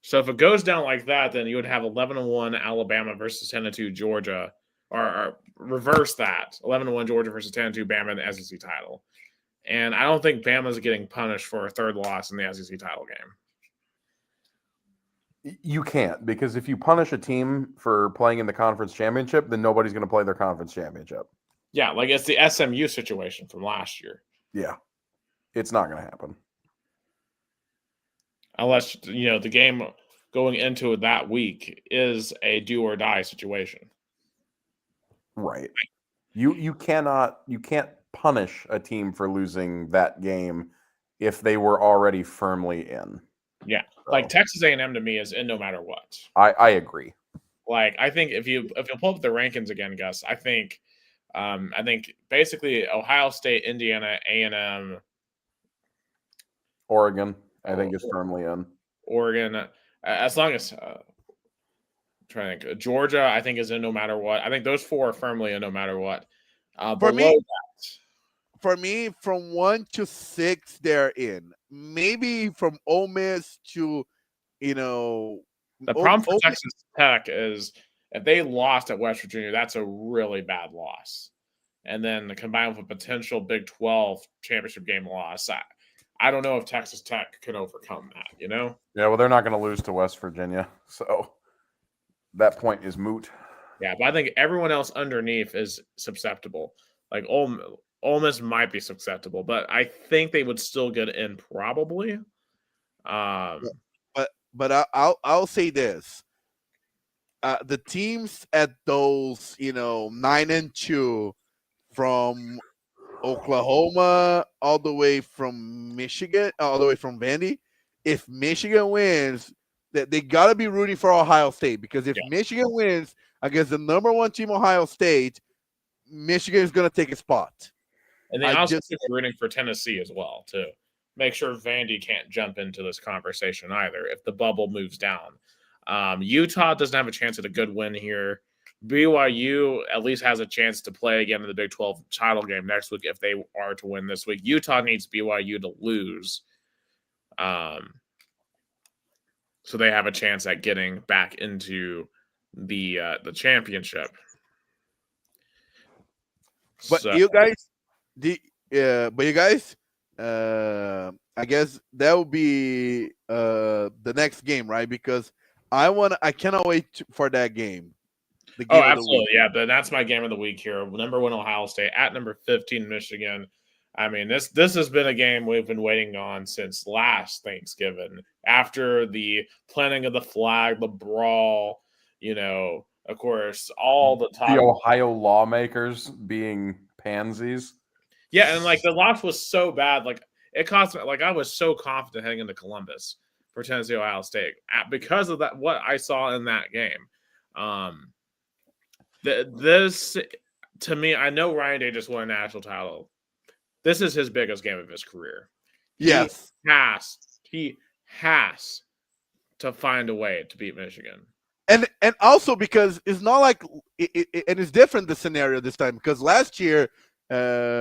So if it goes down like that, then you would have 11-1 Alabama versus 10-2 Georgia, or reverse that 11-1 Georgia versus 10-2 Bama in the SEC title. And I don't think Bama's getting punished for a third loss in the SEC title game. You can't, because if you punish a team for playing in the conference championship, then nobody's going to play their conference championship. Yeah, like it's the SMU situation from last year. Yeah, it's not going to happen. Unless, the game going into that week is a do or die situation. Right. You can't punish a team for losing that game if they were already firmly in. Yeah. So, like Texas A&M to me is in no matter what. I agree. Like I think if you pull up the rankings again, Gus, I think basically Ohio State, Indiana, A&M, Oregon, I think, is firmly in. Oregon, as long as trying to think, Georgia, I think is in no matter what. I think those four are firmly in no matter what. For me, from 1 to 6, they're in. Maybe from Ole Miss to, the problem for Texas Tech is if they lost at West Virginia, that's a really bad loss. And then combined with a potential Big 12 championship game loss, I don't know if Texas Tech could overcome that, Yeah, well, they're not going to lose to West Virginia, so that point is moot. Yeah, but I think everyone else underneath is susceptible. Like Ole Miss might be susceptible, but I think they would still get in probably. But I'll say this: the teams at those 9-2 from Oklahoma all the way from Michigan, all the way from Vandy. If Michigan wins, that they gotta be rooting for Ohio State, because if Michigan wins against the number 1 team, Ohio State, Michigan is gonna take a spot. And they also should be rooting for Tennessee as well, too. Make sure Vandy can't jump into this conversation either if the bubble moves down. Utah doesn't have a chance at a good win here. BYU at least has a chance to play again in the Big 12 title game next week if they are to win this week. Utah needs BYU to lose. So they have a chance at getting back into the championship. But you guys, I guess that will be the next game, right? Because I cannot wait for that game. The game absolutely, yeah. But that's my game of the week here. Number 1 Ohio State at number 15 Michigan. I mean, this has been a game we've been waiting on since last Thanksgiving. After the planting of the flag, the brawl, of course, all the time. The Ohio lawmakers being pansies. Yeah, and like the loss was so bad, like it cost me. Like I was so confident heading into Columbus for Tennessee Ohio State because of that. What I saw in that game, this to me, I know Ryan Day just won a national title. This is his biggest game of his career. Yes, he has to find a way to beat Michigan. And also because it's not like and it's different the scenario this time, because last year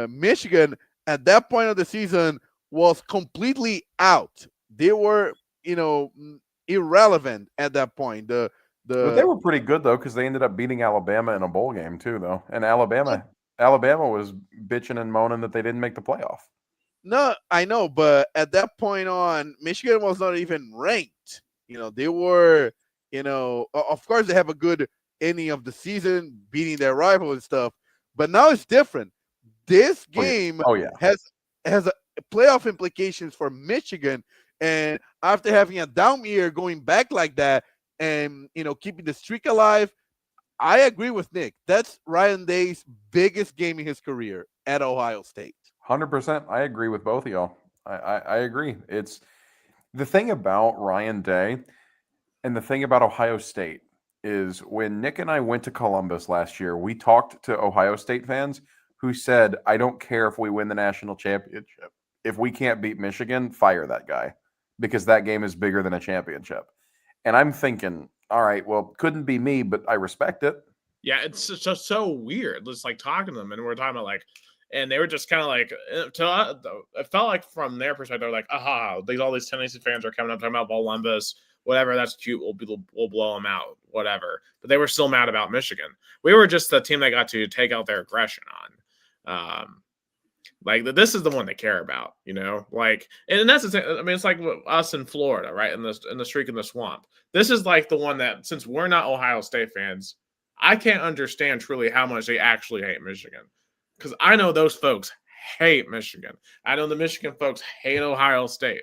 Michigan at that point of the season was completely out. They were irrelevant at that point. But they were pretty good though, because they ended up beating Alabama in a bowl game too, though. And Alabama was bitching and moaning that they didn't make the playoff. No, I know, but at that point on, Michigan was not even ranked. They were, of course they have a good ending of the season, beating their rival and stuff. But now it's different. This Oh yeah. game Oh yeah. has a playoff implications for Michigan, and after having a down year, going back like that, and keeping the streak alive, I agree with Nick. That's Ryan Day's biggest game in his career at Ohio State. 100%. I agree with both of y'all. I agree. It's the thing about Ryan Day and the thing about Ohio State is when Nick and I went to Columbus last year, we talked to Ohio State fans who said, I don't care if we win the national championship. If we can't beat Michigan, fire that guy because that game is bigger than a championship. And I'm thinking, all right, well, couldn't be me, but I respect it. Yeah, it's just so weird. Just like talking to them, and we're talking about like, and they were just kind of like, it felt like from their perspective, they're like, aha, all these Tennessee fans are coming up talking about Columbus, whatever, that's cute, we'll blow them out, whatever. But they were still mad about Michigan. We were just the team that got to take out their aggression on. Like this is the one they care about, like, and that's the thing. I mean, it's like us in Florida, right? In the streak in the swamp. This is like the one that, since we're not Ohio State fans, I can't understand truly how much they actually hate Michigan, because I know those folks hate Michigan. I know the Michigan folks hate Ohio State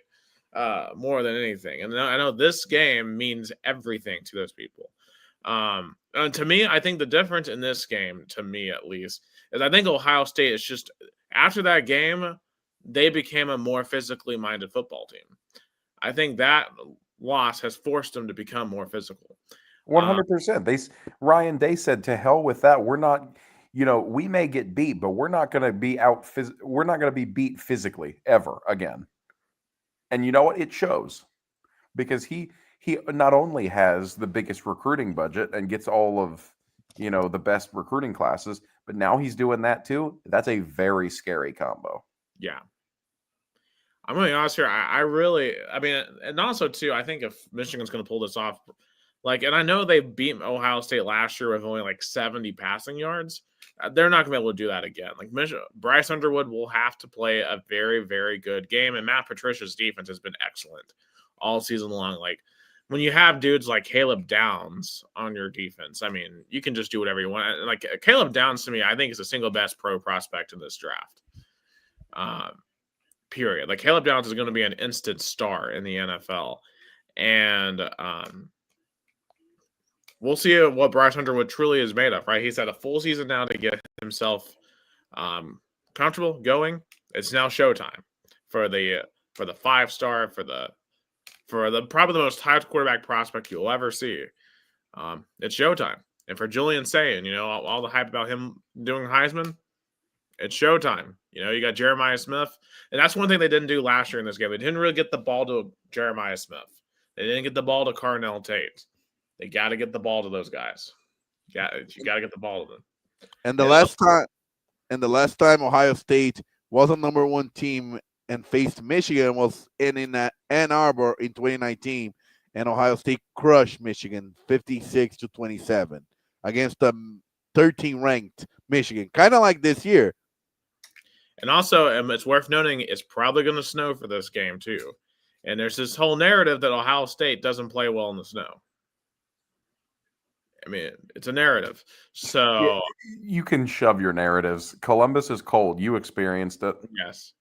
more than anything, and I know this game means everything to those people. And to me, I think the difference in this game, to me at least, is I think Ohio State is just, after that game, they became a more physically minded football team. I think that loss has forced them to become more physical. 100%. Ryan Day said, "To hell with that. We're not. We may get beat, but we're not going to be out. We're not going to be beat physically ever again." And you know what? It shows because he not only has the biggest recruiting budget and gets all of the best recruiting classes, but now he's doing that too. That's a very scary combo. Yeah. I'm going to be honest here. I mean, and also too, I think if Michigan's going to pull this off, like, and I know they beat Ohio State last year with only like 70 passing yards. They're not going to be able to do that again. Like, Bryce Underwood will have to play a very, very good game, and Matt Patricia's defense has been excellent all season long. Like, when you have dudes like Caleb Downs on your defense, I mean, you can just do whatever you want. Like, Caleb Downs, to me, I think is the single best pro prospect in this draft. Period. Like, Caleb Downs is going to be an instant star in the NFL. And we'll see what Bryce Underwood truly is made of, right? He's had a full season now to get himself comfortable going. It's now showtime for the 5-star, for the probably the most hyped quarterback prospect you'll ever see. It's showtime. And for Julian Sayin, all the hype about him doing Heisman, it's showtime. You got Jeremiah Smith. And that's one thing they didn't do last year in this game. They didn't really get the ball to Jeremiah Smith. They didn't get the ball to Carnell Tate. They got to get the ball to those guys. You got to get the ball to them. And the last time Ohio State was a number one team and faced Michigan was in Ann Arbor in 2019, and Ohio State crushed Michigan 56-27 against the 13 ranked Michigan, kind of like this year. And also, it's worth noting, it's probably going to snow for this game too. And there's this whole narrative that Ohio State doesn't play well in the snow. I mean, it's a narrative. So yeah, you can shove your narratives. Columbus is cold. You experienced it. Yes.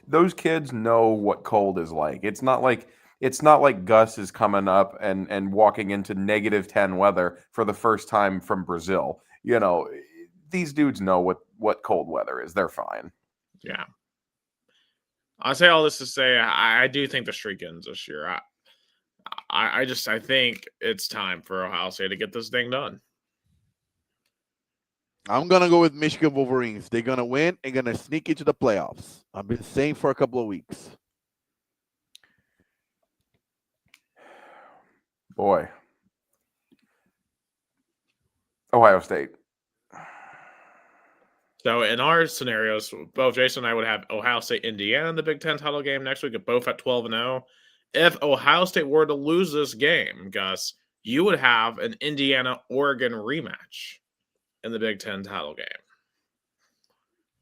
Those kids know what cold is like. It's not like Gus is coming up and walking into -10 weather for the first time from Brazil. These dudes know what cold weather is. They're fine. Yeah. I'll say all this to say I do think the streak ends this year. I think it's time for Ohio State to get this thing done. I'm going to go with Michigan Wolverines. They're going to win and going to sneak into the playoffs. I've been saying for a couple of weeks. Boy. Ohio State. So in our scenarios, both Jason and I would have Ohio State, Indiana in the Big Ten title game next week, both at 12-0. If Ohio State were to lose this game, Gus, you would have an Indiana-Oregon rematch in the Big Ten title game.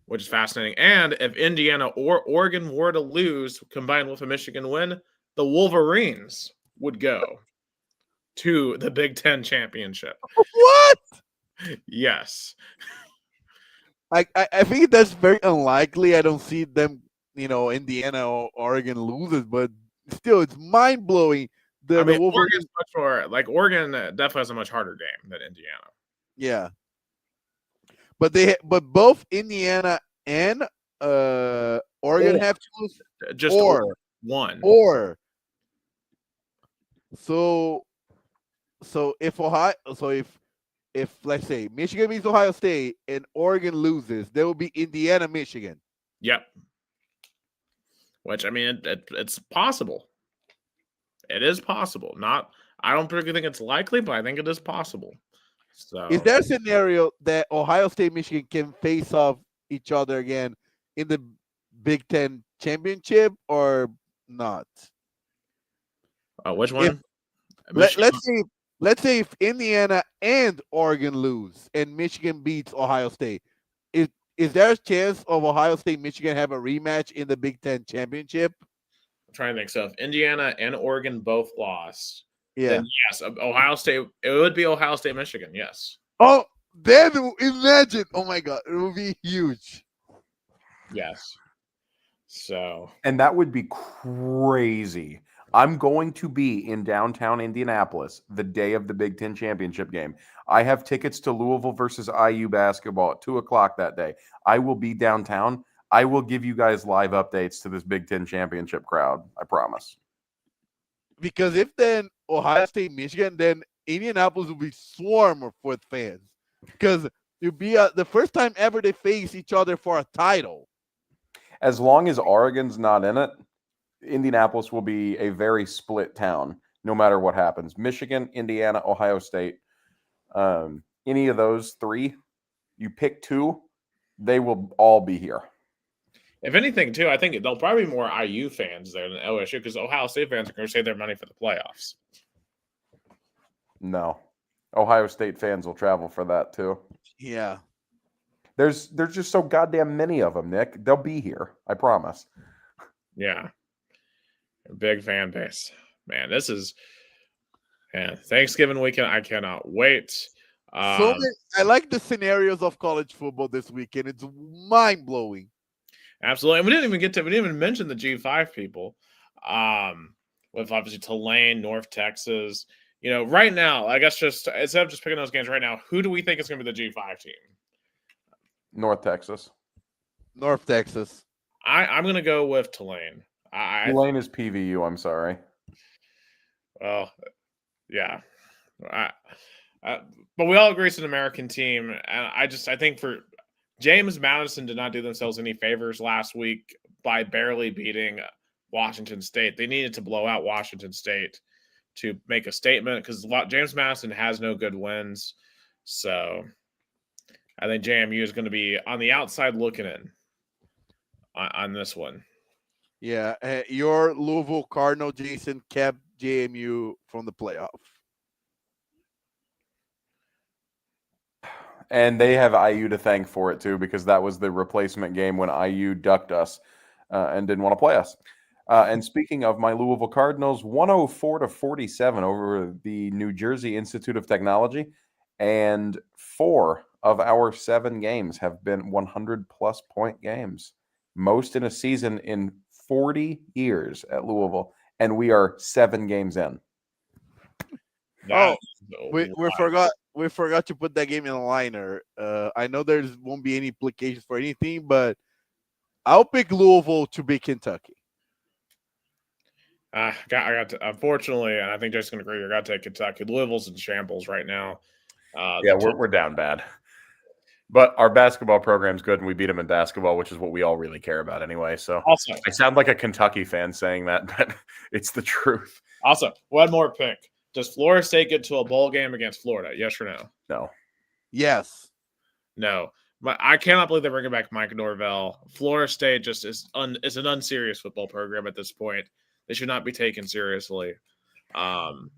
which is fascinating. And if Indiana or Oregon were to lose, combined with a Michigan win, the Wolverines would go to the Big Ten championship. What? Yes. I think that's very unlikely. I don't see them, Indiana or Oregon loses, but still, it's mind blowing. I The mean, Wolverines, Oregon's much more like Oregon definitely has a much harder game than Indiana. yeah, but both Indiana and Oregon have to lose, Just or one. or so if Ohio, if let's say Michigan beats Ohio State and Oregon loses, there will be Indiana, Michigan. Yep. Which, I mean, it's possible. It is possible. I don't particularly think it's likely, but I think it is possible. So, is there a scenario that Ohio State, Michigan can face off each other again in the Big Ten championship or not? which one? Let's say if Indiana and Oregon lose and Michigan beats Ohio State, is there a chance of Ohio State, Michigan have a rematch in the Big Ten championship? I'm trying to think. So if Indiana and Oregon both lost, Yeah. then yes, Ohio State. It would be Ohio State, Michigan. Yes. Oh, then imagine! Oh my God, it would be huge. Yes. So, and that would be crazy. I'm going to be in downtown Indianapolis the day of the Big Ten championship game. I have tickets to Louisville versus IU basketball at 2:00 that day. I will be downtown. I will give you guys live updates to this Big Ten championship crowd. I promise. Because if then Ohio State, Michigan, then Indianapolis will be swarm with fans. Because it'll be the first time ever they face each other for a title. As long as Oregon's not in it, Indianapolis will be a very split town, no matter what happens. Michigan, Indiana, Ohio State, any of those three, you pick two, they will all be here. if anything, too, I think there'll probably be more IU fans there than OSU because Ohio State fans are going to save their money for the playoffs. No. Ohio State fans will travel for that, too. Yeah. There's just so goddamn many of them, Nick. They'll be here. I promise. Yeah. Big fan base. Man, this is Thanksgiving weekend. I cannot wait. I like the scenarios of college football this weekend. It's mind blowing. Absolutely. And we didn't even mention the G5 people. With obviously Tulane, North Texas. Right now, I guess just instead of just picking those games right now, who do we think is going to be the G5 team? North Texas. North Texas. I'm going to go with Tulane. Tulane is PVU. I'm sorry. Well, yeah. But we all agree it's an American team. And I think for James Madison did not do themselves any favors last week by barely beating Washington State. They needed to blow out Washington State to make a statement because James Madison has no good wins. So I think JMU is going to be on the outside looking in on this one. Yeah, your Louisville Cardinal, Jason, kept JMU from the playoff. And they have IU to thank for it, too, because that was the replacement game when IU ducked us and didn't want to play us. And speaking of my Louisville Cardinals, 104-47 over the New Jersey Institute of Technology. And 4 of our 7 games have been 100-plus point games. Most in a season in 40 years at Louisville. And we are 7 games in. We forgot to put that game in a liner. I know there won't be any implications for anything, but I'll pick Louisville to beat Kentucky. I got to, unfortunately, and I think Jason's going to agree. I got to take Kentucky. Louisville's in shambles right now. We're down bad. But our basketball program's good, and we beat them in basketball, which is what we all really care about anyway. So also, I sound like a Kentucky fan saying that, but it's the truth. Also, one more pick. Does Florida State get to a bowl game against Florida? Yes or no? No. Yes. No. I cannot believe they're bringing back Mike Norvell. Florida State just is an unserious football program at this point. They should not be taken seriously from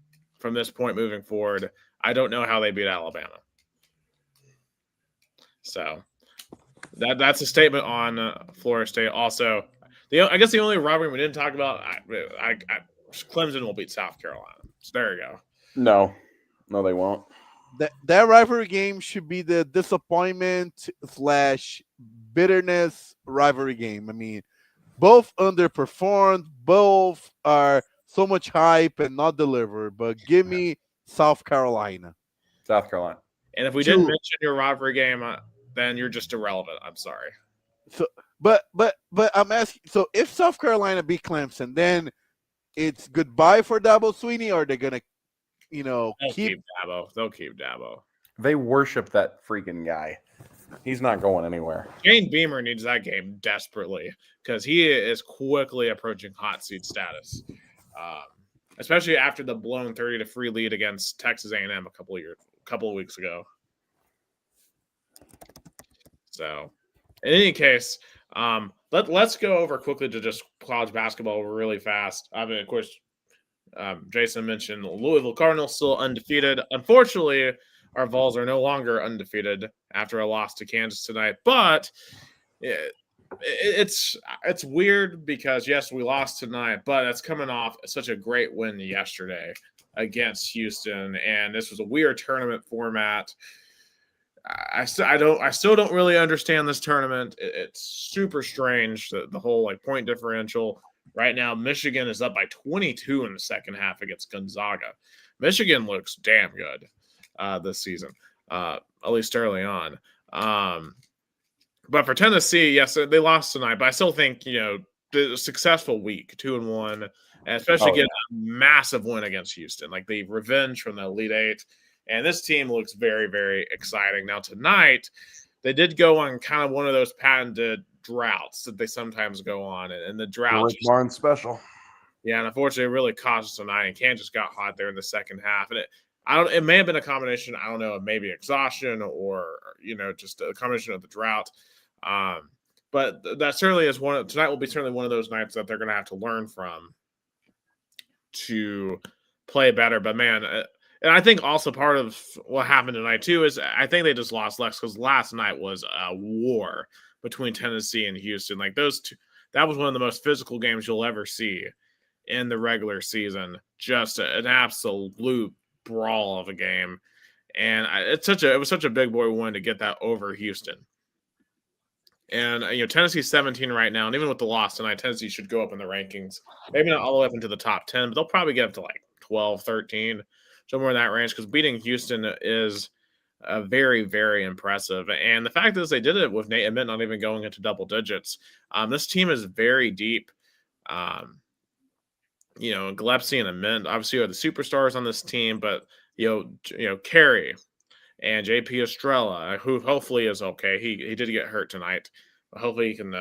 this point moving forward. I don't know how they beat Alabama. So, That's a statement on Florida State. Also, I guess the only rivalry we didn't talk about, Clemson will beat South Carolina. So there you go. No, they won't. That rivalry game should be the disappointment / bitterness rivalry game. I mean, both underperformed, both are so much hype and not delivered. But give me South Carolina. South Carolina. And if we didn't mention your rivalry game, then you're just irrelevant. I'm sorry. So, but I'm asking. So, if South Carolina beat Clemson, then it's goodbye for Dabo Swinney, or they're gonna, They'll keep Dabo. They'll keep Dabo. They worship that freaking guy. He's not going anywhere. Shane Beamer needs that game desperately because he is quickly approaching hot seat status, especially after the blown 30-3 lead against Texas A&M a couple of weeks ago. So, in any case, let's go over quickly to just college basketball really fast. I mean, of course, Jason mentioned the Louisville Cardinals still undefeated. Unfortunately, our Vols are no longer undefeated after a loss to Kansas tonight. But it's weird because, yes, we lost tonight, but it's coming off such a great win yesterday against Houston. And this was a weird tournament format. I still don't really understand this tournament. It's super strange, the whole point differential. Right now, Michigan is up by 22 in the second half against Gonzaga. Michigan looks damn good this season, at least early on. But for Tennessee, yes, they lost tonight, but I still think, the successful week, 2-1, and especially getting a massive win against Houston, like the revenge from the Elite Eight. And this team looks very, very exciting. Now, tonight, they did go on kind of one of those patented droughts that they sometimes go on. And the drought. Rick Barnes special. Yeah, and unfortunately, it really cost us tonight. And Kansas got hot there in the second half. And it may have been a combination, I don't know, maybe exhaustion or just a combination of the drought. But that certainly is tonight will be certainly one of those nights that they're going to have to learn from to play better. But man, and I think also part of what happened tonight too is I think they just lost less because last night was a war between Tennessee and Houston. Like those two, that was one of the most physical games you'll ever see in the regular season. Just an absolute brawl of a game, and it was such a big boy win to get that over Houston. And Tennessee's 17 right now, and even with the loss tonight, Tennessee should go up in the rankings. Maybe not all the way up into the top 10, but they'll probably get up to like 12, 13, somewhere in that range. Because beating Houston is very, very impressive. And the fact is, they did it with Nate Ament not even going into double digits. This team is very deep. Gillespie and Ament obviously are the superstars on this team, but Carey and JP Estrella, who hopefully is okay. He did get hurt tonight, but hopefully he can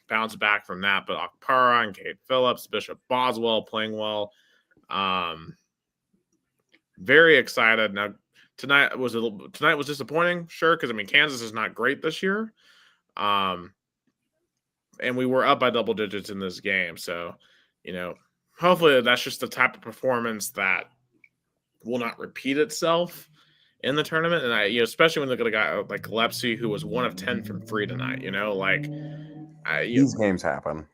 bounce back from that. But Okpara and Kate Phillips, Bishop Boswell playing well. Very excited. Now tonight was disappointing, sure, because Kansas is not great this year. And we were up by double digits in this game, so hopefully that's just the type of performance that will not repeat itself in the tournament. And especially when you look at a guy like Gillespie, who was 1 of 10 from 3 tonight, these games happen.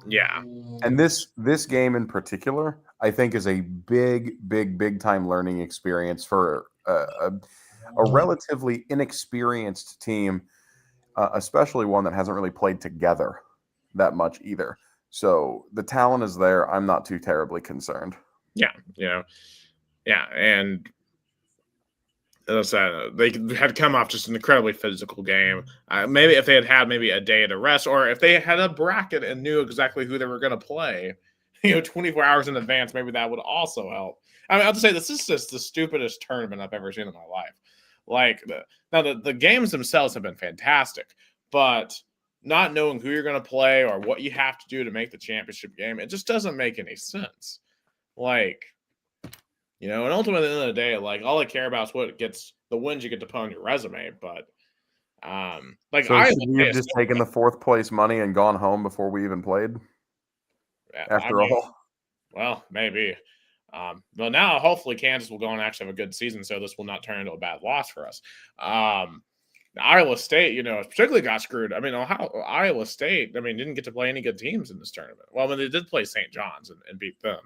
Yeah. And this game in particular, I think, is a big time learning experience for a relatively inexperienced team, especially one that hasn't really played together that much either. So the talent is there. I'm not too terribly concerned. Yeah. And as I said, they had come off just an incredibly physical game. Maybe if they had maybe a day to rest, or if they had a bracket and knew exactly who they were going to play, 24 hours in advance, maybe that would also help. I'll have to say, this is just the stupidest tournament I've ever seen in my life. Like, the games themselves have been fantastic, but not knowing who you're going to play or what you have to do to make the championship game, it just doesn't make any sense. And ultimately, at the end of the day, all I care about is what gets the wins you get to put on your resume. But, so should we have just taken the 4th place money and gone home before we even played? After all, well, maybe. But now, hopefully, Kansas will go and actually have a good season, so this will not turn into a bad loss for us. Iowa State, particularly got screwed. I mean, Iowa State, didn't get to play any good teams in this tournament. Well, they did play St. John's and beat them,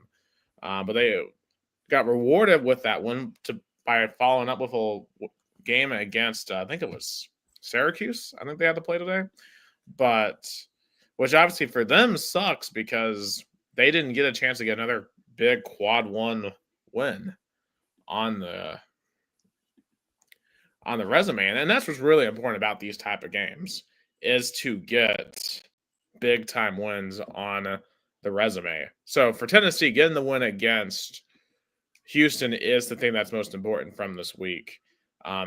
but they got rewarded with that win by following up with a game against, I think it was Syracuse. I think they had to play today, but which obviously for them sucks because they didn't get a chance to get another big quad one win on the resume. And that's what's really important about these type of games is to get big time wins on the resume. So for Tennessee, getting the win against Houston is the thing that's most important from this week.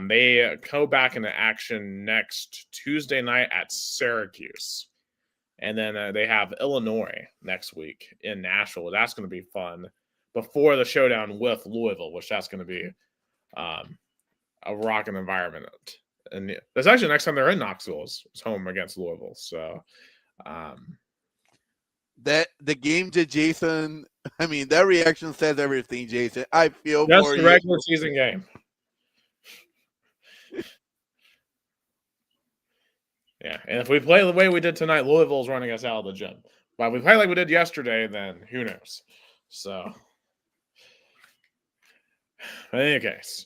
They go back into action next Tuesday night at Syracuse. And then they have Illinois next week in Nashville. That's going to be fun before the showdown with Louisville, which that's going to be a rocking environment. And that's actually the next time they're in Knoxville is home against Louisville. So that the game to Jason, that reaction says everything, Jason. I feel that's for the you. regular season game. Yeah, and if we play the way we did tonight, Louisville's running us out of the gym. But if we play like we did yesterday, then who knows? So, in any case,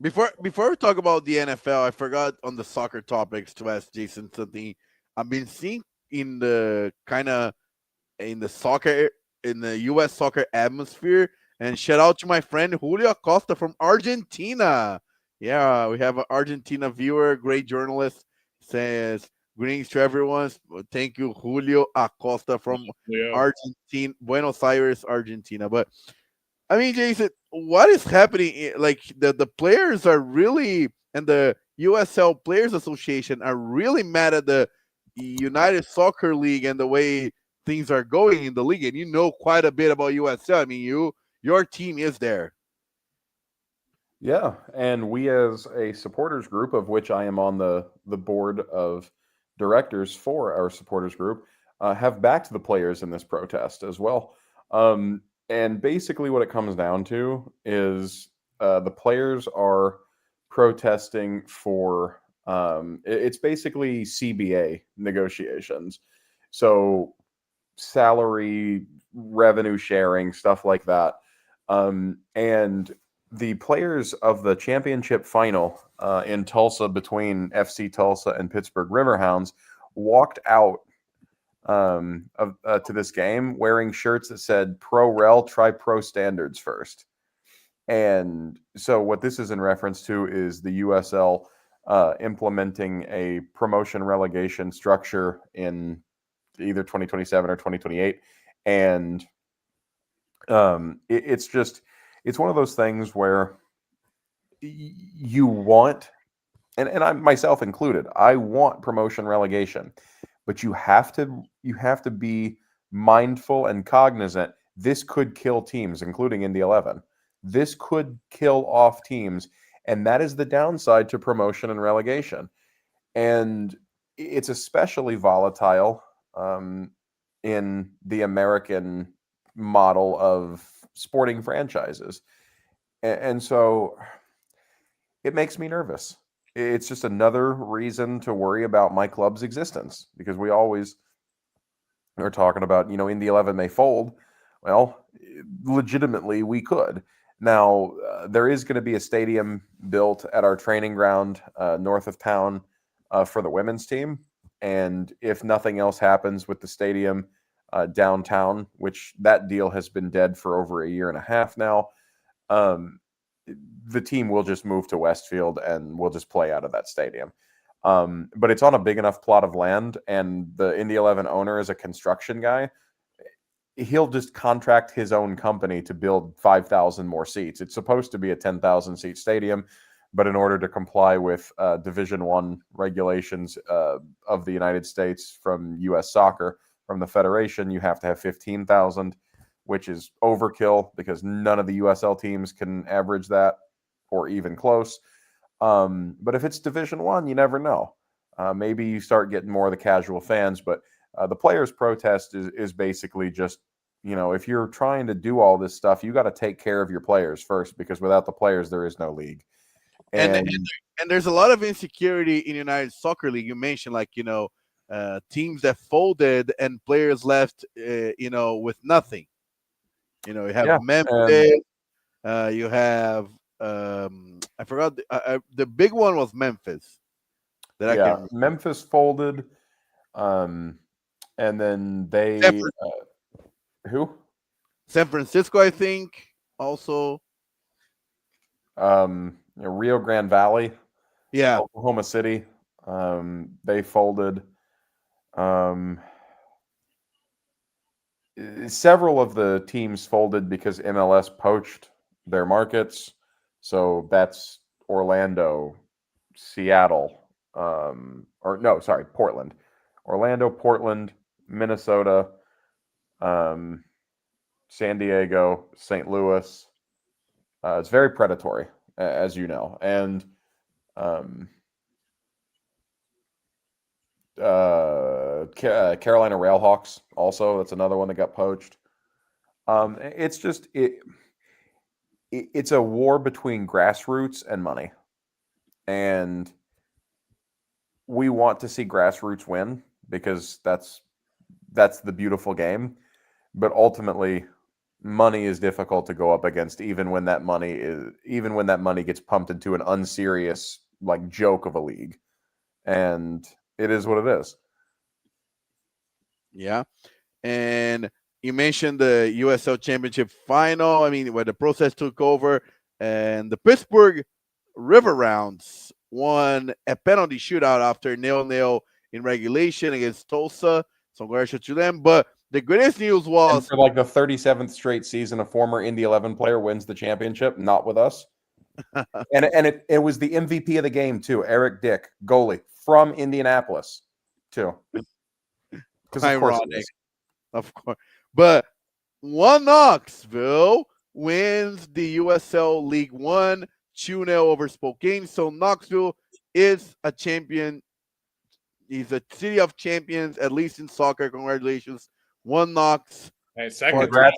before we talk about the NFL, I forgot on the soccer topics to ask Jason something. I've been seeing in the U.S. soccer atmosphere, and shout out to my friend Julio Acosta from Argentina. Yeah, we have an Argentina viewer, great journalist, says greetings to everyone. Thank you, Julio Acosta from Argentina, Buenos Aires, Argentina. But Jason, what is happening? Like the players are really, and the USL Players Association are really mad at the United Soccer League and the way things are going in the league. And you know quite a bit about USL. Your team is there. Yeah, and we as a supporters group, of which I am on the board of directors for our supporters group, have backed the players in this protest as well. And basically what it comes down to is the players are protesting for, it's basically CBA negotiations. So salary, revenue sharing, stuff like that. And the players of the championship final in Tulsa between FC Tulsa and Pittsburgh Riverhounds walked out to this game wearing shirts that said Pro Rel, try Pro Standards first. And so what this is in reference to is the USL implementing a promotion relegation structure in either 2027 or 2028. And it's one of those things where you want, and I myself included, I want promotion relegation, but you have to be mindful and cognizant. This could kill teams, including in the 11. This could kill off teams, and that is the downside to promotion and relegation. And it's especially volatile in the American model of sporting franchises. And so it makes me nervous. It's just another reason to worry about my club's existence, because we always are talking about, in the 11 may fold. Well, legitimately we could. Now, there is going to be a stadium built at our training ground north of town for the women's team. And if nothing else happens with the stadium downtown, which that deal has been dead for over a year and a half now, the team will just move to Westfield and we'll just play out of that stadium. But it's on a big enough plot of land, and the Indy 11 owner is a construction guy. He'll just contract his own company to build 5,000 more seats. It's supposed to be a 10,000 seat stadium, but in order to comply with Division I regulations of the United States from U.S. Soccer, from the Federation, you have to have 15,000, which is overkill because none of the USL teams can average that or even close. But if it's Division I, you never know. Maybe you start getting more of the casual fans, but the players' protest is basically just, if you're trying to do all this stuff, you got to take care of your players first, because without the players, there is no league. And And and there's a lot of insecurity in United Soccer League. You mentioned teams that folded and players left with nothing. You have yeah, and Memphis. You have I forgot the big one was Memphis that I yeah, can Memphis folded, and then San, they who San Francisco, I think, also. Rio Grande Valley, Yeah, Oklahoma City, they folded. Um, Several of the teams folded because MLS poached their markets. So that's Orlando, Seattle, or no, sorry, Portland. Orlando, Portland, Minnesota, um, San Diego, St. Louis. It's very predatory, as you know. And um, Carolina Railhawks also, that's another one that got poached. It's just it's a war between grassroots and money, and we want to see grassroots win because that's the beautiful game. But ultimately, money is difficult to go up against, even when that money gets pumped into an unserious like joke of a league, and it is what it is. yeah. And you mentioned the USL Championship final. I mean, where the process took over, and the Pittsburgh River Rounds won a penalty shootout after 0-0 in regulation against Tulsa. So congratulations to them. But the greatest news And was for like the 37th straight season, a former Indy 11 player wins the championship, not with us. And it was the MVP of the game too, Eric Dick, goalie from Indianapolis, too. Because of course it ironic, is. of course. But One Knoxville wins the USL League One 2-0 over Spokane. So Knoxville is a champion. He's a city of champions, at least in soccer. Congratulations, One Knox. Hey, second Congrats,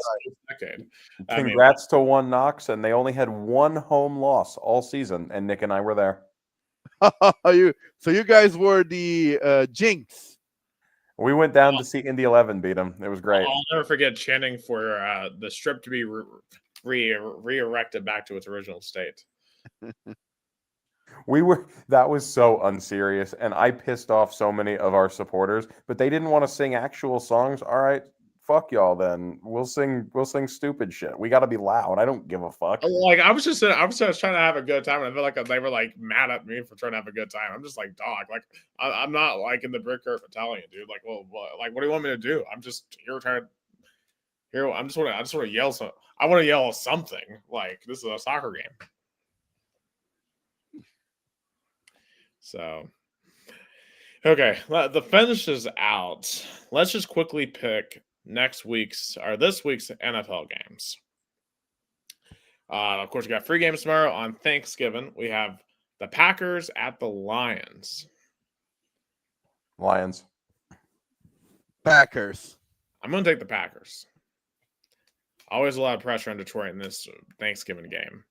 decade. congrats to One Knox, and they only had one home loss all season, and Nick and I were there. So you guys were the Jinx. We went down to see Indy 11 beat them. It was great. I'll never forget chanting for the strip to be re-erected back to its original state. That was so unserious, and I pissed off so many of our supporters, but they didn't want to sing actual songs. All right, fuck y'all then. We'll sing stupid shit. We got to be loud. I don't give a fuck. Like I was just trying to have a good time, and I feel like they were like mad at me for trying to have a good time. I'm just like, dog, like I'm not like in the brick earth Italian, dude. Like, well, like what do you want me to do? I'm just here trying to I just want to yell some. I want to yell something. Like this is a soccer game. So, okay, the finish is out. Let's just quickly pick this week's NFL games. Of course, we got free games tomorrow on Thanksgiving. We have the Packers at the Lions. Lions. Packers. I'm going to take the Packers. Always a lot of pressure on Detroit in this Thanksgiving game.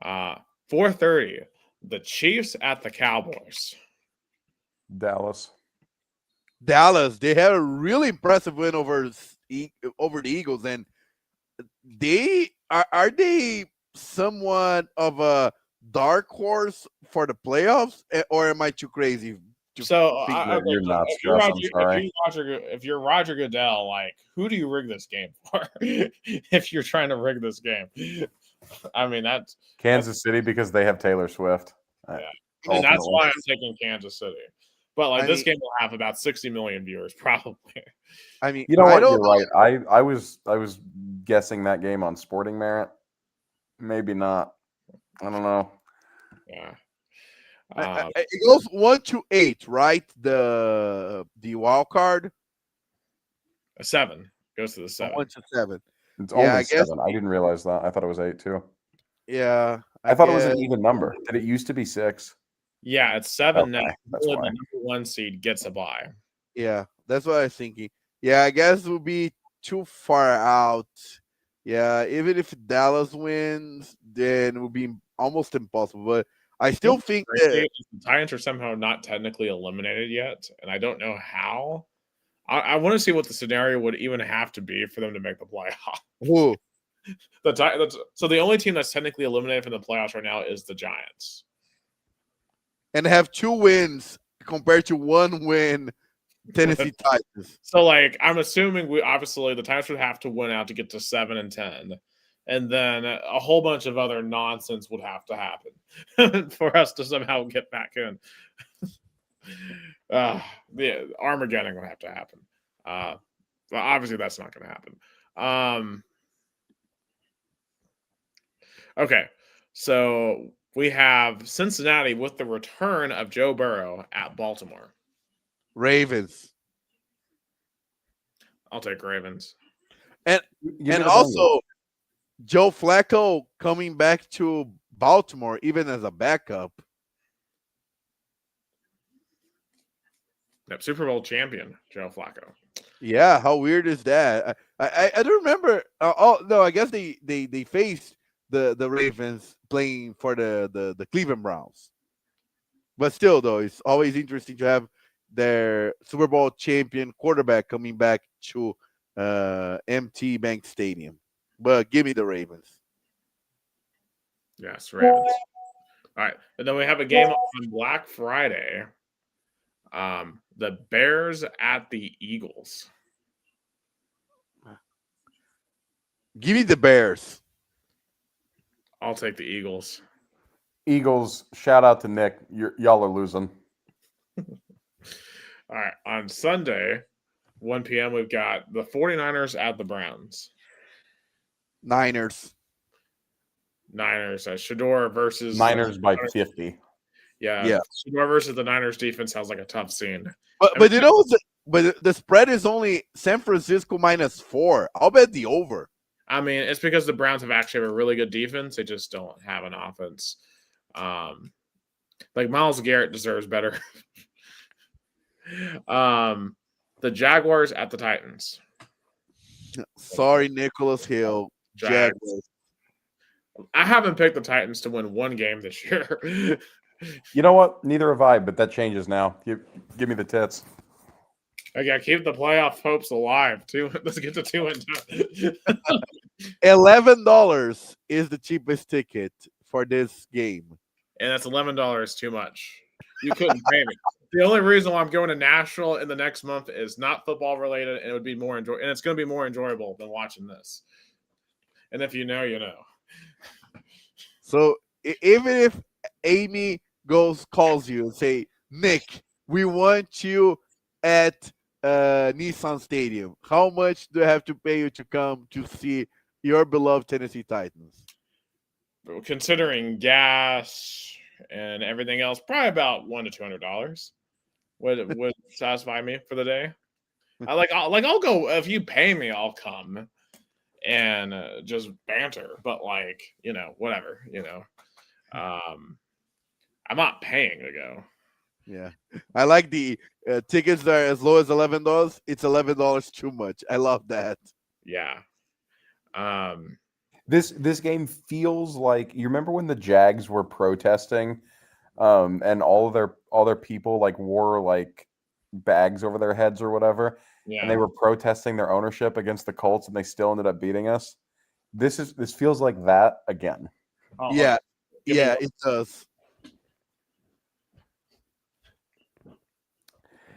4:30, the Chiefs at the Cowboys. Dallas. They had a really impressive win over the Eagles, and they are they somewhat of a dark horse for the playoffs, or am I too crazy? So you're nuts, if you're Roger Goodell, like who do you rig this game for? If you're trying to rig this game, I mean that's Kansas City because they have Taylor Swift. Yeah, and that's why I'm taking Kansas City. But like this game will have about 60 million viewers, probably. I mean, you know what? You're right. I was guessing that game on Sporting Merit. Maybe not. I don't know. Yeah. It goes 1-8, right? The wild card. 7 goes to the 7. 1-7. It's only 7. I didn't realize that. I thought it was 8 too. Yeah, I thought it was an even number. Did it used to be 6? Yeah, it's 7 now. That's why. The number 1 seed gets a bye. Yeah, that's what I was thinking. Yeah, I guess it would be too far out. Yeah, even if Dallas wins, then it would be almost impossible. But I still think that The Titans are somehow not technically eliminated yet, and I don't know how. I want to see what the scenario would even have to be for them to make the playoff. who So the only team that's technically eliminated from the playoffs right now is the Giants. and have 2 wins compared to 1 win Tennessee Titans. So like I'm assuming the Titans would have to win out to get to 7-10. And then a whole bunch of other nonsense would have to happen for us to somehow get back in. The Armageddon would have to happen. But obviously, that's not going to happen. Okay, so we have Cincinnati with the return of Joe Burrow at Baltimore. Ravens. I'll take Ravens. And also, Joe Flacco coming back to Baltimore, even as a backup. Yep, Super Bowl champion, Joe Flacco. Yeah, how weird is that? I don't remember. No, I guess they faced the Ravens playing for the Cleveland Browns. But still, though, it's always interesting to have their Super Bowl champion quarterback coming back to MT Bank Stadium. But give me the Ravens. Yes, Ravens. All right. And then we have a game on Black Friday. The Bears at the Eagles. Give me the Bears. I'll take the Eagles. Eagles, shout out to Nick. Y'all are losing. All right. On Sunday, 1 p.m., we've got the 49ers at the Browns. Niners. Shador versus Niners by 50. Yeah. Shador versus the Niners defense sounds like a tough scene. But you know, the spread is only San Francisco -4. I'll bet the over. I mean, it's because the Browns have actually have a really good defense. They just don't have an offense. Like Myles Garrett deserves better. The Jaguars at the Titans. Sorry, Nicholas Hill. Jaguars. I haven't picked the Titans to win one game this year. You know what? Neither have I, but that changes now. Give me the tits. I gotta keep the playoff hopes alive. Let's get to 2-2. $11 is the cheapest ticket for this game, and that's $11 too much. You couldn't pay me. The only reason why I'm going to Nashville in the next month is not football related, and it would be more and it's going to be more enjoyable than watching this. And if you know, you know. So even if Amy calls you and say, Nick, we want you at Nissan Stadium, how much do I have to pay you to come to see your beloved Tennessee Titans? Considering gas and everything else, probably about $100 to $200 would satisfy me for the day. I'll go if you pay me, I'll come and just banter. But whatever, I'm not paying to go. Yeah, I like the tickets are as low as $11. It's $11 too much. I love that. Yeah. This game feels like, you remember when the Jags were protesting, and all their people wore bags over their heads or whatever, and they were protesting their ownership against the Colts, and they still ended up beating us. This feels like that again. Yeah, it does.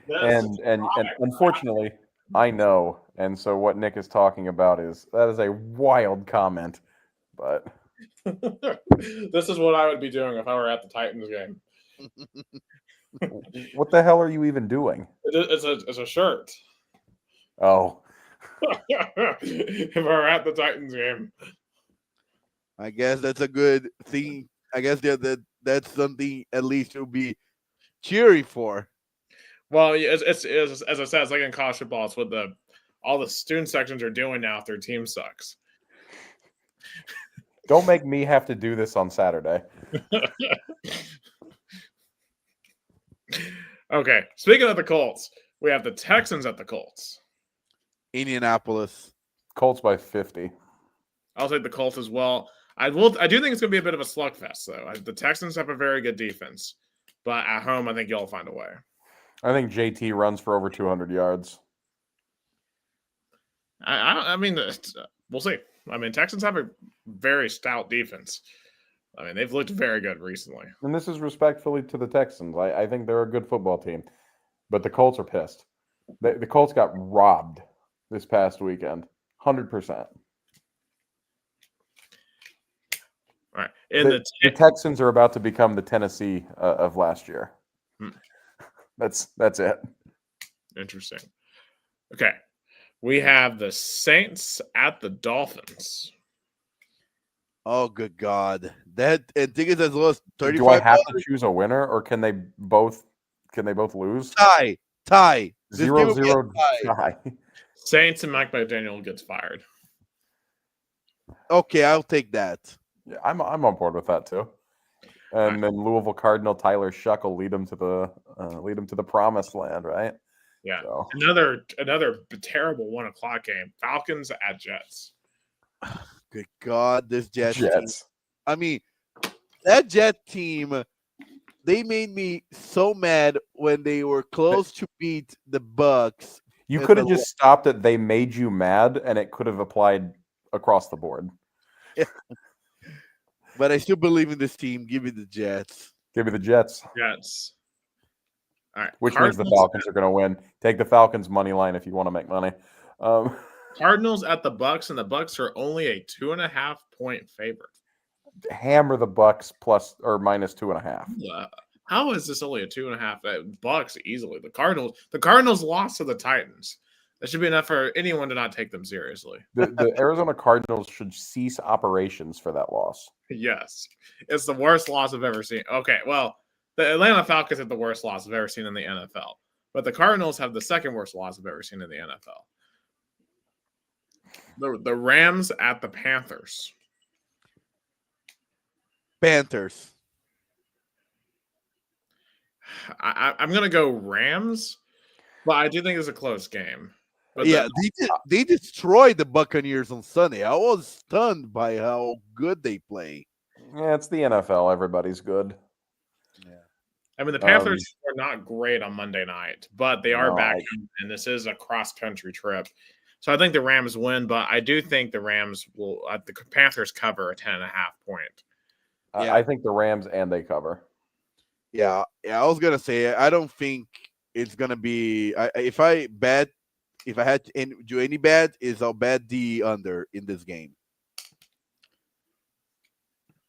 And unfortunately, I know, and so what Nick is talking about is a wild comment, but this is what I would be doing if I were at the Titans game. What the hell are you even doing? It's a shirt. Oh. If I were at the Titans game. I guess that's a good thing. I guess that's something at least you'll be cheery for. Well, it's as I said, it's like in college football. It's what all the student sections are doing now if their team sucks. Don't make me have to do this on Saturday. Okay. Speaking of the Colts, we have the Texans at the Colts. Indianapolis. Colts by 50. I'll take the Colts as well. I do think it's going to be a bit of a slugfest, though. The Texans have a very good defense, but at home, I think y'all find a way. I think JT runs for over 200 yards. I mean, we'll see. I mean, Texans have a very stout defense. I mean, they've looked very good recently. And this is respectfully to the Texans. I think they're a good football team, but the Colts are pissed. The Colts got robbed this past weekend, 100%. All right. The Texans are about to become the Tennessee of last year. That's it. Interesting. Okay. We have the Saints at the Dolphins. Oh, good God! That and tickets as low as $35. Do I have to choose a winner, or can they both lose? Tie. 0-0 tie. Saints and Mike McDaniel gets fired. Okay, I'll take that. Yeah, I'm on board with that too. And then Louisville Cardinal Tyler Shuck will lead him to the promised land, right? Yeah. So. Another terrible 1:00 game. Falcons at Jets. Good God, this Jets. Jets. Team. I mean, that Jet team, they made me so mad when they were close to beat the Bucks. You could have just stopped at they made you mad, and it could have applied across the board. But I still believe in this team. Give me the Jets. Give me the Jets. Jets. All right. Which means the Falcons are going to win. Take the Falcons money line if you want to make money. Cardinals at the Bucks, and the Bucks are only a 2.5 point favorite. Hammer the Bucks plus or minus 2.5. How is this only a 2.5? Bucks easily. The Cardinals lost to the Titans. That should be enough for anyone to not take them seriously. The Arizona Cardinals should cease operations for that loss. Yes. It's the worst loss I've ever seen. Okay, well, the Atlanta Falcons have the worst loss I've ever seen in the NFL. But the Cardinals have the second worst loss I've ever seen in the NFL. The Rams at the Panthers. Panthers. I'm going to go Rams, but I do think it's a close game. But yeah, they destroyed the Buccaneers on Sunday. I was stunned by how good they play. Yeah, it's the NFL. Everybody's good. Yeah. I mean, the Panthers are not great on Monday night, but they are back, and this is a cross-country trip. So I think the Rams win, but I do think the Rams will the Panthers cover a 10.5 point. I think the Rams and they cover. Yeah, I was gonna say I don't think it's gonna be. If I had to do any bet, I'll bet the under in this game.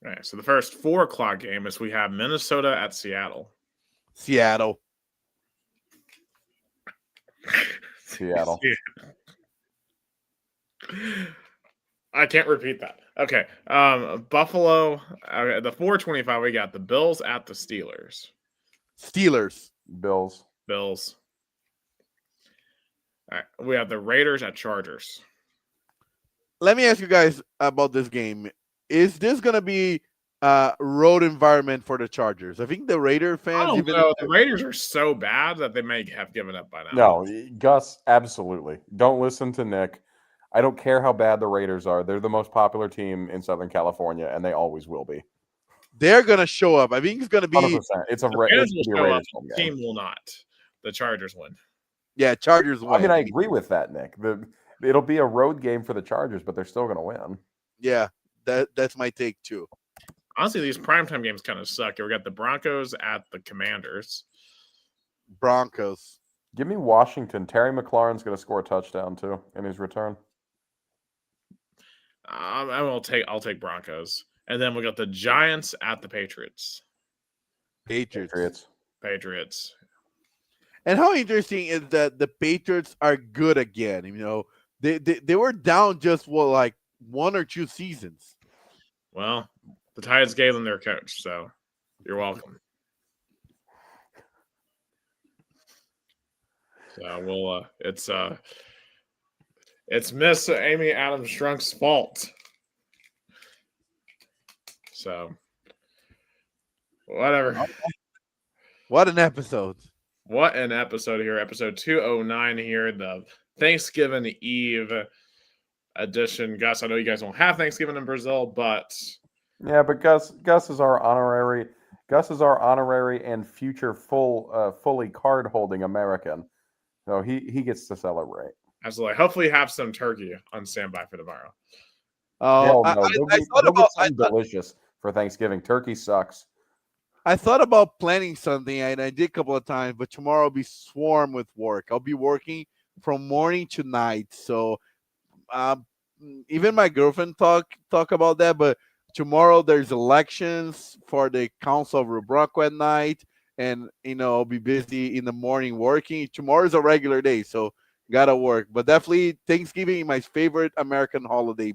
All right, so the first 4:00 game is we have Minnesota at Seattle. Seattle. I can't repeat that. Okay. Buffalo, the 4:25, we got the Bills at the Steelers. Bills. All right. We have the Raiders at Chargers. Let me ask you guys about this game. Is this going to be a road environment for the Chargers? I think the Raider fans... The Raiders are so bad that they may have given up by now. No, Gus, absolutely. Don't listen to Nick. I don't care how bad the Raiders are. They're the most popular team in Southern California, and they always will be. They're going to show up. I think it's going to be... 100%. It's a Raiders game. The team will not. The Chargers win. Yeah, Chargers win. I mean, I agree with that, Nick. It'll be a road game for the Chargers, but they're still going to win. Yeah, that's my take, too. Honestly, these primetime games kind of suck. We got the Broncos at the Commanders. Broncos. Give me Washington. Terry McLaurin's going to score a touchdown, too, in his return. I'll take Broncos. And then we got the Giants at the Patriots. Patriots. And how interesting is that the Patriots are good again? You know, they were down just like 1 or 2 seasons. Well, the Titans gave them their coach, so you're welcome. So it's Miss Amy Adams Strunk's fault. So whatever. What an episode. What an episode here. Episode 209 here, the Thanksgiving Eve edition. Gus, I know you guys don't have Thanksgiving in Brazil, but Yeah, but Gus is our honorary and future fully card holding American. So he gets to celebrate. absolutely. Hopefully, you have some turkey on standby for tomorrow. Hell I, no. I, I thought Go about get something delicious for Thanksgiving. Turkey sucks. I thought about planning something, and I did a couple of times, but tomorrow I'll be swarmed with work. I'll be working from morning to night. So um, even my girlfriend talk about that. But tomorrow there's elections for the Council of Rebroco at night, and I'll be busy in the morning working. Tomorrow's a regular day, so gotta work. But definitely Thanksgiving is my favorite American holiday.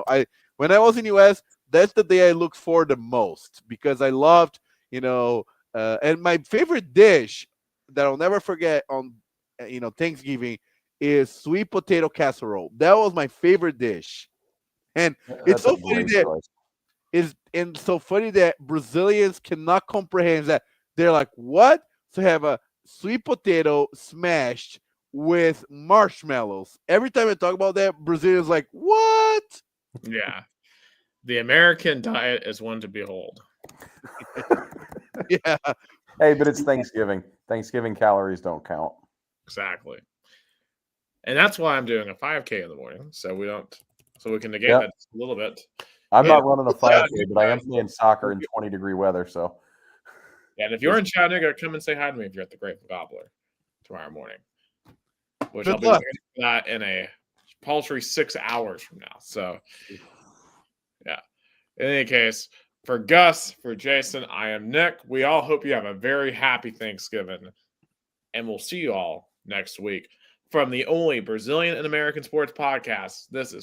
I when I was in US, that's the day I looked for the most because I loved and my favorite dish that I'll never forget on Thanksgiving is sweet potato casserole. That was my favorite dish. And it's That's so a funny great that choice. Brazilians cannot comprehend that. They're like, what? To have a sweet potato smashed with marshmallows. Every time I talk about that, Brazilians like, what? Yeah. The American diet is one to behold. Yeah. Hey, but it's Thanksgiving. Thanksgiving calories don't count. Exactly. And that's why I'm doing a 5K in the morning, so we can negate Yep. that just a little bit. I'm Yeah. not running a 5K, but I am guys. playing soccer in 20-degree weather. So And if you're in Chattanooga, come and say hi to me if you're at the Grateful Gobbler tomorrow morning. Which Good I'll be luck. doing that in a paltry 6 hours from now. So yeah. In any case, for Gus, for Jason, I am Nick. We all hope you have a very happy Thanksgiving. And we'll see you all next week. From the only Brazilian and American sports podcast, this is